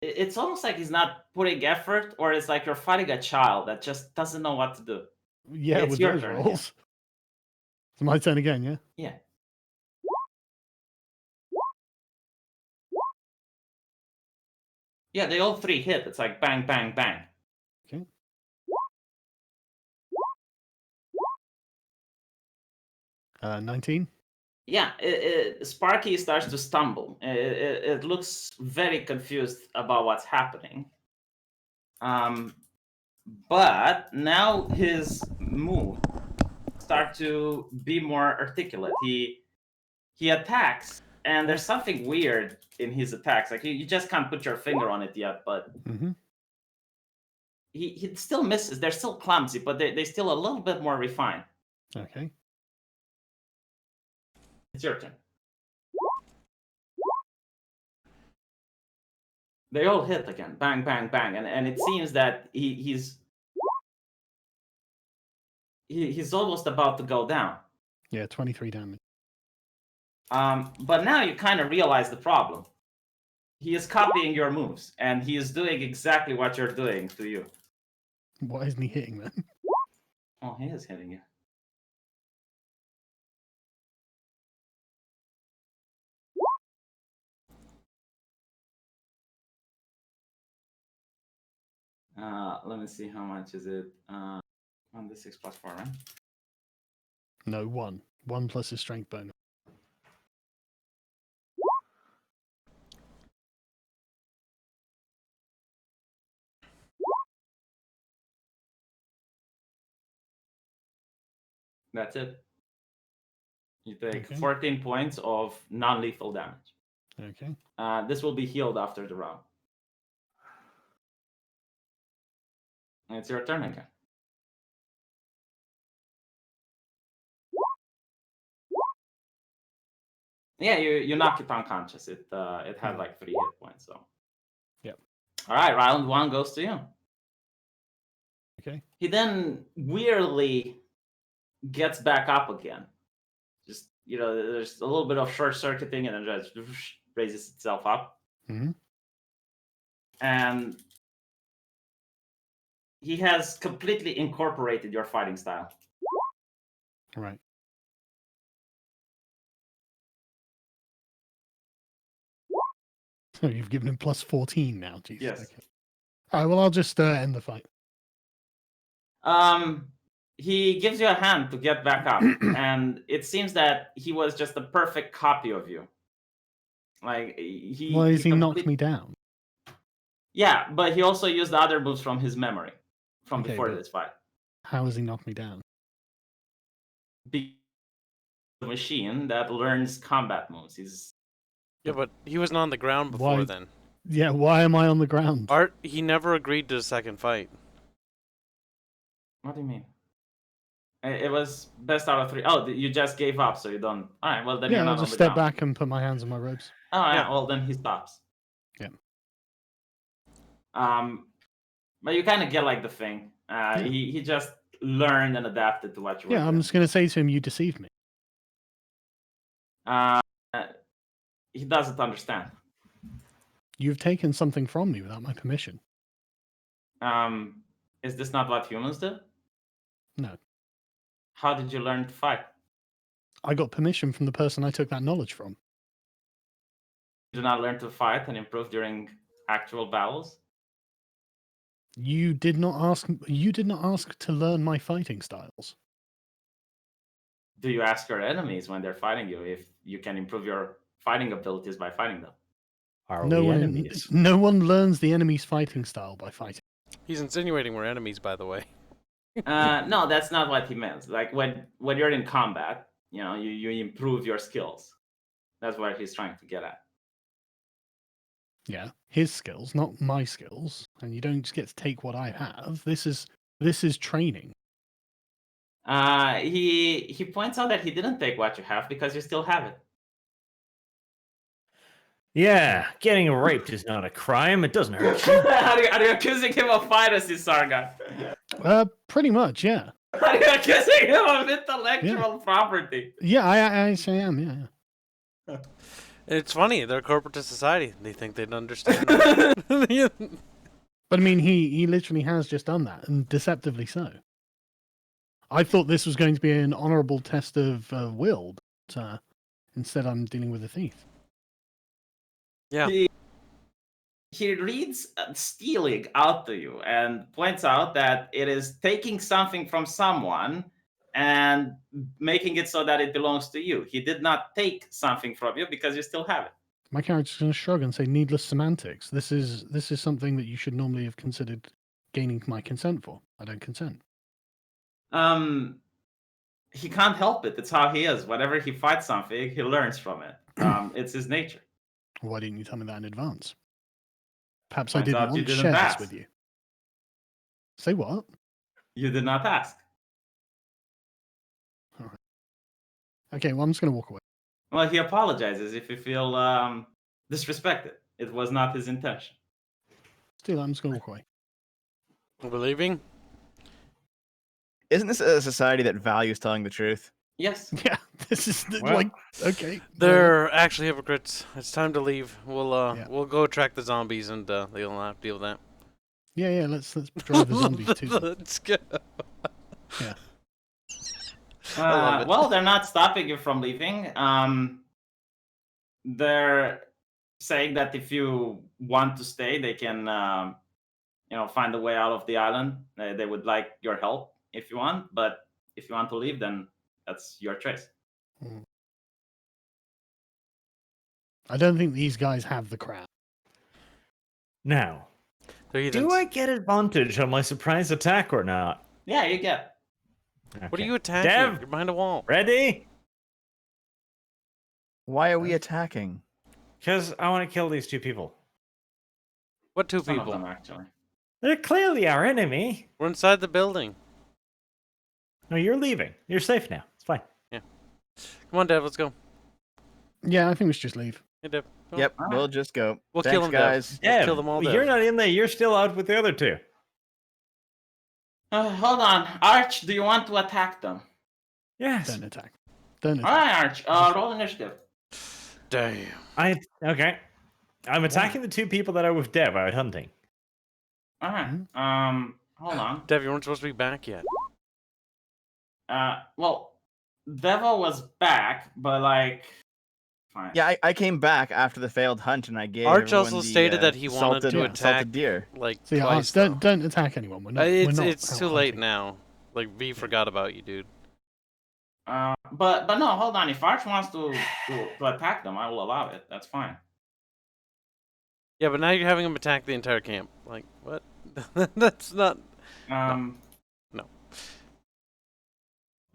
It's almost like he's not putting effort, or it's like you're fighting a child that just doesn't know what to do. Yeah, It's with your those turn rolls. It's my turn again, yeah? Yeah. Yeah, they all 3 hit. It's like bang, bang, bang. Okay. Uh, 19. Yeah, Sparky starts to stumble. It looks very confused about what's happening. But now his move start to be more articulate. He attacks, and there's something weird in his attacks. Like you just can't put your finger on it yet, but he still misses. They're still clumsy, but they're still a little bit more refined. Okay. It's your turn. They all hit again. Bang, bang, bang. And it seems that he's almost about to go down. Yeah, 23 damage. But now you kind of realize the problem. He is copying your moves, and he is doing exactly what you're doing to you. Why isn't he hitting then? Oh, he is hitting you. Let me see how much is it. 1d6 plus 4, right? No, 1. 1 plus his strength bonus. That's it. You take Okay. 14 points of non-lethal damage. Okay. This will be healed after the round. And it's your turn again. Yeah, you knock it unconscious. It had like 3 hit points. So. Yep. All right, round 1 goes to you. Okay. He then weirdly gets back up again. Just there's a little bit of short circuiting, and then just raises itself up. Mm-hmm. And he has completely incorporated your fighting style. All right. So you've given him plus 14 now, jeez. Yes. Okay. All right, well, I'll just end the fight. He gives you a hand to get back up, and it seems that he was just a perfect copy of you. Like Why has he knocked me down? Yeah, but he also used the other moves from his memory from Okay, before but this fight. How has he knocked me down? The machine that learns combat moves. Yeah, but he wasn't on the ground before Why- then. Yeah, why am I on the ground? Art, he never agreed to a second fight. What do you mean? It was best out of 3. Oh, you just gave up, so you don't. All right, well then Yeah, you're not I'll on just the step ground. back and put my hands on my robes. Oh yeah, Yeah. well then he stops. Yeah. But you kind of get like the thing. He just learned and adapted to what you were Yeah, I'm doing. just going to say to him, you deceived me. He doesn't understand. You've taken something from me without my permission. Is this not what humans do? No. How did you learn to fight? I got permission from the person I took that knowledge from. You do not learn to fight and improve during actual battles? You did not ask to learn my fighting styles. Do you ask your enemies when they're fighting you if you can improve your fighting abilities by fighting them? Are No we one, enemies? no one learns the enemy's fighting style by fighting. He's insinuating we're enemies, by the way. No, that's not what he meant. Like when you're in combat, you improve your skills. That's what he's trying to get at. Yeah, his skills, not my skills, and you don't just get to take what I have. This is training. He points out that he didn't take what you have because you still have it. Yeah, getting raped is not a crime. It doesn't hurt you. Are you accusing him of piracy, Sargon? Pretty much, yeah. Are you accusing him of intellectual property? Yeah, I actually am, yeah. It's funny, they're a corporatist society. They think they'd understand. But I mean, he literally has just done that, and deceptively so. I thought this was going to be an honourable test of will, but instead I'm dealing with a thief. Yeah. He reads stealing out to you and points out that it is taking something from someone and making it so that it belongs to you. He did not take something from you because you still have it. My character's going to shrug and say, needless semantics. This is something that you should normally have considered gaining my consent for. I don't consent. He can't help it. It's how he is. Whenever he fights something, he learns from it. It's his nature. Why didn't you tell me that in advance? Perhaps Turns I didn't out you want to didn't share ask. this with you. Say what? You did not ask. Okay, well, I'm just going to walk away. Well, he apologizes if you feel disrespected. It was not his intention. Still, I'm just going to walk away. We're leaving? Isn't this a society that values telling the truth? Yes. Yeah, this is Well, like okay. They're actually hypocrites. It's time to leave. Yeah. We'll go track the zombies, and they'll have to deal with that. Yeah. Let's drive the zombies to them. Let's go. Yeah. I love it. Well, they're not stopping you from leaving. They're saying that if you want to stay, they can, find a way out of the island. They would like your help if you want, but if you want to leave, then that's your choice. I don't think these guys have the crowd. Now, They're do heathens. I get advantage on my surprise attack or not? Yeah, you get. What are Okay. you attacking? Dev? You're behind a wall. Ready? Why are we attacking? Because I want to kill these two people. What two Some of people? them, actually. They're clearly our enemy. We're inside the building. No, you're leaving. You're safe now. It's fine. Come on, Dev. Let's go. Yeah, I think we should just leave. Hey, Dev. Go. Yep, All we'll right. just go. We'll Thanks, kill them, guys. Dev. We'll Dev, kill them all, you're Dev. not in there. You're still out with the other two. Hold on. Arch, do you want to attack them? Yes. Don't attack. Don't All attack. right, Arch. Roll initiative. Damn. Okay. I'm attacking the two people that are with Dev out hunting. All right. Hold on. Dev, you weren't supposed to be back yet. Well, Devil was back, but like, fine. Yeah, I came back after the failed hunt, and I gave. Arch everyone also the, stated that he wanted salted- to yeah, attack salted deer. like So yeah, twice. don't attack anyone. We're not. we're not It's out too late hunting. now. Like V forgot about you, dude. But no, hold on. If Arch wants to attack them, I will allow it. That's fine. Yeah, but now you're having him attack the entire camp. Like what? That's not. No. No.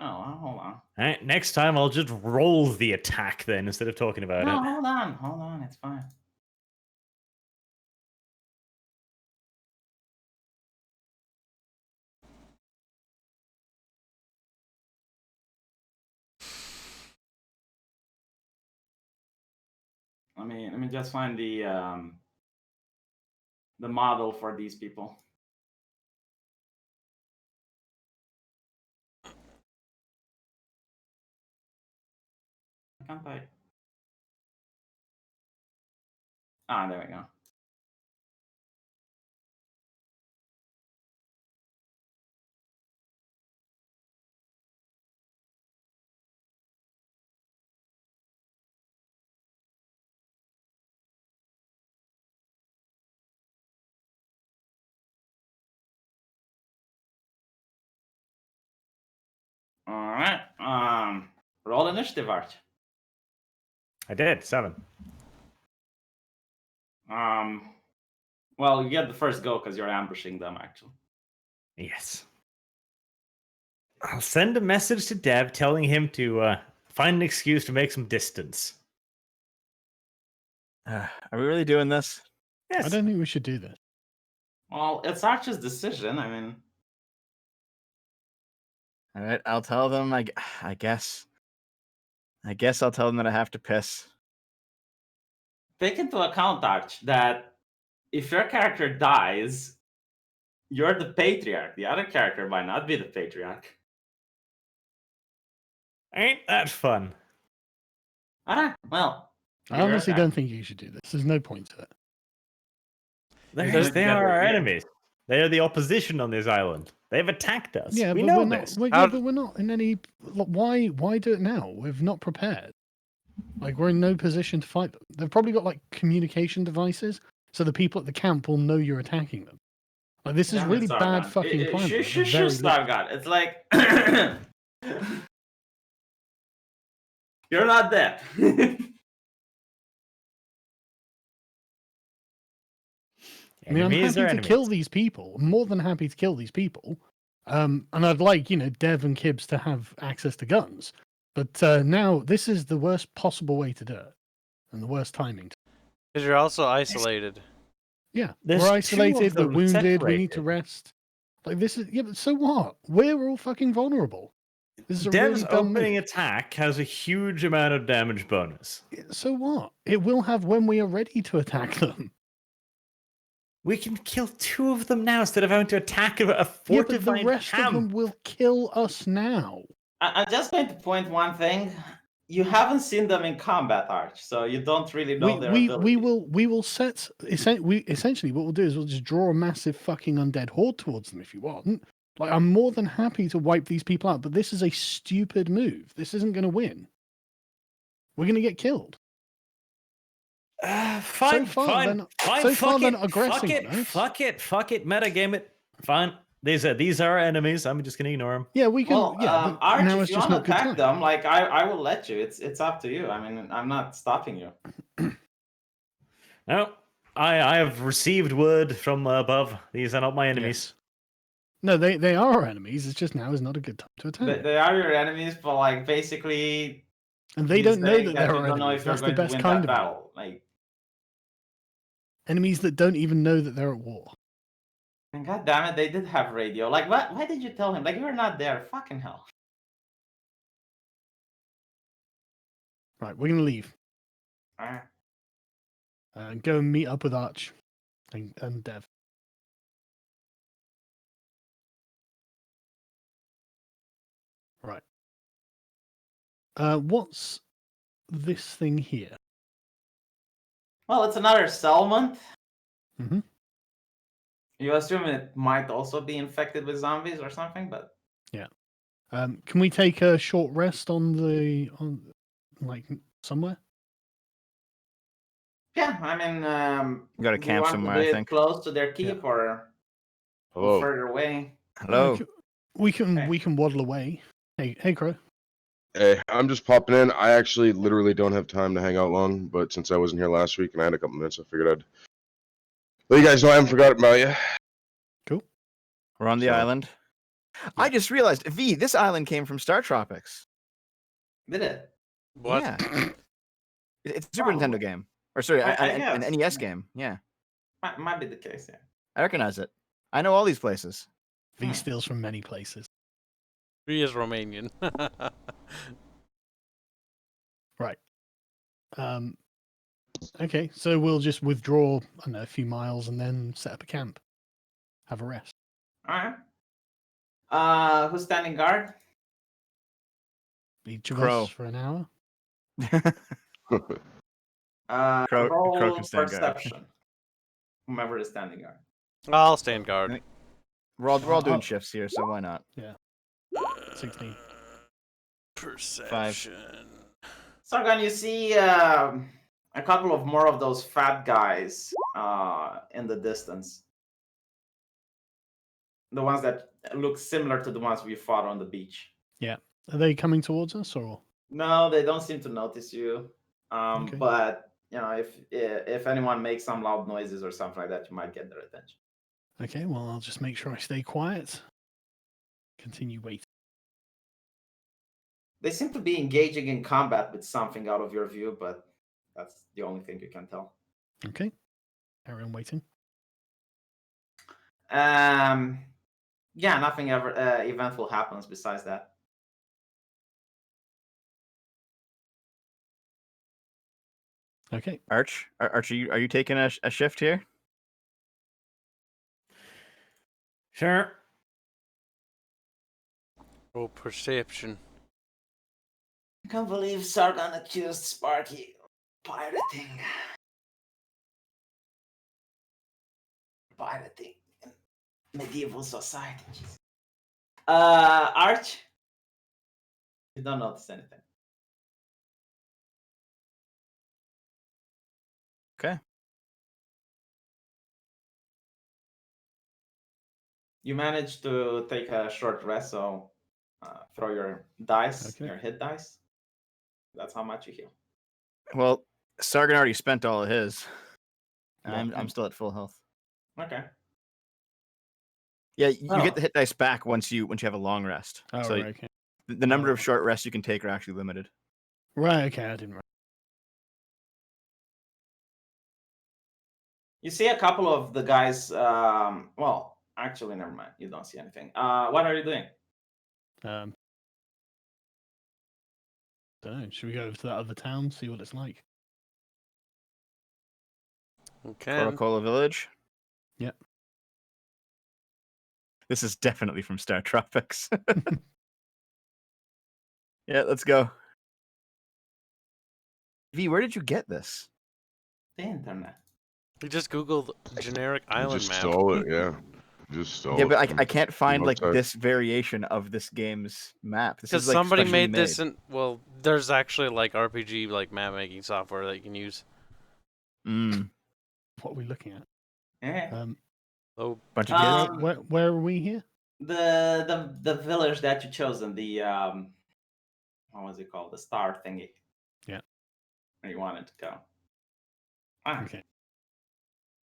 Oh, well, hold on. All right, next time I'll just roll the attack then instead of talking about No, it. hold on. It's fine. Let me just find the model for these people. Can't I? Ah, there we go. All right. Roll initiative, Arch. I did 7. Well, you get the first go because you're ambushing them, actually. Yes. I'll send a message to Dev telling him to find an excuse to make some distance. Are we really doing this? Yes. I don't think we should do this. Well, it's Arch's decision. I mean, All right, I'll tell them. I guess I'll tell them that I have to piss. take into account, Arch, that if your character dies, you're the patriarch. The other character might not be the patriarch. Ain't that fun? Alright, well. I honestly don't think you should do this. There's no point to it. They are our Yeah. enemies. They are the opposition on this island. They've attacked us. Yeah, we but know we're not. this. But we're not in any. Why do it now? We've not prepared. Like we're in no position to fight them. They've probably got like communication devices, so the people at the camp will know you're attacking them. Like this is Damn it, really bad Sargon. fucking planning. at the Shush, very least. Sargon. It's like you're not dead. I mean, I'm Enemies are happy to enemies. kill these people. I'm more than happy to kill these people. And I'd like, Dev and Kibbs to have access to guns. But now this is the worst possible way to do it. And the worst timing. Because you're also isolated. Yeah. There's we're two isolated, of we're them wounded, we need to separated. rest. Like this is but so what? We're all fucking vulnerable. This is a Dev's really dumb opening move. attack has a huge amount of damage bonus. So what? It will have when we are ready to attack them. We can kill 2 of them now instead of having to attack a Yeah, but the fortified rest camp. of them will kill us now. I'm just going to point one thing. You haven't seen them in combat, Arch, so you don't really know their abilities. We will set essentially what we'll do is we'll just draw a massive fucking undead horde towards them if you want. Like, I'm more than happy to wipe these people out, but this is a stupid move. This isn't going to win. We're going to get killed. Fine, so far, fine, they're not, fine. so Fuck far, it, they're not aggressing fuck it, on us. fuck it, metagame it. Fine. These are enemies. I'm just gonna ignore them. Yeah, we can. Well, yeah, but Arch, now if it's you just want not to good attack time. them, like I will let you. It's up to you. I mean, I'm not stopping you. No, I have received word from above. These are not my enemies. No, they are our enemies. It's just now is not a good time to attack. They are your enemies, but like basically, And they he's don't know saying that they're you our don't know enemies. if you're That's the going to best win kind that of battle. Like, enemies that don't even know that they're at war. and god damn it, they did have radio. Like, what? Why did you tell him? Like, you were not there. Fucking hell. Right, we're gonna leave Alright. and go and meet up with Arch and Dev. Right. What's this thing here? Well, it's another settlement. Mhm. You assume it might also be infected with zombies or something, but Can we take a short rest on like somewhere? yeah, I mean, We got to do you camp want somewhere, to I do it think. close to their keep or Hello. further away? Hello. We can Okay. we can waddle away. Hey, Crow. Hey, I'm just popping in. I actually literally don't have time to hang out long, but since I wasn't here last week and I had a couple minutes, I figured I'd let you guys know I haven't forgotten about you. Cool. We're on the So- island. I just realized, V, this island came from Star Tropics. Did it? What? Yeah. It's a Super Probably. Nintendo game. Or sorry, I an guess. NES game. Yeah. Might be the case, yeah. I recognize it. I know all these places. V steals from many places. He is Romanian. Right. Okay, so we'll just withdraw, I don't know, a few miles and then set up a camp. Have a rest. Alright. Who's standing guard? Each of Crow. us for an hour. Crow Roll can stand guard. perception. Whomever is standing guard. I'll stand guard. We're all doing Oh. shifts here, so why not? 16. Perception. Sargon, you see a couple of more of those fat guys in the distance. The ones that look similar to the ones we fought on the beach. Are they coming towards us or? No, they don't seem to notice you. Okay. But you know, if anyone makes some loud noises or something like that, you might get their attention. Okay, well, I'll just make sure I stay quiet. Continue waiting. They seem to be engaging in combat with something out of your view, but that's the only thing you can tell. Okay. Carry on waiting. Yeah, nothing ever eventful happens besides that. Okay. Arch, are you taking a shift here? Sure. Oh, perception. I can't believe Sargon accused Sparky of pirating. Pirating in medieval society. Arch? You don't notice anything. Okay. You managed to take a short rest, so throw your dice, Okay. your hit dice. That's how much you heal. Well, Sargon already spent all of his. Yeah. I'm still at full health. Okay. Yeah, you Oh. get the hit dice back once you have a long rest. Oh, so right, okay. the number of Oh. short rests you can take are actually limited. Right, okay, I didn't. You see a couple of the guys. Well, actually, never mind. You don't see anything. What are you doing? Don't know. Should we go over to that other town, see what it's like? Okay. Coca-Cola Village. Yep. This is definitely from Star Tropics. Yeah, let's go. V, where did you get this? The internet. We just Googled generic You island just map. stole it, yeah. You just stole Yeah, it. but from I can't find like website. this variation of this game's map. This Because is like somebody specially made this in. Well, there's actually like RPG like map making software that you can use. Mm. What are we looking at? Yeah. Oh, Bunch of kids. Where are we here? The village that you chosen, the what was it called? The star thingy. Yeah. Where you wanted to go. Ah. Okay.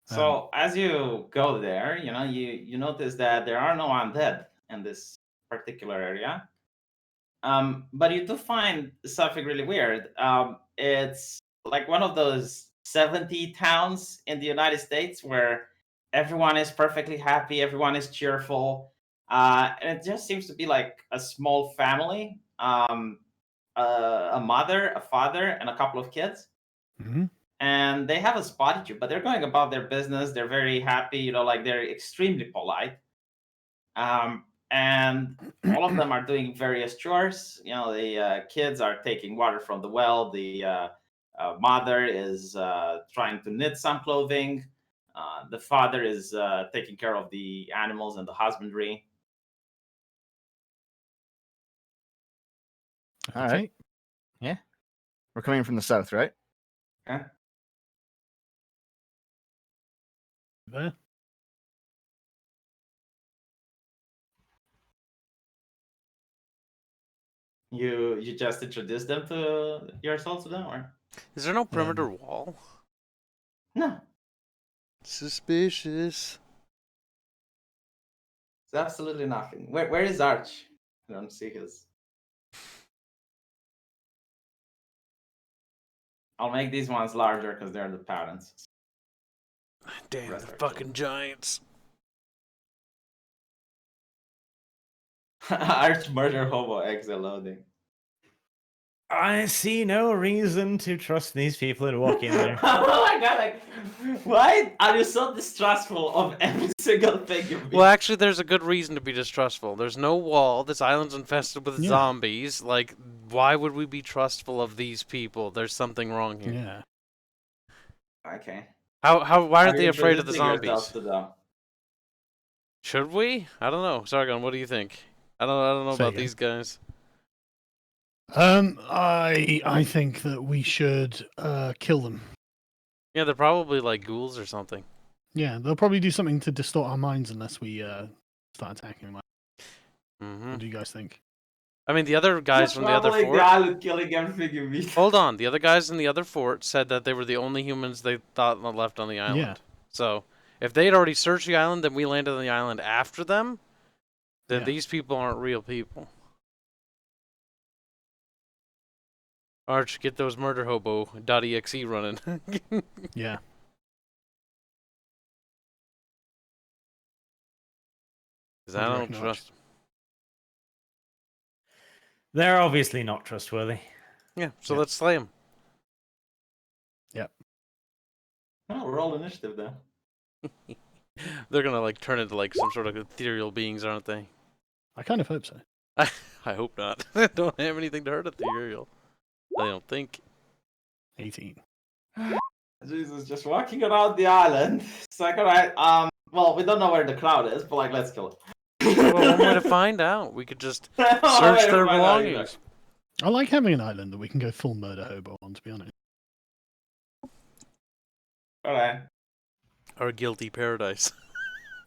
So as you go there, you notice that there are no undead in this particular area. But you do find something really weird. It's like one of those 70 towns in the United States where everyone is perfectly happy, everyone is cheerful, and it just seems to be like a small family, a mother, a father, and a couple of kids. Mm-hmm. And they have a spotty but they're going about their business. They're very happy, like they're extremely polite. And all of them are doing various chores. The kids are taking water from the well. The mother is trying to knit some clothing. The father is taking care of the animals and the husbandry. All right. Yeah. We're coming from the south, right? Yeah. There. You just introduced them to yourself to them, or is there no perimeter wall? no? Suspicious. It's absolutely nothing. Where is Arch? I don't see his. I'll make these ones larger because they're the parents. Damn, Rest they're are fucking giants. Arch murder hobo exit loading. I see no reason to trust these people and walk in there. Oh my god, why are you so distrustful of every single thing you meet? Well, actually, there's a good reason to be distrustful. There's no wall. This island's infested with zombies. Like, why would we be trustful of these people? There's something wrong here. Yeah. Okay. Why aren't they afraid of the Introducing yourself zombies? to them? Should we? I don't know. Sargon, what do you think? I don't know Say about again. these guys. I think that we should kill them. Yeah, they're probably like ghouls or something. Yeah, they'll probably do something to distort our minds unless we start attacking them. Mm-hmm. What do you guys think? I mean, the other guys from the other Traveling fort. the island, killing everything you meet. Hold on, the other guys in the other fort said that they were the only humans they thought left on the island. Yeah. So if they had already searched the island, then we landed on the island after them. Then Yeah. these people aren't real people. Arch, get those murder hobo .exe running. Yeah. Because What I do you don't reckon, Arch? trust. They're obviously not trustworthy. Yeah, so Yeah. let's slay them. Oh, roll initiative then. They're gonna like turn into like some sort of ethereal beings, aren't they? I kind of hope so. I hope not. They don't have anything to hurt ethereal. I don't think. 18. Jesus, just walking around the island. It's like, alright, well, we don't know where the crowd is, but like, let's kill it. Well, one way to find out, we could just search Wait, their find out, belongings. I like having an island that we can go full murder hobo on, to be honest. Alright. Our guilty paradise.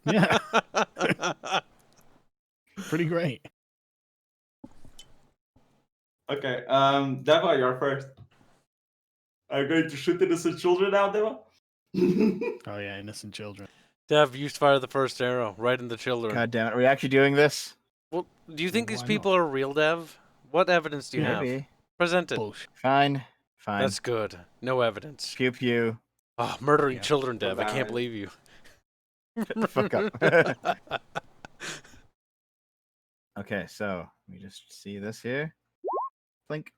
Yeah, pretty great. Okay, Deva, you're first. Are you going to shoot innocent children now, Deva? Oh yeah, innocent children. Dev, you fire the first arrow right in the children. God damn it. Are we actually doing this? Well, do you think Why these not? people are real, Dev? What evidence do you have? Maybe. Present it. Bullshit. Fine. Fine. That's good. No evidence. Pew pew. Oh, murdering Yeah. children, Dev. I Alright. can't believe you. Shut the fuck up. Okay, so let me just see this here. Blink.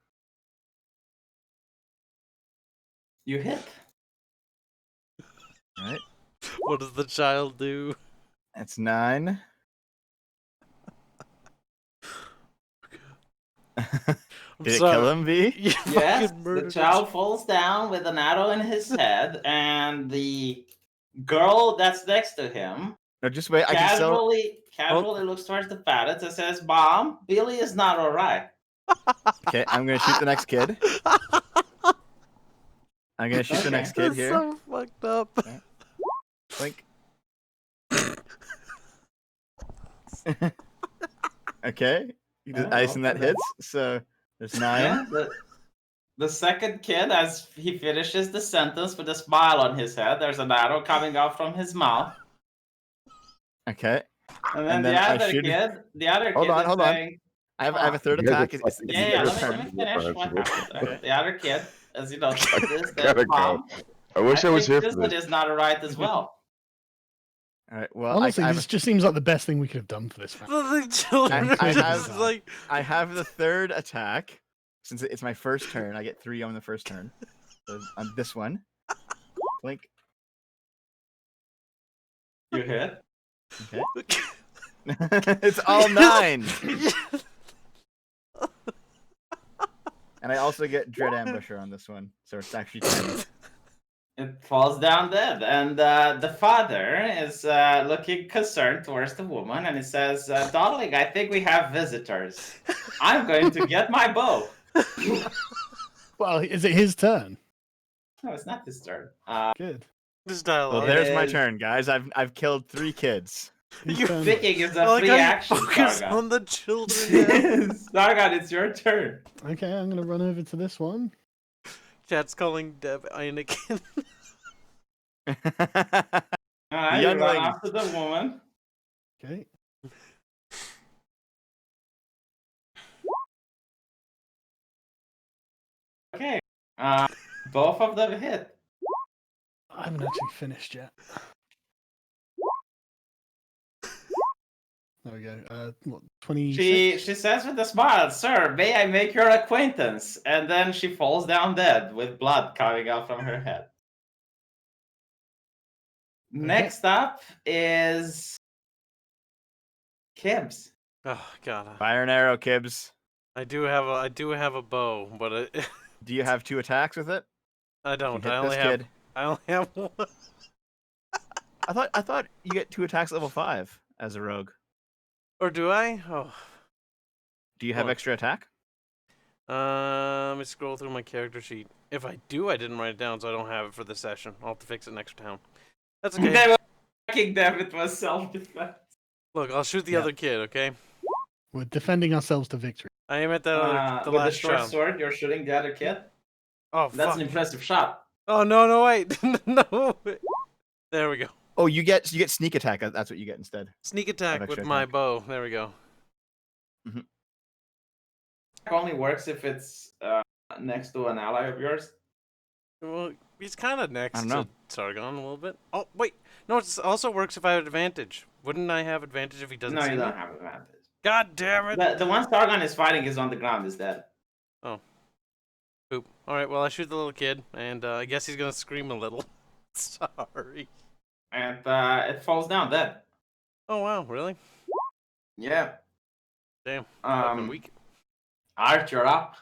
You hit. All right. What does the child do? That's 9. Did it kill him, V? You Yes, fucking the murdered child falls down with an arrow in his head, and the girl that's next to him No, just wait. I can still. casually looks towards the parrots and says, "Mom, Billy is not all right." Okay, I'm gonna shoot the next kid. I'm gonna shoot the next kid That's here. so fucked up. Blink. Okay, I assume that hits. So there's 9. Yeah, the second kid, as he finishes the sentence with a smile on his head, there's an arrow coming out from his mouth. Okay. And then, then the I other should- kid, Hold on, is hold on. saying, I have a third You guys are attack. fucking- It's yeah, your let turn. me finish what happened there. Okay. The other kid, as you know, this, Gotta go. Mom, I wish I was think here for this this. is not all right as well. All right. Well, Honestly, I have this just seems like the best thing we could have done for this family. The children I are have- just like, I have the third attack. Since it's my first turn, I get 3 on the first turn. So on this one, blink. You hit. Okay. It's all 9. And I also get Dread Ambusher on this one, so it's actually 10. It falls down dead, and the father is looking concerned towards the woman, and he says, "Darling, I think we have visitors. I'm going to get my bow." Well, is it his turn? No, it's not his turn. Good. this Well, dialogue. there's my is- turn, guys. I've killed 3 kids. His You turn. Thinking is I a like free how you action, focus Stargon. on the children. Stargon, it's your turn. Okay, I'm gonna run over to this one. Chat's calling Deb Anakin. Alright, you run youngling. after the woman. Okay. Okay. Both of them hit. I haven't actually finished yet. There we go. What, 26? She says with a smile, "Sir, may I make your acquaintance?" And then she falls down dead with blood coming out from her head. Next up is Kibbs. Oh god, Fire and arrow, Kibbs. I do have a bow, but Do you have 2 attacks with it? I You don't. hit I only this have kid. one. I thought you get 2 attacks level 5 as a rogue. Or do I? Oh. Do you have What? extra attack? Let me scroll through my character sheet. If I do, I didn't write it down, so I don't have it for this session. I'll have to fix it next town. That's okay. They were attacking them. It was self-defense. Look, I'll shoot the Yeah. other kid, okay? We're defending ourselves to victory. I am at that other, the With the last short round. sword, you're shooting the other kid. Oh, That's fuck. an impressive shot. Oh, no, wait. No. There we go. Oh, you get sneak attack. That's what you get instead. Sneak attack with extra my attack. bow. There we go. It only works if it's next to an ally of yours. Well, he's kind of next I to don't know. Sargon a little bit. Oh, wait. No, it also works if I have advantage. Wouldn't I have advantage if he doesn't No, see you me? don't have advantage. God damn it. The one Stargon is fighting is on the ground, is dead. Poop. Alright, well, I shoot the little kid, and I guess he's gonna scream a little. Sorry. And it falls down dead. Oh, wow, really? Yeah. Damn. I've been Um, weak. Art, you're up.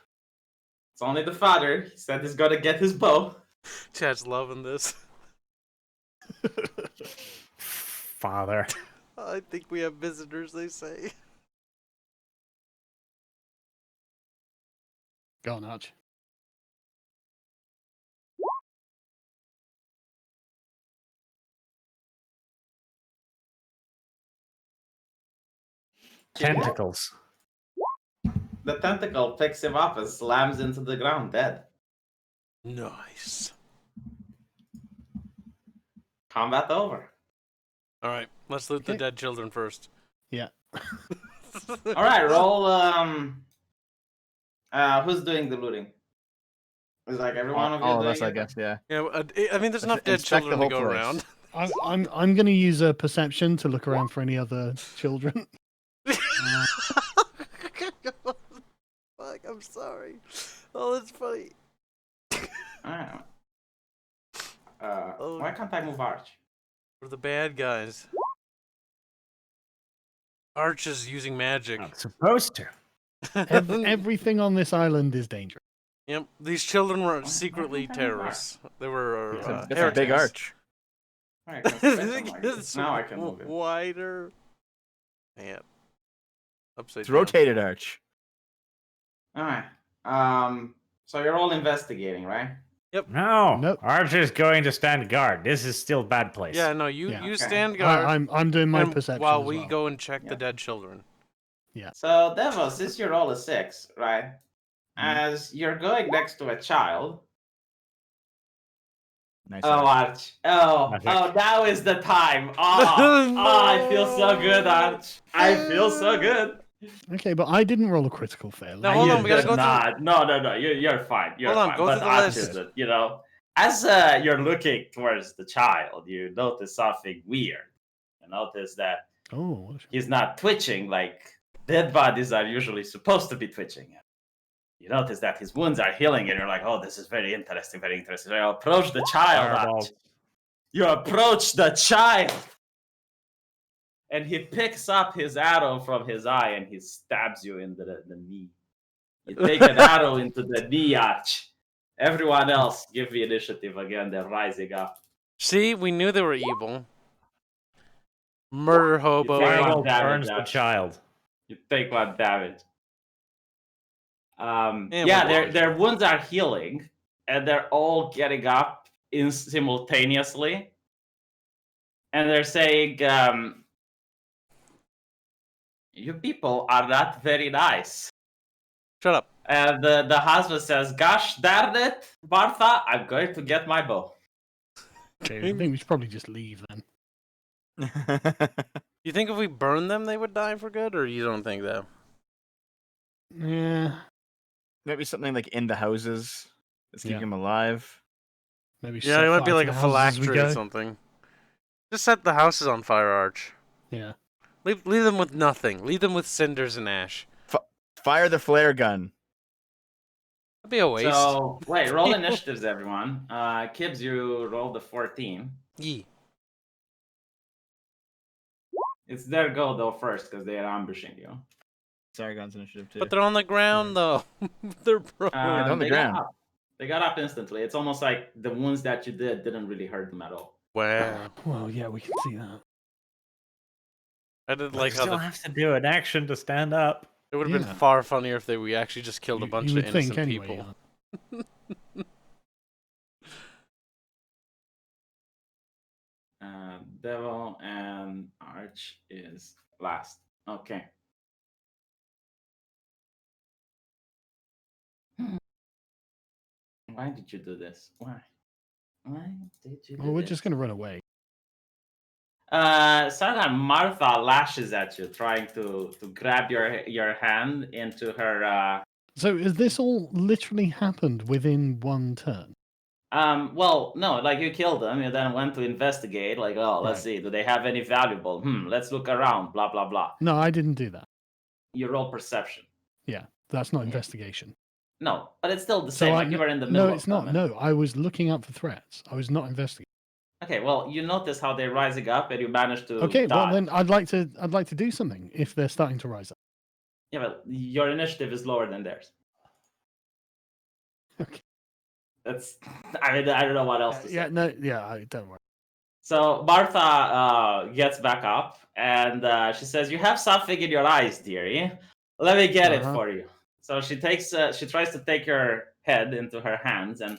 It's only the father. He said he's gonna get his bow. Chad's loving this. Father. I think we have visitors, they say. Go on, Arch. Tentacles. The tentacle picks him up and slams into the ground dead. Nice. Combat over. Alright, let's loot the Okay. dead children first. Yeah. Alright, roll who's doing the looting? Is like every one of you All of doing us, I it? guess. Yeah. Yeah, I mean, there's Let's enough dead inspect the children to whole go place. around. I'm going to use a perception to look around for any other children. Fuck, I'm sorry. Oh, that's funny. Alright. Oh. Why can't I move Arch? For the bad guys. Arch is using magic. Not supposed to. Everything on this island is dangerous. Yep, these children were secretly terrorists. They were That's a big arch. Alright, now I can move it. Wider. Man. Upside It's down. rotated arch. Alright. So you're all investigating, right? No, Nope. Archer's going to stand guard. This is still bad place. Yeah, no, you Yeah. you Okay. stand guard I'm doing my and perception while as we well. go and check Yeah. the dead children. So Devo, since you roll a 6, right? As you're going next to a child. Nice. Oh, arch. Arch. Oh, now is the time. Oh, I feel so good, Arch. I feel so good. Okay, but I didn't roll a critical fail. Now, hold on, we gotta did go not. No. You're fine. You're Hold on, fine. go But through the Arch list. isn't, you know. As you're looking towards the child, you notice something weird. You notice that Oh, he's not twitching like dead bodies are usually supposed to be twitching. You notice that his wounds are healing, and you're like, oh, this is very interesting, very interesting. You approach the child, Fireball. Arch. You approach the child, and he picks up his arrow from his eye, and he stabs you in the knee. You take an arrow into the knee, Arch. Everyone else, give me initiative again. They're rising up. See, we knew they were evil. Murder hobo. Fire- Fireball damage, burns the Arch. child. You take 1 damage. And Yeah, we're their wounds are healing, and they're all getting up simultaneously, and they're saying, "You people are not very nice." Shut up. And the husband says, "Gosh darn it, Martha, I'm going to get my bow." okay, I think we should probably just leave then. You think if we burn them, they would die for good, or you don't think that? Yeah, Maybe something like in the houses that's keeping Yeah. them alive. maybe. Yeah, set it might be fire like to a the houses as we phylactery or go. something. Just set the houses on fire, Arch. Yeah. Leave them with nothing. Leave them with cinders and ash. Fire the flare gun. That'd be a waste. So wait, roll initiatives, everyone. Kibbs, you rolled a 14. Yee. It's their go though first because they are ambushing you. Sargon's initiative too. But they're on the ground, though. They're prone. they're on the They ground. got up. They got up instantly. It's almost like the wounds that you did didn't really hurt them at all. Wow. Well, yeah, we can see that. I did Like like how still have to do an action to stand up. it would have Yeah. been far funnier if we actually just killed a bunch you of would think innocent anyway, people. Devil and Arch is last. Okay. Why did you do this? Why? Why did you do Well, we're this? just going to run away. Suddenly Martha lashes at you, trying to grab your hand into her. So, has this all literally happened within one turn? Well, no, like you killed them, you then went to investigate, like, oh, let's Right. see, do they have any valuable? Let's look around, blah, blah, blah. No, I didn't do that. You roll perception. Yeah, that's not Yeah. investigation. No, but it's still the So same, I- like you were in the middle No, of it's not. them. No, I was looking out for threats. I was not investigating. Okay, well, you notice how they're rising up and you manage to Okay, well dodge. then I'd like to do something if they're starting to rise up. Yeah, but your initiative is lower than theirs. Okay. That's, I mean, I don't know what else to say. Yeah, no, yeah, don't worry. So Martha gets back up and she says, "You have something in your eyes, dearie. Let me get it Uh-huh. for you." So she takes, she tries to take your head into her hands and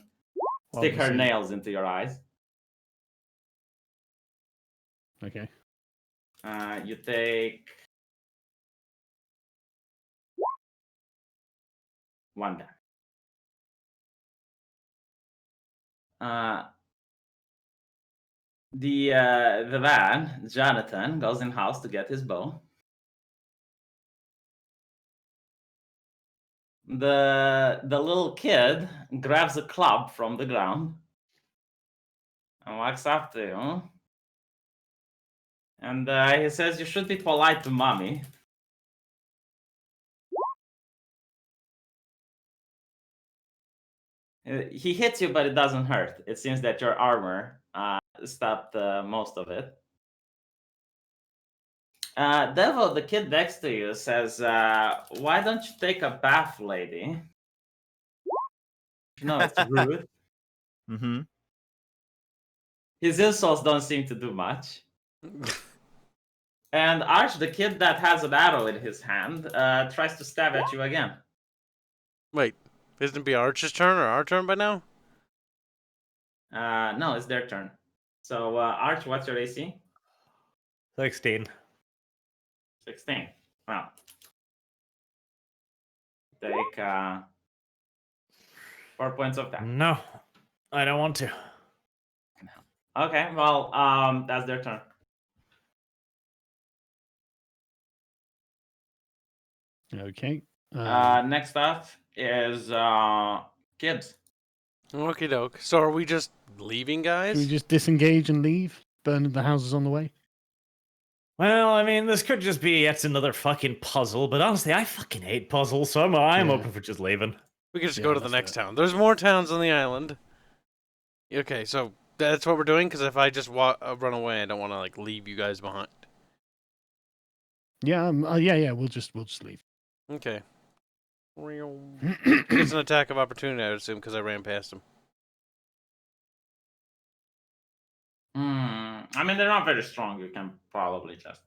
stick her Obviously. nails into your eyes. Okay. You take 1 damage. The man, Jonathan, goes in house to get his bow. The little kid grabs a club from the ground and walks up to you. And he says, "You should be polite to mommy." He hits you, but it doesn't hurt. It seems that your armor stopped most of it. Devil, the kid next to you, says, "Why don't you take a bath, lady?" No, it's rude. Mm-hmm. His insults don't seem to do much. And Arch, the kid that has an arrow in his hand, tries to stab at you again. Wait, isn't it be Arch's turn or our turn by now? No, it's their turn. So, Arch, what's your AC? 16. 16. Well, take 4 points of damage. No, I don't want to. Okay, well, that's their turn. Okay. Next up is kids. Okie doke. So are we just leaving, guys? Should we just disengage and leave? Burn the houses on the way? Well, I mean, this could just be yet another fucking puzzle, but honestly, I fucking hate puzzles, so I'm Yeah. open for just leaving. We can just Yeah, go to the let's next do it. town. There's more towns on the island. Okay, so that's what we're doing. Because if I just run away, I don't want to like leave you guys behind. Yeah, yeah. We'll just leave. Okay. It's an attack of opportunity, I would assume, because I ran past him. I mean, they're not very strong. You can probably just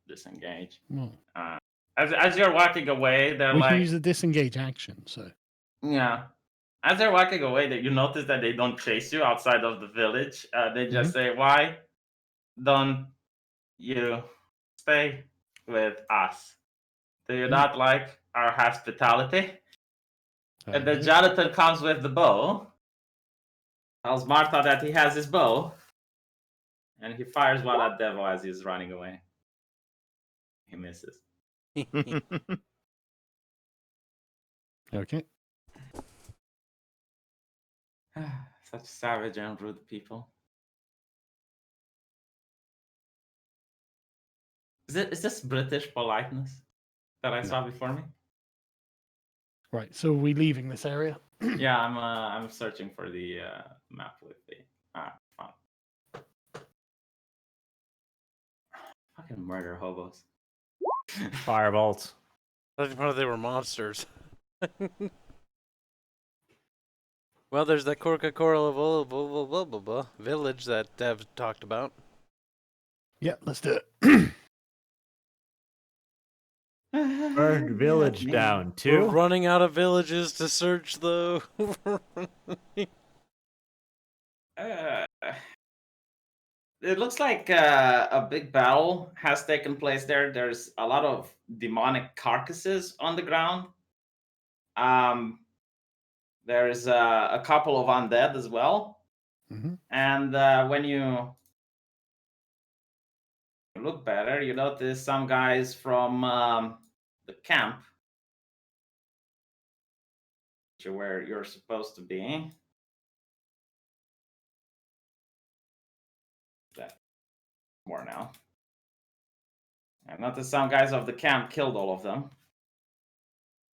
disengage. Well, As you're walking away, they're we like, can use the disengage action. So yeah. As they're walking away, you notice that they don't chase you outside of the village. They just say, "Why don't you stay with us? Do you not like our hospitality?" And then Jonathan comes with the bow. Tells Martha that he has his bow. And he fires one at Devil as he's running away. He misses. okay. Such savage and rude people. Is this British politeness that I saw before me? Right. So are we leaving this area? Yeah, I'm searching for the map with the fun. Fucking murder hobos. Firebolts. I didn't know they were monsters. Well, there's that Coca-Cola village that Dev talked about. Yeah, let's do it. Burned village down, We're too. running out of villages to search, though. It looks like a big battle has taken place there. There's a lot of demonic carcasses on the ground. There's a couple of undead as well. Mm-hmm. And when you look better, you notice some guys from the camp, where you're supposed to be. That more now. I noticed some guys of the camp killed all of them.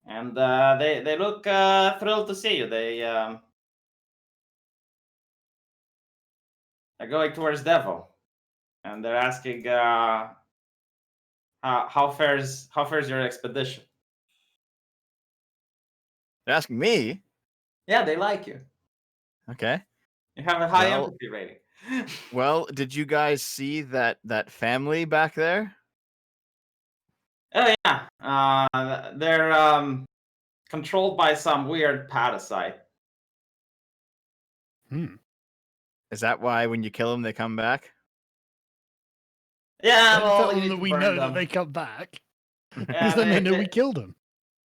And they look thrilled to see you. They're going towards Devil, and they're asking how fares your expedition. They're asking me. Yeah, they like you. Okay. You have a high Well- empathy rating. Well, did you guys see that family back there? Oh yeah, they're controlled by some weird parasite. Is that why when you kill them they come back? Yeah, Don't well, tell you them need that to we burn know them. that they come back. Yeah, Because then they know we killed them.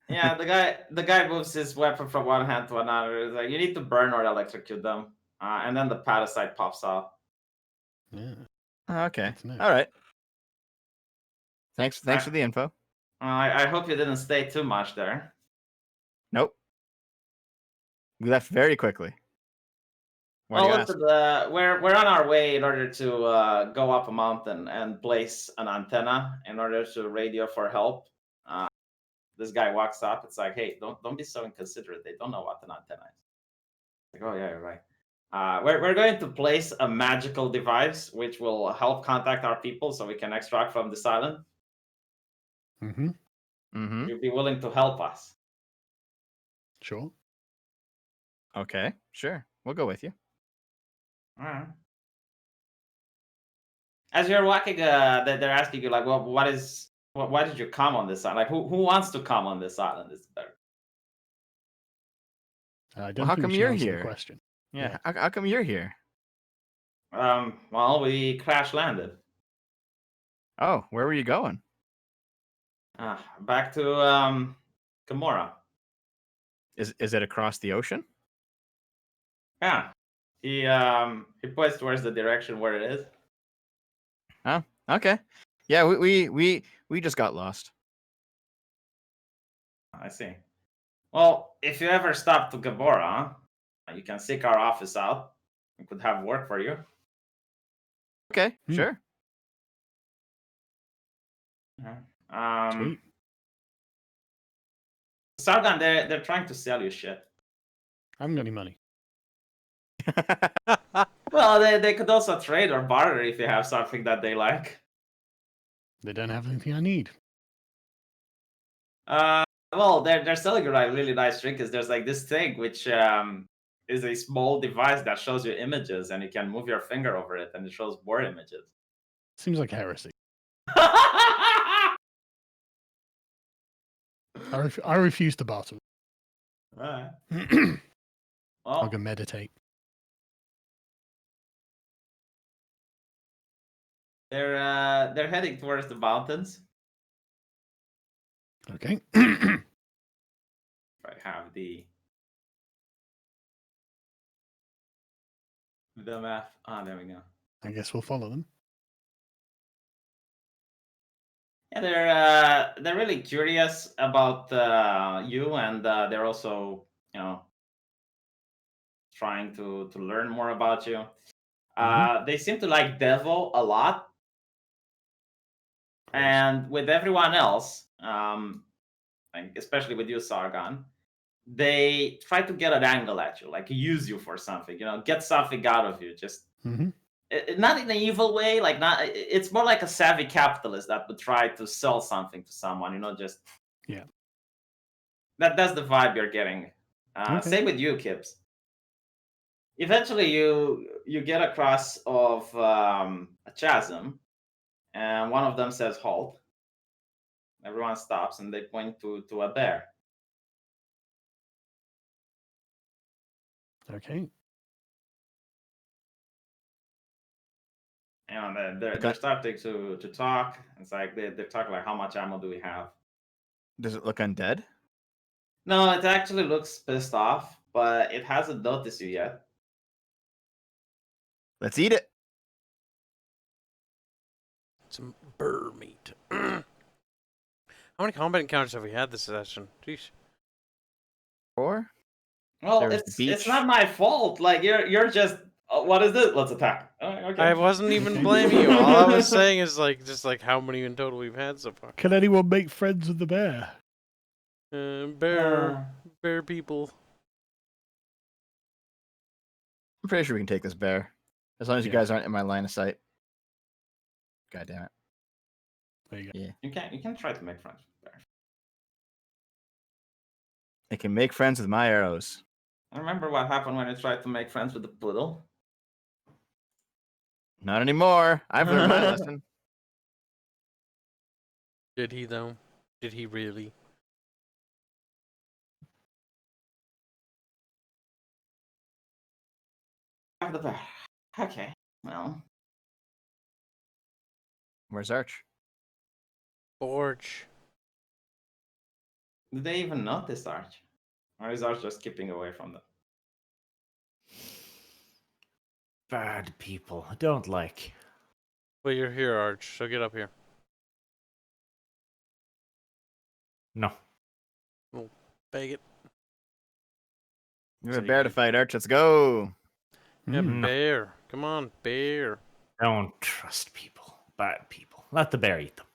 Yeah, the guy moves his weapon from one hand to another. He's like, you need to burn or electrocute them, and then the parasite pops out. Yeah. Oh, okay. Good to know. All right. Thanks for the info. I hope you didn't stay too much there. Nope. We left very quickly. Why do Well, you listen, ask? we're on our way in order to go up a mountain and place an antenna in order to radio for help. This guy walks up. It's like, hey, don't be so inconsiderate. They don't know what an antenna is. Like, oh yeah, you're right. We're going to place a magical device which will help contact our people so we can extract from this island. Mm-hmm. Mm-hmm. You'd be willing to help us. Sure. Okay, sure. We'll go with you. All right. As you're walking, they're asking you like, well, why did you come on this island? Like, who wants to come on this island? Is better. I don't Well, how think come we should you're answer the here? question. Yeah. How come you're here? Well, we crash landed. Oh, where were you going? Back to Gamora. Is it across the ocean? Yeah. He points towards the direction where it is. Oh, okay. Yeah, we just got lost. I see. Well, if you ever stop to Gamora, you can seek our office out. We could have work for you. Okay, Hmm. sure. Sweet. Sargon, they're trying to sell you shit. I haven't got any money. Well, they could also trade or barter if you have something that they like. They don't have anything I need. Well, they're selling you like really nice trinkets. There's like this thing which is a small device that shows you images, and you can move your finger over it, and it shows more images. Seems like heresy. I refuse to barter. Alright. I'll Well, go meditate. they're heading towards the mountains. Okay. I have the map. Ah, there we go. I guess we'll follow them. Yeah, they're really curious about you, and they're also, trying to learn more about you. They seem to like Devil a lot, and with everyone else, like especially with you, Sargon, they try to get an angle at you, like use you for something, get something out of you. Just not in an evil way, like not. It's more like a savvy capitalist that would try to sell something to someone, just Yeah. That's the vibe you're getting. Okay. Same with you, Kips. Eventually, you get across of a chasm, and one of them says halt. Everyone stops, and they point to a bear. Okay. And they're starting to talk. It's like they're talking like, how much ammo do we have? Does it look undead? No, it actually looks pissed off, but it hasn't noticed you yet. Let's eat it. Some burr meat. How many combat encounters have we had this session? Jeez. 4? Well, There's the it's beach. not my fault. Like you're just, what is this? Let's attack. Okay. I wasn't even blaming you. All I was saying is just how many in total we've had so far. Can anyone make friends with the bear? Bear people. I'm pretty sure we can take this bear. As long as you Yeah. guys aren't in my line of sight. God damn it. There you go. Yeah. You can try to make friends with bears. I can make friends with my arrows. I remember what happened when I tried to make friends with the poodle. Not anymore. I've learned my lesson. Did he though? Did he really? The bear. Okay. Well, Where's Arch? Forge. did they even notice Arch? Or is Arch just keeping away from them? Bad people. I don't like. Well, you're here, Arch, so get up here. No. Bag it. You have a bear to fight, Arch. Let's go. Yeah, Mm. bear. Come on, bear. Don't trust people. Bad people. Let the bear eat them.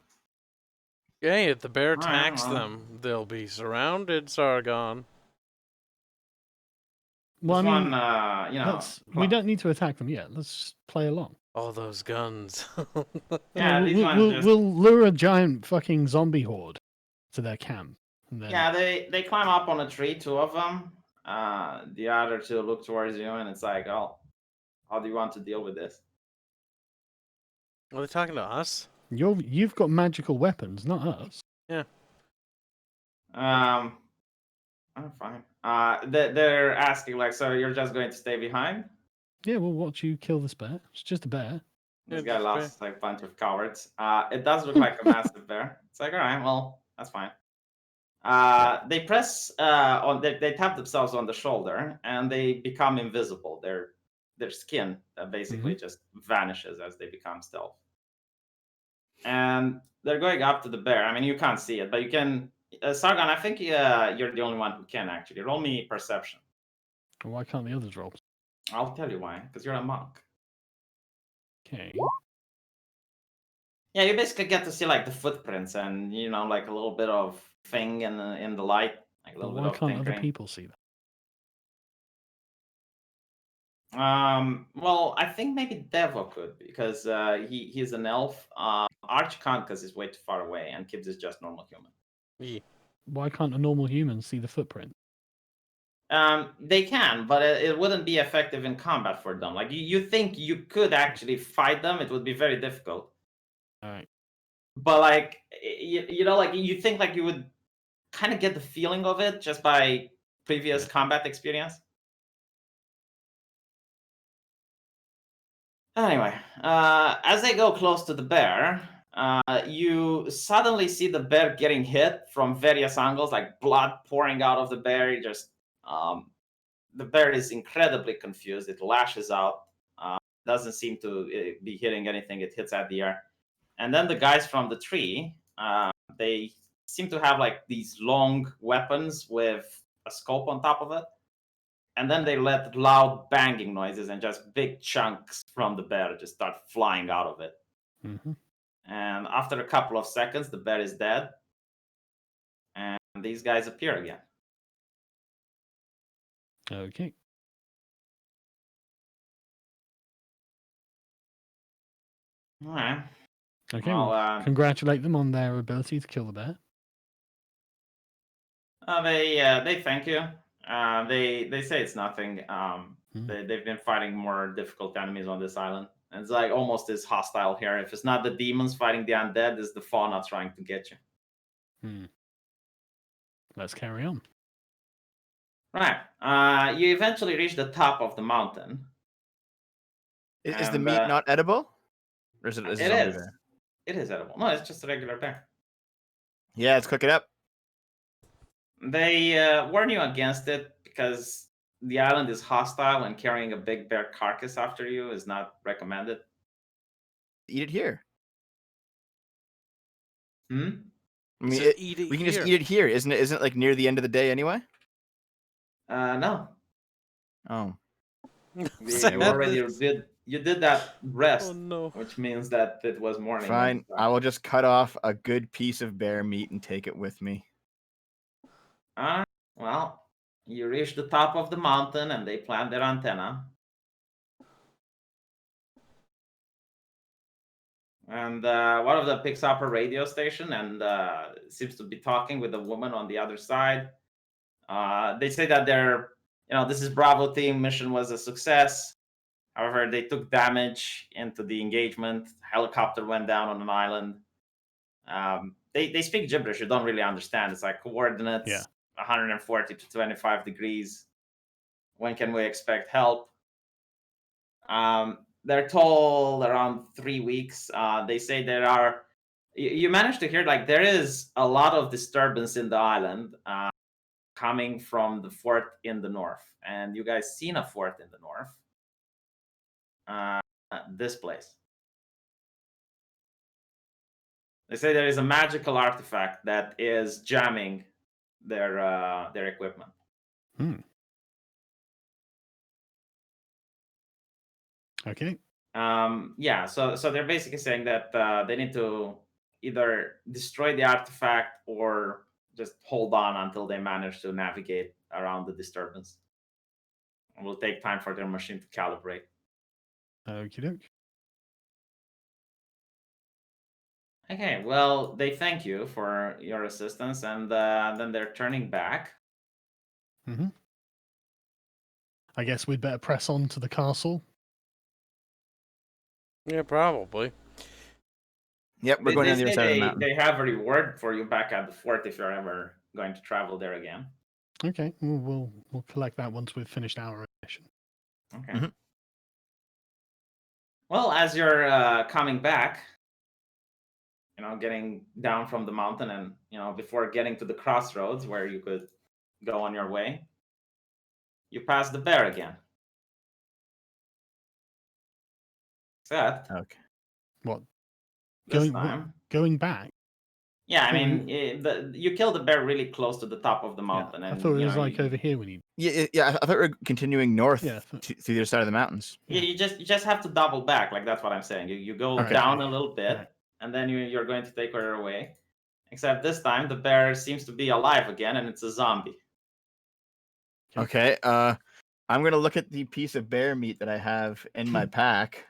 Hey, if the bear attacks well. them, they'll be surrounded, Sargon. Well, I This mean, one, we don't need to attack them yet. Let's just play along. All those guns. Yeah, these ones we'll, just... we'll lure a giant fucking zombie horde to their camp. And then... Yeah, they climb up on a tree, 2 of them. The other 2 look towards you, and it's like, oh, how do you want to deal with this? Are they talking to us? You've got magical weapons, not us. Yeah. I'm fine. They're asking, like, so you're just going to stay behind? Yeah, we'll watch you kill this bear. It's just a bear. This Yeah, guy just lost like a bunch of cowards. It does look like a massive bear. It's like, all right, well, that's fine. They press they tap themselves on the shoulder and they become invisible. Their skin basically just vanishes as they become stealth. And they're going up to the bear. I mean, you can't see it, but you can. Sargon, I think you're the only one who can actually. Roll me perception. Why can't the others roll? I'll tell you why. Because you're a monk. Okay. Yeah, you basically get to see like the footprints and like a little bit of thing in the light, like a But little why bit of can't other tinkering. people see that? Well, I think maybe Devo could because he's an elf. Arch can't because he's way too far away, and Kibbs is just normal human. Yeah. Why can't a normal human see the footprint? They can, but it wouldn't be effective in combat for them. Like you think you could actually fight them, it would be very difficult. All right. But like like you think like you would kind of get the feeling of it just by previous combat experience. Anyway, as they go close to the bear, you suddenly see the bear getting hit from various angles, like blood pouring out of the bear. The bear is incredibly confused. It lashes out, doesn't seem to be hitting anything. It hits at the air. And then the guys from the tree, they seem to have like these long weapons with a scope on top of it. And then they let loud banging noises and just big chunks from the bear just start flying out of it. Mm-hmm. And after a couple of seconds, the bear is dead. And these guys appear again. Okay. All right. Okay. Well, congratulate them on their ability to kill the bear. They thank you. They say it's nothing. They've been fighting more difficult enemies on this island. And it's like almost as hostile here. If it's not the demons fighting the undead, it's the fauna trying to get you. Let's carry on. Right. You eventually reach the top of the mountain. Is the meat not edible? Or is it a zombie bear? It is edible. No, it's just a regular bear. Yeah, let's cook it up. They warn you against it because the island is hostile and carrying a big bear carcass after you is not recommended. Eat it here. I mean, we can just eat it here. Isn't it like near the end of the day anyway? No. Oh. You did that rest, Oh, no. which means that it was morning. Fine. I will just cut off a good piece of bear meat and take it with me. Well, you reach the top of the mountain and they plant their antenna. And one of them picks up a radio station and seems to be talking with a woman on the other side. They say that this is Bravo team. Mission was a success. However, they took damage into the engagement. Helicopter went down on an island. They speak gibberish. You don't really understand. It's like coordinates, 140 to 25 degrees. When can we expect help? They're told around 3 weeks. They say there are. You managed to hear like there is a lot of disturbance in the island coming from the fort in the north, and you guys seen a fort in the north. This place. They say there is a magical artifact that is jamming their equipment. Okay. So they're basically saying that they need to either destroy the artifact or just hold on until they manage to navigate around the disturbance. It will take time for their machine to calibrate. Okie doke. Okay, well, they thank you for your assistance, and then they're turning back. Hmm. I guess we'd better press on to the castle. Yeah, probably. Yep, we're going They down the other say side of the mountain. they have a reward for you back at the fort if you're ever going to travel there again. Okay, we'll collect that once we've finished our mission. Okay. Mhm. Well, as you're coming back, getting down from the mountain, and before getting to the crossroads where you could go on your way, you pass the bear again. Except Okay. What? this Going time, going back? yeah, I Well, mean, you killed the bear really close to the top of the mountain, I and thought it was like over here when you. Yeah. I thought we were continuing north Yeah. to the other side of the mountains. Yeah, you just have to double back, like that's what I'm saying. You go Okay. down a little bit, Right. and then you're going to take her away. Except this time, the bear seems to be alive again, and it's a zombie. Okay. I'm gonna look at the piece of bear meat that I have in my pack.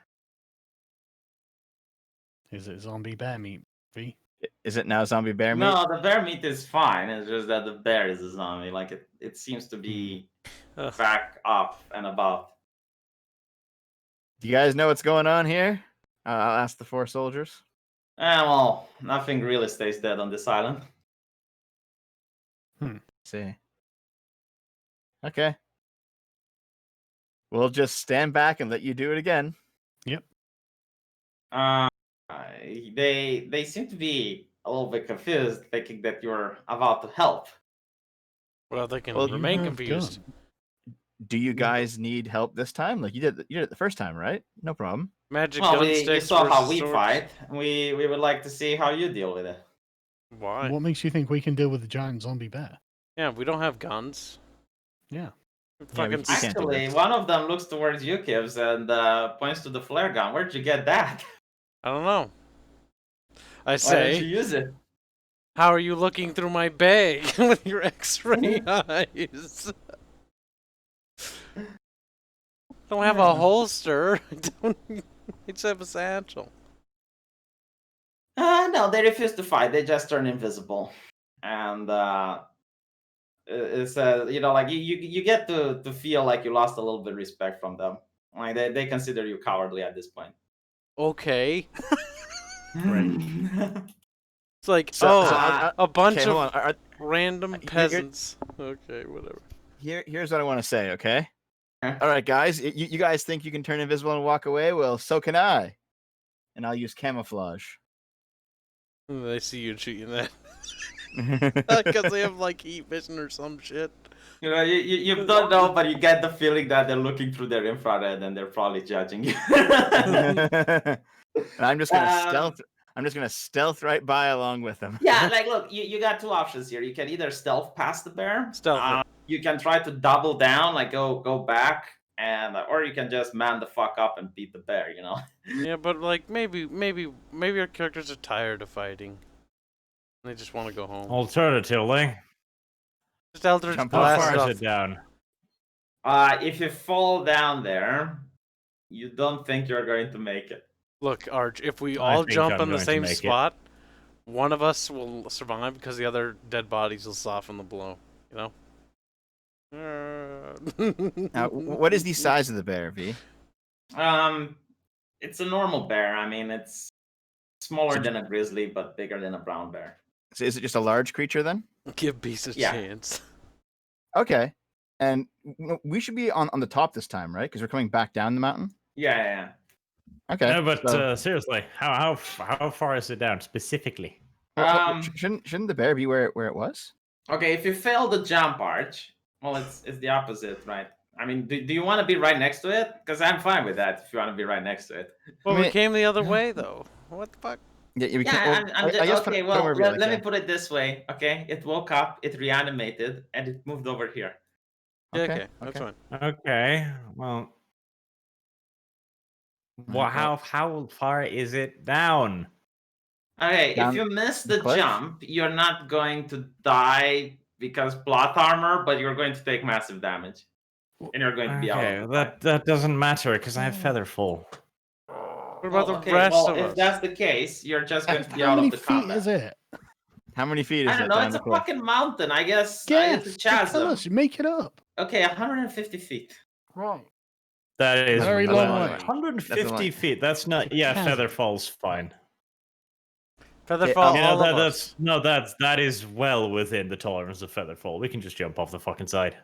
Is it zombie bear meat? V? Is it now zombie bear meat? No, the bear meat is fine. It's just that the bear is a zombie. Like it seems to be Ugh. back up and about. Do you guys know what's going on here? I'll ask the 4 soldiers. Well, nothing really stays dead on this island. Let's see. Okay. We'll just stand back and let you do it again. Yep. They seem to be a little bit confused, thinking that you're about to help. Well, they can Well, remain You have confused. gun. Do you guys need help this time? Like you did it the first time, right? No problem. Magic Well, gun you sticks saw how versus we swords. fight. We would like to see how you deal with it. Why? What makes you think we can deal with the giant zombie bear? Yeah, we don't have guns. Yeah. Fucking we can't do Actually, this. one of them looks towards you, Kibbs, and points to the flare gun. Where'd you get that? I don't know. I Why say, didn't you use it? how are you looking through my bag with your X-ray eyes? Don't have a holster. I just have a satchel. No, they refuse to fight. They just turn invisible, and it's like you get to feel like you lost a little bit of respect from them. Like they consider you cowardly at this point. Okay. Right. It's like, So a bunch okay, of hold on. random peasants. Okay, whatever. Here's what I want to say, okay? Okay. All right, guys. You guys think you can turn invisible and walk away? Well, so can I. And I'll use camouflage. They see you shooting that. Because they have, like, heat vision or some shit. You don't know, but you get the feeling that they're looking through their infrared and they're probably judging you. And I'm just gonna stealth right by along with them. Yeah, like look, you got 2 options here. You can either stealth past the bear. Stealth it. You can try to double down, like go back, and or you can just man the fuck up and beat the bear. Yeah, but, like, maybe our characters are tired of fighting. They just want to go home. Alternatively, Just Eldritch Jump how off. Blast far is stuff. it down? If you fall down there, you don't think you're going to make it. Look, Arch, if we I all think jump I'm on the going to same make it. spot, one of us will survive because the other dead bodies will soften the blow. You know? Now, what is the size of the bear, V? It's a normal bear. I mean, it's smaller So- than a grizzly, but bigger than a brown bear. So is it just a large creature then? Give Beast a Yeah. chance. Okay. And we should be on the top this time, right? Because we're coming back down the mountain. Yeah. Okay. No, but so- seriously, how far is it down specifically? well, shouldn't the bear be where it was? Okay, if you fail the jump arch, well, it's the opposite, right? I mean, do you want to be right next to it? Because I'm fine with that if you want to be right next to it. Well, I we mean- came the other way, though. What the fuck? Yeah, we Yeah, can't. I'm just, I guess okay, put well, wherever you let like, me yeah. put it this way, okay? It woke up, it reanimated, and it moved over here. Yeah, Okay, okay, that's okay. fine. Okay, well, how far is it down? Okay, if Down you miss the the cliff? jump, you're not going to die because plot armor, but you're going to take massive damage. And you're going to be out Okay, of the fight. that doesn't matter because I have featherfall. What about Well, the rest well, of if us? that's the case, you're just going to be How out many of the feet combat. is it? How many feet is I don't it know. down It's the a cliff? fucking mountain. I guess it's Guess. a Just tell chasm. us. Make it up. Okay, 150 feet. Right. That is Very That's a long long way. way. 150 feet. That's not. Yeah, chasm. Featherfall's fine. Featherfall, Yeah, all of us. that is well within the tolerance of Featherfall. We can just jump off the fucking side.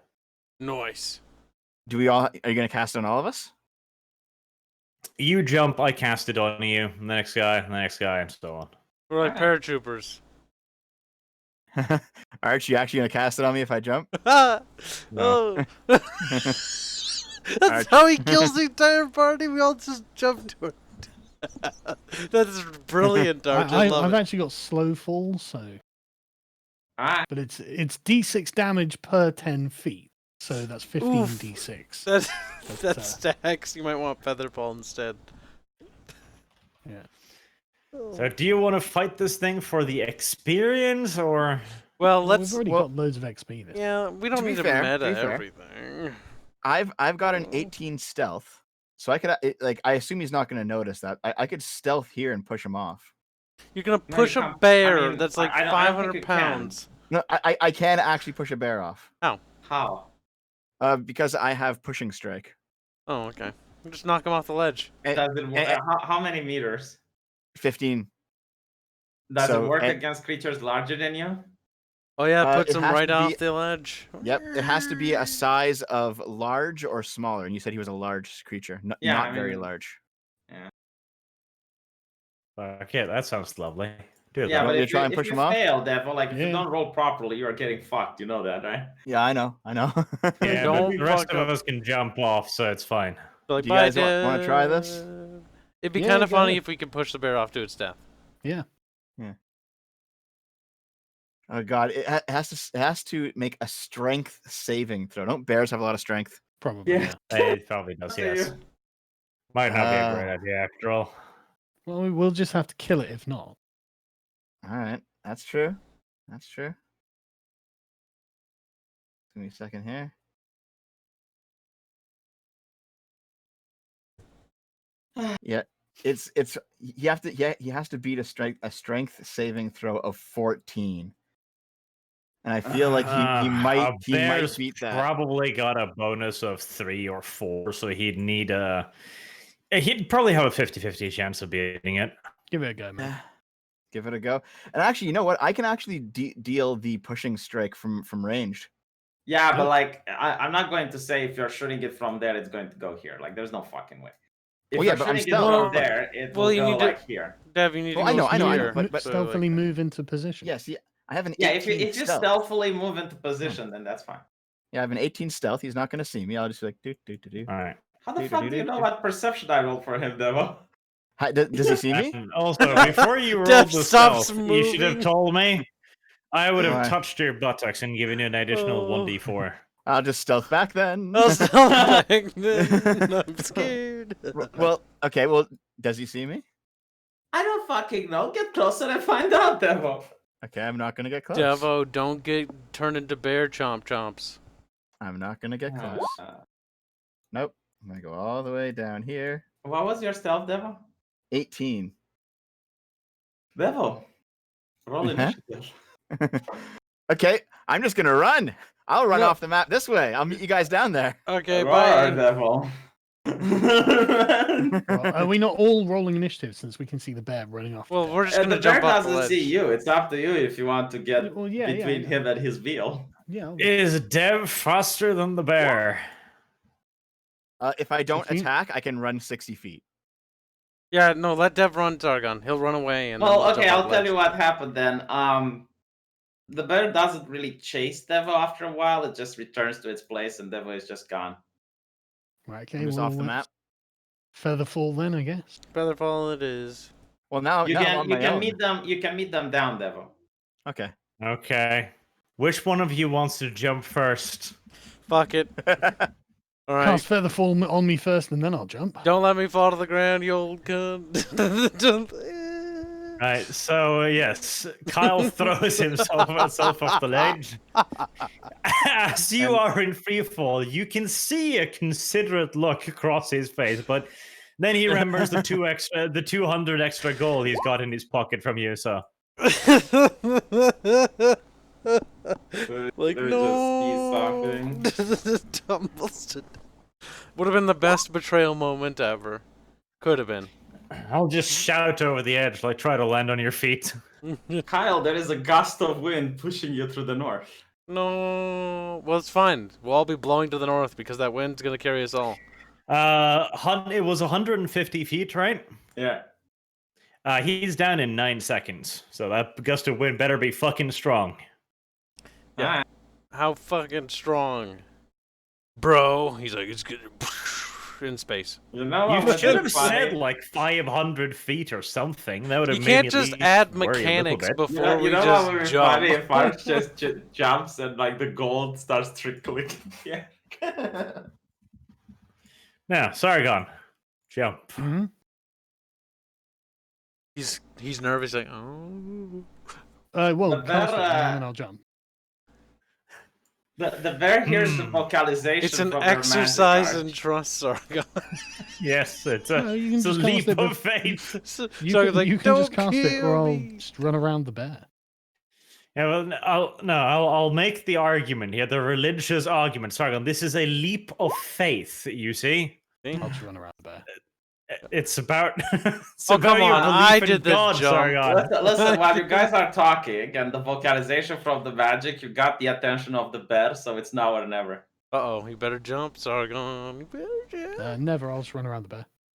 Nice. Do we all? Are you gonna cast it on all of us? You jump, I cast it on you. The next guy, and so on. We're like paratroopers. Aren't you actually gonna cast it on me if I jump? Oh. That's how he kills the entire party. We all just jump to it. That's brilliant, Arch. I love I've it. actually got slow fall, so. Alright. But it's d6 damage per 10 feet, so that's 15 Oof. d6. That stacks. You might want Featherfall instead. Yeah. So, do you want to fight this thing for the experience, or? Well, We've let's. already got loads of XP this. Yeah, we don't To be need to fair, meta to be fair. everything. I've got an 18 stealth, so I could I assume he's not gonna notice that. I could stealth here and push him off. You're gonna No, push you a can't- bear I mean, that's like I don't think 500 you can. pounds. No, I can actually push a bear off. How? Because I have pushing strike. Oh, okay. Just knock him off the ledge. And- Does it work? How many meters? 15. Does So, it work and- against creatures larger than you? Oh yeah, it puts him has right to off be- the ledge. Yep, it has to be a size of large or smaller. And you said he was a large creature, Yeah, not I very mean- large. Okay, that sounds lovely. Do Yeah, that. but you if try you, and if push you him off? fail, Devil, like if you Yeah. don't roll properly, you are getting fucked. You know that, right? Yeah, I know. Yeah, Don't but the rest fuck of up. us can jump off, so it's fine. Like, Do you guys wanna try this? Dev." It'd be Yeah, kind of go funny ahead. if we could push the bear off to its death. Oh god, it has to make a strength saving throw. Don't bears have a lot of strength? Probably. Yeah. It probably does, How do yes. you- Might not be a Ah. great idea after all. Well, we'll just have to kill it if not. All right, that's true. That's true. Give me a second here. Yeah, it's he has to beat a strength saving throw of 14. And I feel like he might Bear's beat that. Probably got a bonus of 3 or 4, so he'd need a. He'd probably have a 50-50 chance of beating it. Give it a go, man. Give it a go. And actually, you know what? I can actually deal the pushing strike from range. Yeah, but like I'm not going to say if you're shooting it from there, it's going to go here. Like there's no fucking way. If Well, yeah, you're but I'm shooting it still- from there, it Well, will you go need to- like here. Dev, you need Well, to I go know, here. but- Stealthily move into position. Yes, yeah, I have an 18 Yeah, if you stealth. stealthily move into position, then that's fine. Yeah, I have an 18 stealth. He's not going to see me. I'll just be like, do. All right. How the fuck do you know what perception I rolled for him, Devo? Does he see me? And also, before you rolled Dev the stops stealth, you should have moving. told me. I would have Why? touched your buttocks and given you an additional Oh. 1d4. I'll just stealth back then. I'll stop back then. I'm scared. Well, okay. Well, does he see me? I don't fucking know. Get closer and find out, Devo. Okay, I'm not going to get close. Devo, don't get turned into bear chomps. I'm not going to get close. Uh, Nope. I'm going to go all the way down here. what was your stealth, Devo? 18. Devo. Roll Uh-huh. initiative. Okay, I'm just going to run. I'll run Yeah. off the map this way. I'll meet you guys down there. Okay, Roar, bye. Devo. Well, are we not all rolling initiative since we can see the bear running off? Well, we're just And gonna the bear jump off the doesn't ledge. see you. It's up to you if you want to get Well, yeah, between yeah. him and his wheel. Yeah. Is Dev faster than the bear? If I don't you- attack, I can run 60 feet. Yeah, no, let Dev run, Targon. He'll run away and. then Well, we'll okay, jump I'll off tell ledge. you what happened then. The bear doesn't really chase Devo after a while. It just returns to its place, and Devo is just gone. Right, okay. I'm just off the map. Feather fall then, I guess. Featherfall it is. Well, now, You now I'm can on you my can own. meet them. You can meet them down, Devo. Okay. Okay. Which one of you wants to jump first? Fuck it. All right. Cast feather fall on me first, and then I'll jump. Don't let me fall to the ground, you old cunt. Don't- Right, so yes, Kyle throws himself off the ledge. As you are in free fall, you can see a considerate look across his face, but Then he remembers the 200 extra gold he's got in his pocket from you. So like They're no, tumbles to. Would have been the best betrayal moment ever. Could have been. I'll just shout over the edge, like try to land on your feet. Kyle, there is a gust of wind pushing you through the north. No, well it's fine. We'll all be blowing to the north because that wind's gonna carry us all. It was 150 feet, right? Yeah. He's down in 9 seconds, so that gust of wind better be fucking strong. Yeah. How fucking strong, bro? He's like, it's good in space. You know, You should have said like 500 feet or something. That would have You made can't me just at least add worry a little mechanics bit. before you we know what just would be jump. funny if Arch just jumps and like the gold starts trickling. Yeah. Now, Sargon, jump. Mhm. He's nervous, like, oh. Well, The cast it, bear, and then I'll jump. The bear hears the vocalization. It's an from your exercise magic in arch. trust, Sargon. Yes, it's a, No, you can it's a just cast leap it of with- faith. You Sargon's can, like, you can don't just cast it, or kill I'll me. just run around the bear. Yeah, well, I'll make the argument here, the religious argument. Sargon, this is a leap of faith. You see, I'll just run around the bear. it's about. It's Oh, about come your on, belief I in did the God, jump. Sargon. Listen, while you guys are talking and the vocalization from the magic, you got the attention of the bear, so it's now or never. Uh-oh, you better jump, Sargon. You better jump. Never. I'll just run around the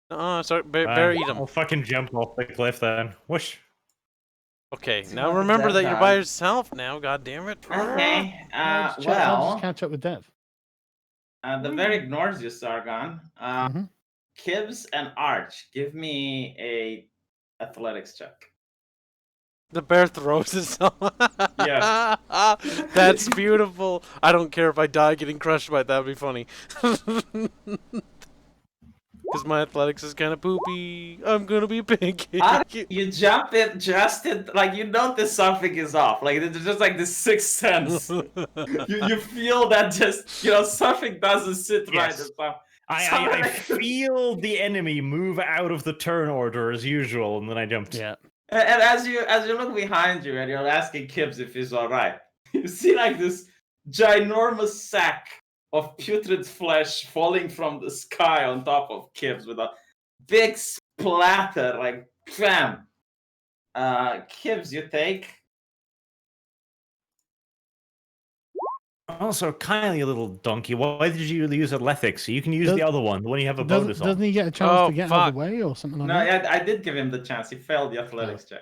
bear. Sorry, bear eat him. I'll fucking jump off the cliff then. Whoosh. Okay, It's now not remember that that you're bad. by yourself now, god damn it. Okay. I'll just Well, catch up with Dev. the bear ignores you, Sargon. Mhm. Kibbs and Arch, give me a athletics check. The bear throws itself. Yes. That's beautiful. I don't care if I die getting crushed by it, that would be funny. Because my athletics is kind of poopy. I'm gonna be pancake. You jump it just in, like you notice something is off. Like it's just like this sixth sense. you feel that just something doesn't sit right. Yes. And stuff. I feel the enemy move out of the turn order as usual, and then I jumped. Yeah. And as you look behind you and you're asking Kibbs if he's all right, you see like this ginormous sack of putrid flesh falling from the sky on top of Kibbs with a big splatter, like bam. Kibbs, you take. Also, Kyle, you little donkey, why did you use athletics? You can use the other one, the one you have a bonus Doesn't on. he get a chance Oh, to get out fuck. of the way or something like No, that? yeah, I did give him the chance. He failed the athletics check.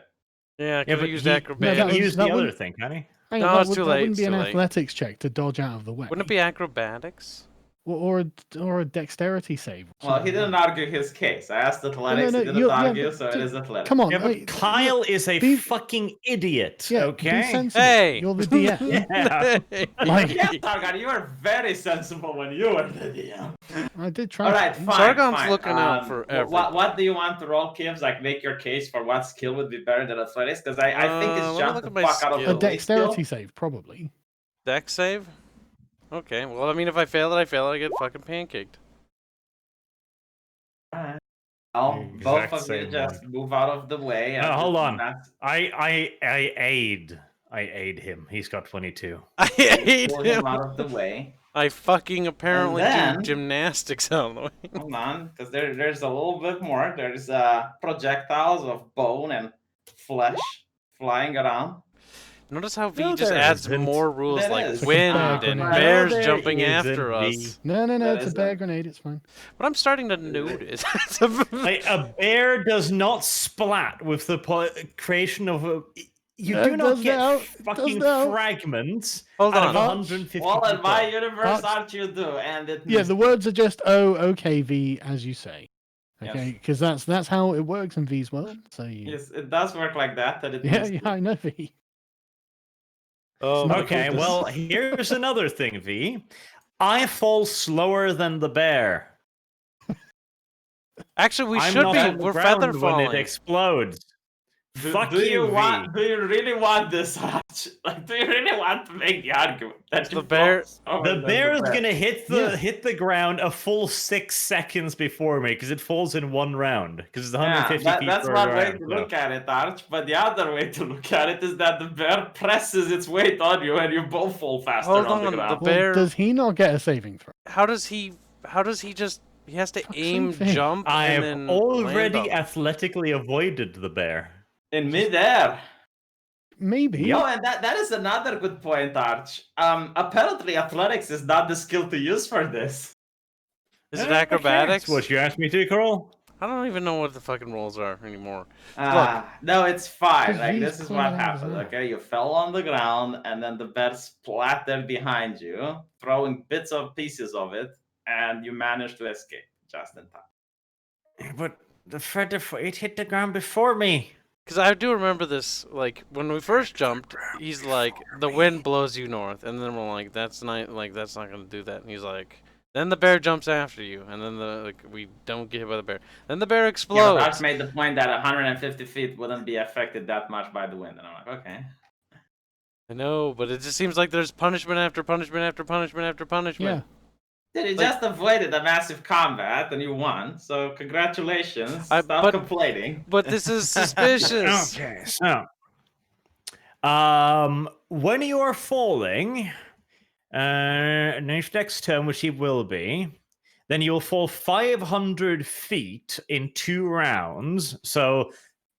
Yeah, Yeah, because but I used he- acrobatics. that was- Use the other wouldn't- thing, can he? Hang No, on, it's too that late, wouldn't be it's an too late. athletics check to dodge out of the way. Wouldn't it be acrobatics? Or a dexterity save? or Well, something he like didn't argue his case. I asked athletics, no, he didn't you're- yeah, argue, but so it dude, is athletics. Come on, Yeah, but wait, Kyle is a be- fucking idiot, yeah, okay? Be sensible. Hey! You're the DM. Yeah. Like- Yeah, Targan, you were very sensible when you were the DM. I did try. All right, fine. Sargon's fine. looking out for What do you want to roll, Kibbs? Like, make your case for what skill would be better than athletics? Because I think let it's me jump look the at my fuck out of skill. the A way dexterity skill. save, probably. Dex save? Okay, well, I mean, if I fail it, I get fucking pancaked. Alright. Well, both Exact of you same just move out of the way. No, hold on. That's- I aid him. He's got 22. I hate pull him him. out of the way. I fucking apparently then- do gymnastics out of the way. Hold on, because there's a little bit more. There's projectiles of bone and flesh flying around. Notice how V No, just there adds isn't. more rules There like is. wind It's a and bear bears grenade. jumping There after isn't, us. No, That it's a is bear a- grenade. It's fine. What I'm starting to notice. Like, a bear does not splat with the creation of a. You No, do it not does get now. fucking Does now. fragments Hold out of on. 150 Well, in my people. universe, Arch- aren't you do? And it Yeah, the words are just okay, V, as you say. Yes. Okay, because that's how it works in V's world. So you, Yes, it does work like that. That it yeah, means yeah, I know V. Oh, Not Okay, cool. well, here's another thing, V. I fall slower than the bear. actually, we I'm should not be. on the We're ground feather when falling. it explodes. Fuck do you you, want? V. Do you really want this, Arch? Like, do you really want to make the argument that The you bear- focus over The bear is bear? gonna hit the ground a full 6 seconds before me because it falls in one round because it's 150 feet That's per one way round. to so- look at it, Arch. But the other way to look at it is that the bear presses its weight on you, and you both fall faster Hold on the on, the ground. bear- Well, does he not get a saving throw? How does he just... He has to Fuck's aim, sake, Vic. jump, I and have then land already on it. athletically avoided the bear. In midair. Maybe. Yep. Oh, and that is another good point, Arch. Apparently, athletics is not the skill to use for this. Is it Okay, acrobatics? that's what you asked me to, Carl. I don't even know what the fucking rules are anymore. No, it's fine. Because Like, V's this is cleaning what up as happened. well. Okay, you fell on the ground, and then the bear splattered behind you, throwing bits of pieces of it, and you managed to escape just in time. But it hit the ground before me. Because I do remember this, like, when we first jumped, he's like, the wind blows you north, and then we're like, that's not gonna do that. And he's like, then the bear jumps after you, and then we don't get hit by the bear. Then the bear Yeah, explodes. but Arch made the point that 150 feet wouldn't be affected that much by the wind, and I'm like, okay. I know, but it just seems like there's punishment after punishment after punishment after punishment. Yeah. Dude, you Like- just avoided a massive combat, and you won. So congratulations. Stop but- complaining. But this is suspicious. Okay, so when you are falling, next turn, which he will be, then you'll fall 500 feet in 2 rounds. So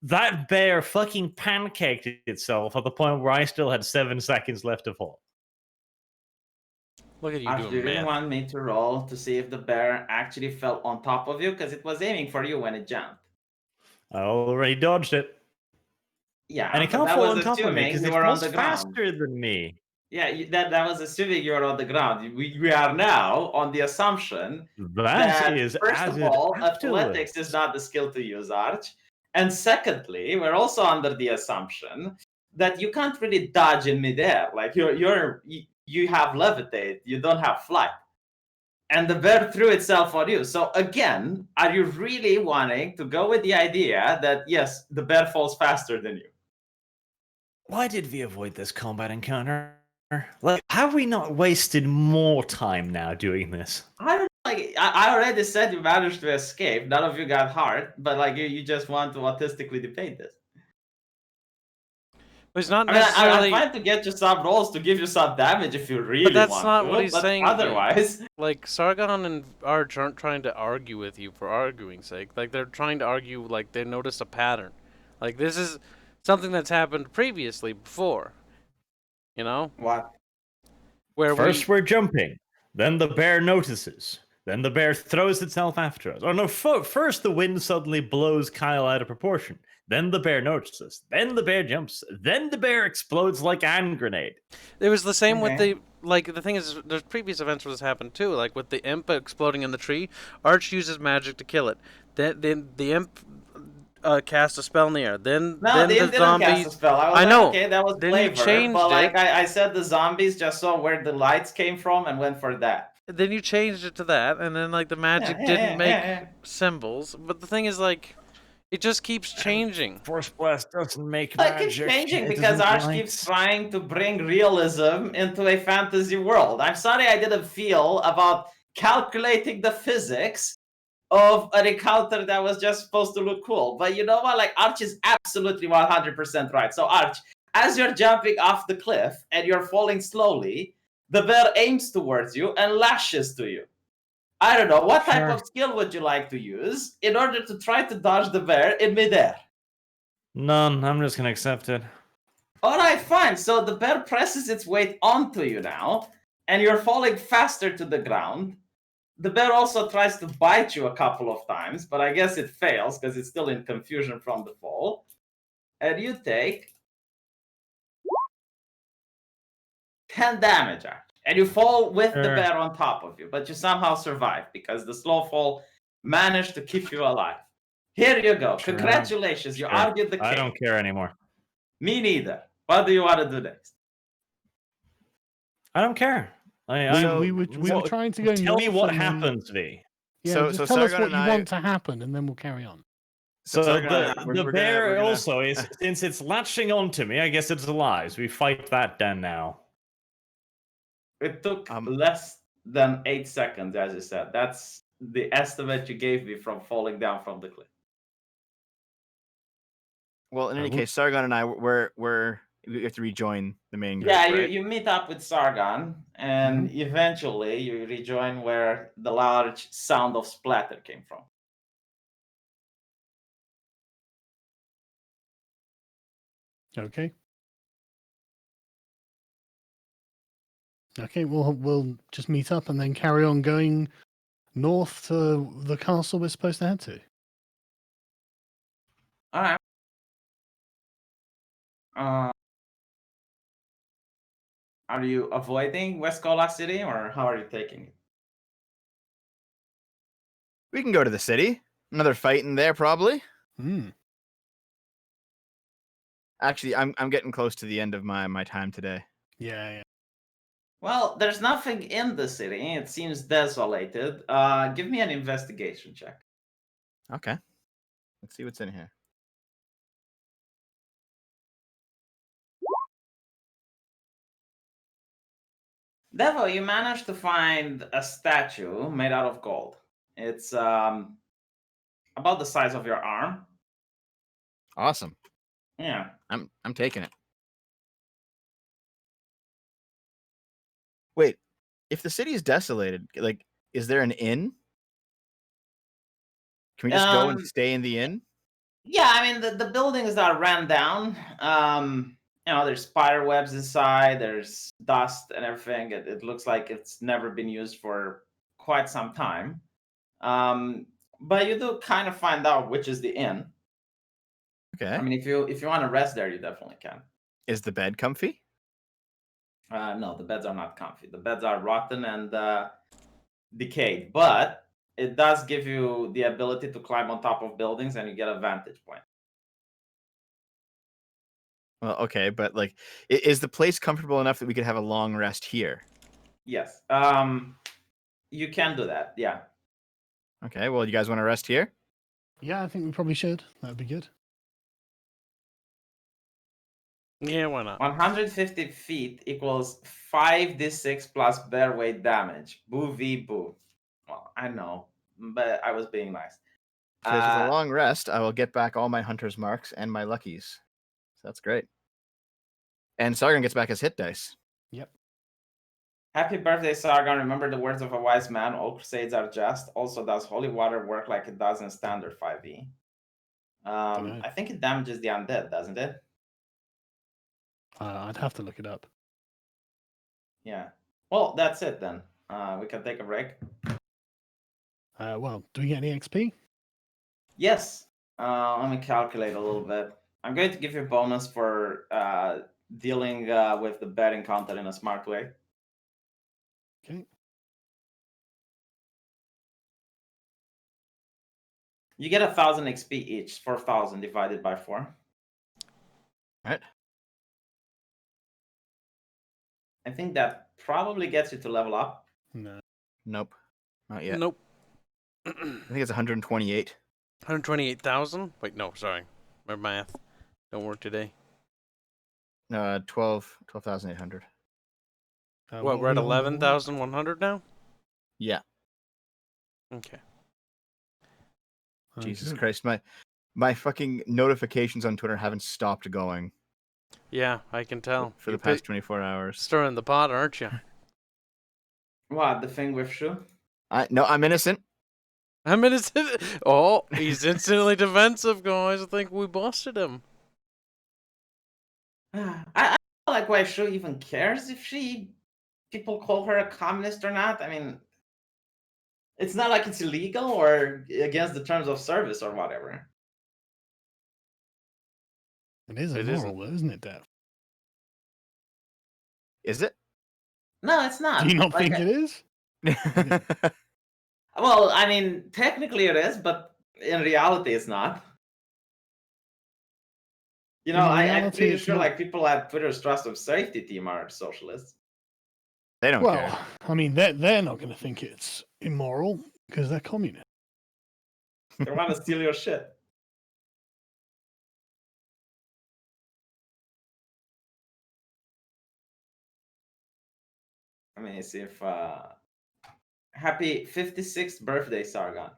that bear fucking pancaked itself at the point where I still had 7 seconds left to fall. Look at you Arch, do doing you really math. want me to roll to see if the bear actually fell on top of you? Because it was aiming for you when it jumped. I already dodged it. Yeah, And it but can't that fall was on top of me assuming because you it were on falls the ground. faster than me. Yeah, that was assuming you were on the ground. We are now on the assumption That is first of all, afterwards. athletics is not the skill to use, Arch. And secondly, we're also under the assumption that you can't really dodge in midair. Like you have levitate, you don't have flight. And the bear threw itself on you. So again, are you really wanting to go with the idea that yes, the bear falls faster than you? Why did we avoid this combat encounter? Like, have we not wasted more time now doing this? I don't like. I already said you managed to escape. None of you got hurt, but like you just want to autistically debate this. But it's not I mean, necessarily... I'm trying to get you some rolls to give you some damage if you really that's want not to, what he's but saying. Otherwise, Like, Sargon and Arch aren't trying to argue with you for arguing's sake. Like, they're trying to argue, like, they noticed a pattern. Like, this is something that's happened previously, before. You know? what? Where First we're jumping, then the bear notices, then the bear throws itself after us. Oh no, first the wind suddenly blows Kyle out of proportion, then the bear notices, then the bear jumps, then the bear explodes like a hand grenade. It was the same with Okay. the... Like, the thing is, there's previous events where this happened, too. Like, with the imp exploding in the tree, Arch uses magic to kill it. Then the imp... cast a spell in the air. Then No, they the didn't zombies... cast a spell. I was I like, know. okay, that was Then you flavor. changed but like it. I said, the zombies just saw where the lights came from and went for that. Then you changed it to that, and then, like, the magic didn't make symbols. But the thing is, like, it just keeps changing. Force blast doesn't make It keeps changing because Arch keeps trying to bring realism into a fantasy world. I'm sorry I didn't feel about calculating the physics of an encounter that was just supposed to look cool. But you know what? Like, Arch is absolutely 100% right. So, Arch, as you're jumping off the cliff and you're falling slowly, the bear aims towards you and lashes to you. I don't know. What type Sure. of skill would you like to use in order to try to dodge the bear in midair? None, I'm just gonna accept it. All right, fine. So the bear presses its weight onto you now, and you're falling faster to the ground. The bear also tries to bite you a couple of times, but I guess it fails because it's still in confusion from the fall. And you take 10 damage, actually. And you fall with the Sure. bear on top of you, but you somehow survive because the slow fall managed to keep you alive. Here you go. Sure. Congratulations. You Sure. argued the case. I don't care anymore. Me neither. What do you want to do next? I don't care. We were trying to go Tell me north what and then- happens, V. Yeah, So just tell us Sargon what and you I- want to happen, and then we'll carry on. So Sargon, the we're bear gonna- also is, since it's latching onto me, I guess it's alive. So we fight that then now. It took less than 8 seconds, as you said. That's the estimate you gave me from falling down from the cliff. Well, in any case, Sargon and I, we have to rejoin the main group, Yeah, right? you meet up with Sargon, and eventually you rejoin where the large sound of splatter came from. Okay. Okay, we'll just meet up and then carry on going north to the castle we're supposed to head to. All right. Are you avoiding West Kola City, or how are you taking it? We can go to the city. Another fight in there, probably. Hmm. Actually, I'm getting close to the end of my time today. Yeah. Well, there's nothing in the city. It seems desolated. Give me an investigation check. Okay. Let's see what's in here. Devo, you managed to find a statue made out of gold. It's about the size of your arm. Awesome. Yeah. I'm taking it. Wait, if the city is desolated, like, is there an inn? Can we just go and stay in the inn? Yeah, I mean the buildings are ran down. There's spider webs inside. There's dust and everything. It looks like it's never been used for quite some time. But you do kind of find out which is the inn. Okay. I mean, if you want to rest there, you definitely can. Is the bed comfy? No, the beds are not comfy. The beds are rotten and decayed, but it does give you the ability to climb on top of buildings, and you get a vantage point. Well, okay, but like, is the place comfortable enough that we could have a long rest here? Yes. You can do that. Yeah. Okay. Well, you guys want to rest here? Yeah, I think we probably should. That would be good. Yeah, why not? 150 feet equals 5d6 plus bear weight damage. Boo v boo. Well, I know, but I was being nice. Because with a long rest, I will get back all my hunter's marks and my luckies. So that's great. And Sargon gets back his hit dice. Yep. Happy birthday, Sargon. Remember the words of a wise man. All crusades are just. Also, does holy water work like it does in standard 5e? I think it damages the undead, doesn't it? I'd have to look it up. Yeah. Well, that's it then. We can take a break. Well, do we get any XP? Yes. Let me calculate a little bit. I'm going to give you a bonus for dealing with the betting content in a smart way. Okay. You get 1,000 XP each. 4,000 divided by 4. All right. I think that probably gets you to level up. No. Nope. Not yet. Nope. I think it's 128. 128,000? Wait, no, sorry. My math don't work today. 12,800. What, we're at 11,100 now? Yeah. Okay. Jesus Christ, my fucking notifications on Twitter haven't stopped going Yeah, I can tell. for the past 24 hours. Stirring the pot, aren't you? What, the thing with Shu? No, I'm innocent. I'm innocent. Oh, he's instantly defensive, guys. I think we busted him. I don't like why Shu even cares if people call her a communist or not. I mean, it's not like it's illegal or against the terms of service or whatever. It is It immoral, though, isn't it, Dev? Is it? No, it's not. Do you not think it is? Well, I mean, technically it is, but in reality it's not. You know, I'm pretty sure like people at Twitter's Trust of Safety team are socialists. They don't care. Well, I mean, they're not going to think it's immoral because they're communists. They want to steal your shit. Let me see if happy 56th birthday, Sargon.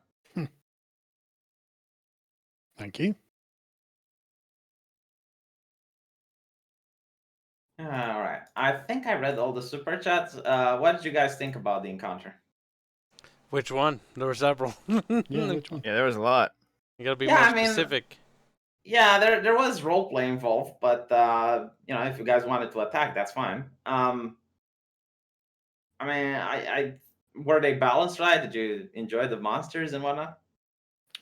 Thank you. All right. I think I read all the super chats. What did you guys think about the encounter? Which one? There were several. Yeah, which one? Yeah, there was a lot. You gotta be Yeah, more I mean- specific. Yeah, there was roleplay involved, but you know, if you guys wanted to attack, that's fine. I mean, I were they balanced right? Did you enjoy the monsters and whatnot?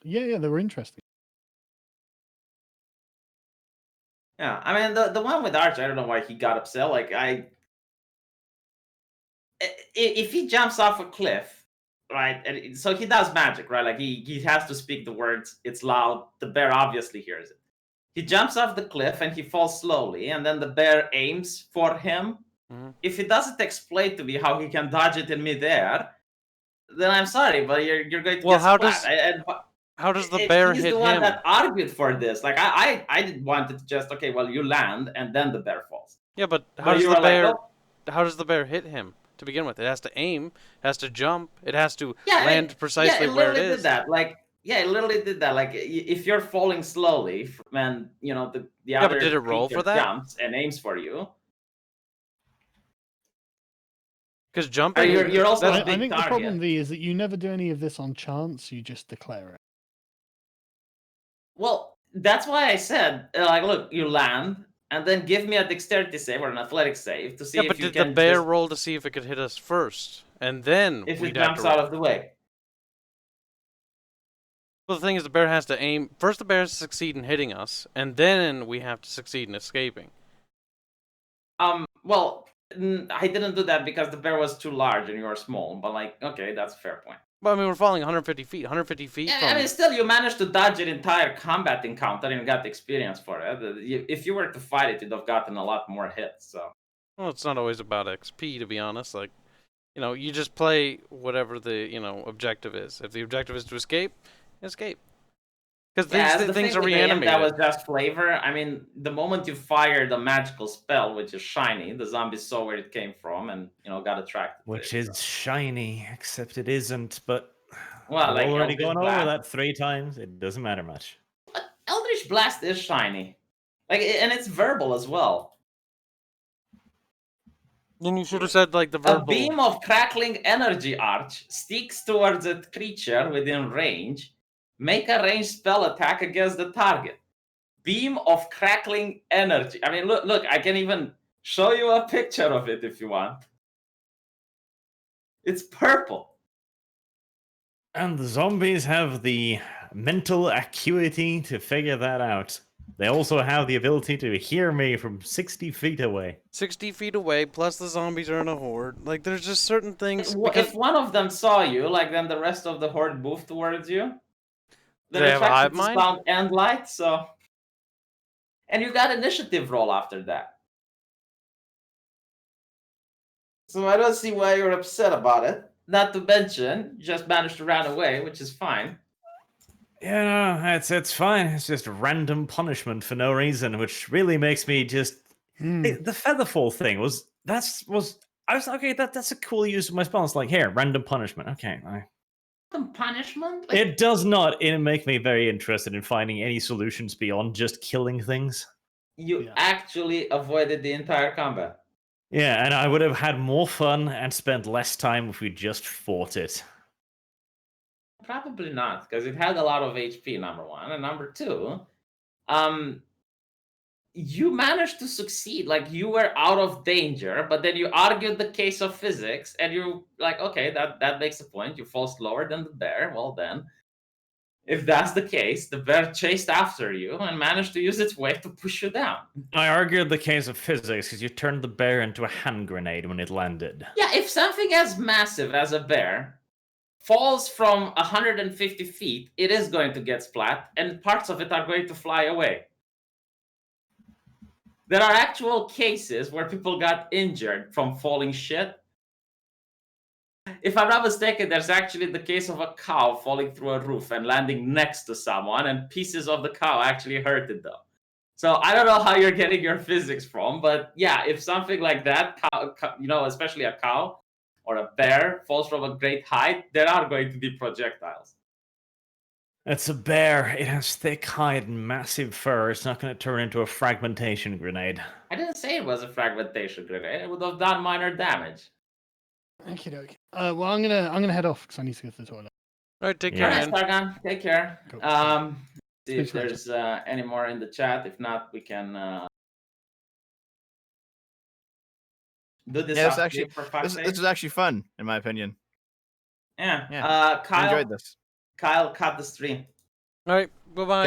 Yeah, they were interesting. Yeah, I mean the one with Arch, I don't know why he got upset. Like if he jumps off a cliff, right? And so he does magic, right? Like he has to speak the words. It's loud. The bear obviously hears it. He jumps off the cliff and he falls slowly, and then the bear aims for him. Mhm. If he doesn't explain to me how he can dodge it in midair, then I'm sorry, but you're going to Well, get how splat. How does the bear he's hit the one him? that argued for this. Like I didn't want it to just okay. Well, you land and then the bear falls. Yeah, but how But does you the were like, bear? nope. How does the bear hit him to begin with? It has to aim, it has to jump, it has to Yeah, land precisely it where it literally is. did that. Like yeah, it literally did that. Like if you're falling slowly, and you know the other but did it roll creature for that? jumps and aims for you. Because jumping, You're also that's- a big I think the target. problem, V, is that you never do any of this on chance. You just declare it. Well, that's why I said, like, look, you land, and then give me a dexterity save or an athletic save to see yeah, if but you did the can bear just, roll to see if it could hit us first, and then if it we'd have jumps to out roll? of the way. Well, the thing is, the bear has to aim first. The bear has to succeed in hitting us, and then we have to succeed in escaping. Well, I didn't do that because the bear was too large and you were small. But like, okay, that's a fair point. But I mean, we're falling 150 feet. 150 feet Yeah, from. I mean, still, you managed to dodge an entire combat encounter and got the experience for it. If you were to fight it, you'd have gotten a lot more hits. So. Well, it's not always about XP, to be honest. Like, you know, you just play whatever the objective is. If the objective is to escape, escape. Because Yeah, these the things thing are with AM, reanimated. that was just flavor. I mean, the moment you fired a magical spell, which is shiny, the zombies saw where it came from and got attracted. Which to it, is shiny, except it isn't. But well, we've like already Eldritch gone Blast. over that 3 times. It doesn't matter much. But Eldritch Blast is shiny, like, and it's verbal as well. Then you should have said like the A verbal. beam of crackling energy arch sticks towards a creature within range. Make a ranged spell attack against the target. Beam of crackling energy. I mean, look, I can even show you a picture of it if you want. It's purple. And the zombies have the mental acuity to figure that out. They also have the ability to hear me from 60 feet away. 60 feet away, plus the zombies are in a horde. Like, there's just certain things. If one of them saw you, like then the rest of the horde moved towards you. Do Then they it have a affects hive its mind? sound and light, so. And you got initiative roll after that. So I don't see why you're upset about it. Not to mention, you just managed to run away, which is fine. Yeah, no, it's fine. It's just random punishment for no reason, which really makes me just. Hey, the featherfall thing was I was okay. That's a cool use of my spell. It's like here, random punishment. Okay, Some punishment? Like, it does not make me very interested in finding any solutions beyond just killing things. you Yeah. actually avoided the entire combat. Yeah, and I would have had more fun and spent less time if we just fought it. Probably not, because it had a lot of HP, number one. And number two, you managed to succeed. Like, you were out of danger, but then you argued the case of physics, and you like, okay, that makes a point. You fall slower than the bear. Well, then, if that's the case, the bear chased after you and managed to use its weight to push you down. I argued the case of physics because you turned the bear into a hand grenade when it landed. Yeah, if something as massive as a bear falls from 150 feet, it is going to get splat, and parts of it are going to fly away. There are actual cases where people got injured from falling shit. If I'm not mistaken, there's actually the case of a cow falling through a roof and landing next to someone, and pieces of the cow actually hurt it though. So I don't know how you're getting your physics from, but yeah, if something like that, especially a cow, or a bear falls from a great height, there are going to be projectiles. It's a bear. It has thick hide and massive fur. It's not going to turn into a fragmentation grenade. I didn't say it was a fragmentation grenade. It would have done minor damage. Okay. Well, I'm gonna head off because I need to go to the toilet. All right, take Yeah. care, Alright, man. Stargun, take care. Cool. See if Thanks, Roger. there's any more in the chat. If not, we can do this. Yeah, off actually, tape for fuck's this sake. is actually fun, in my opinion. Yeah. I Kyle, enjoyed this. Kyle, cut the stream. All right, bye-bye.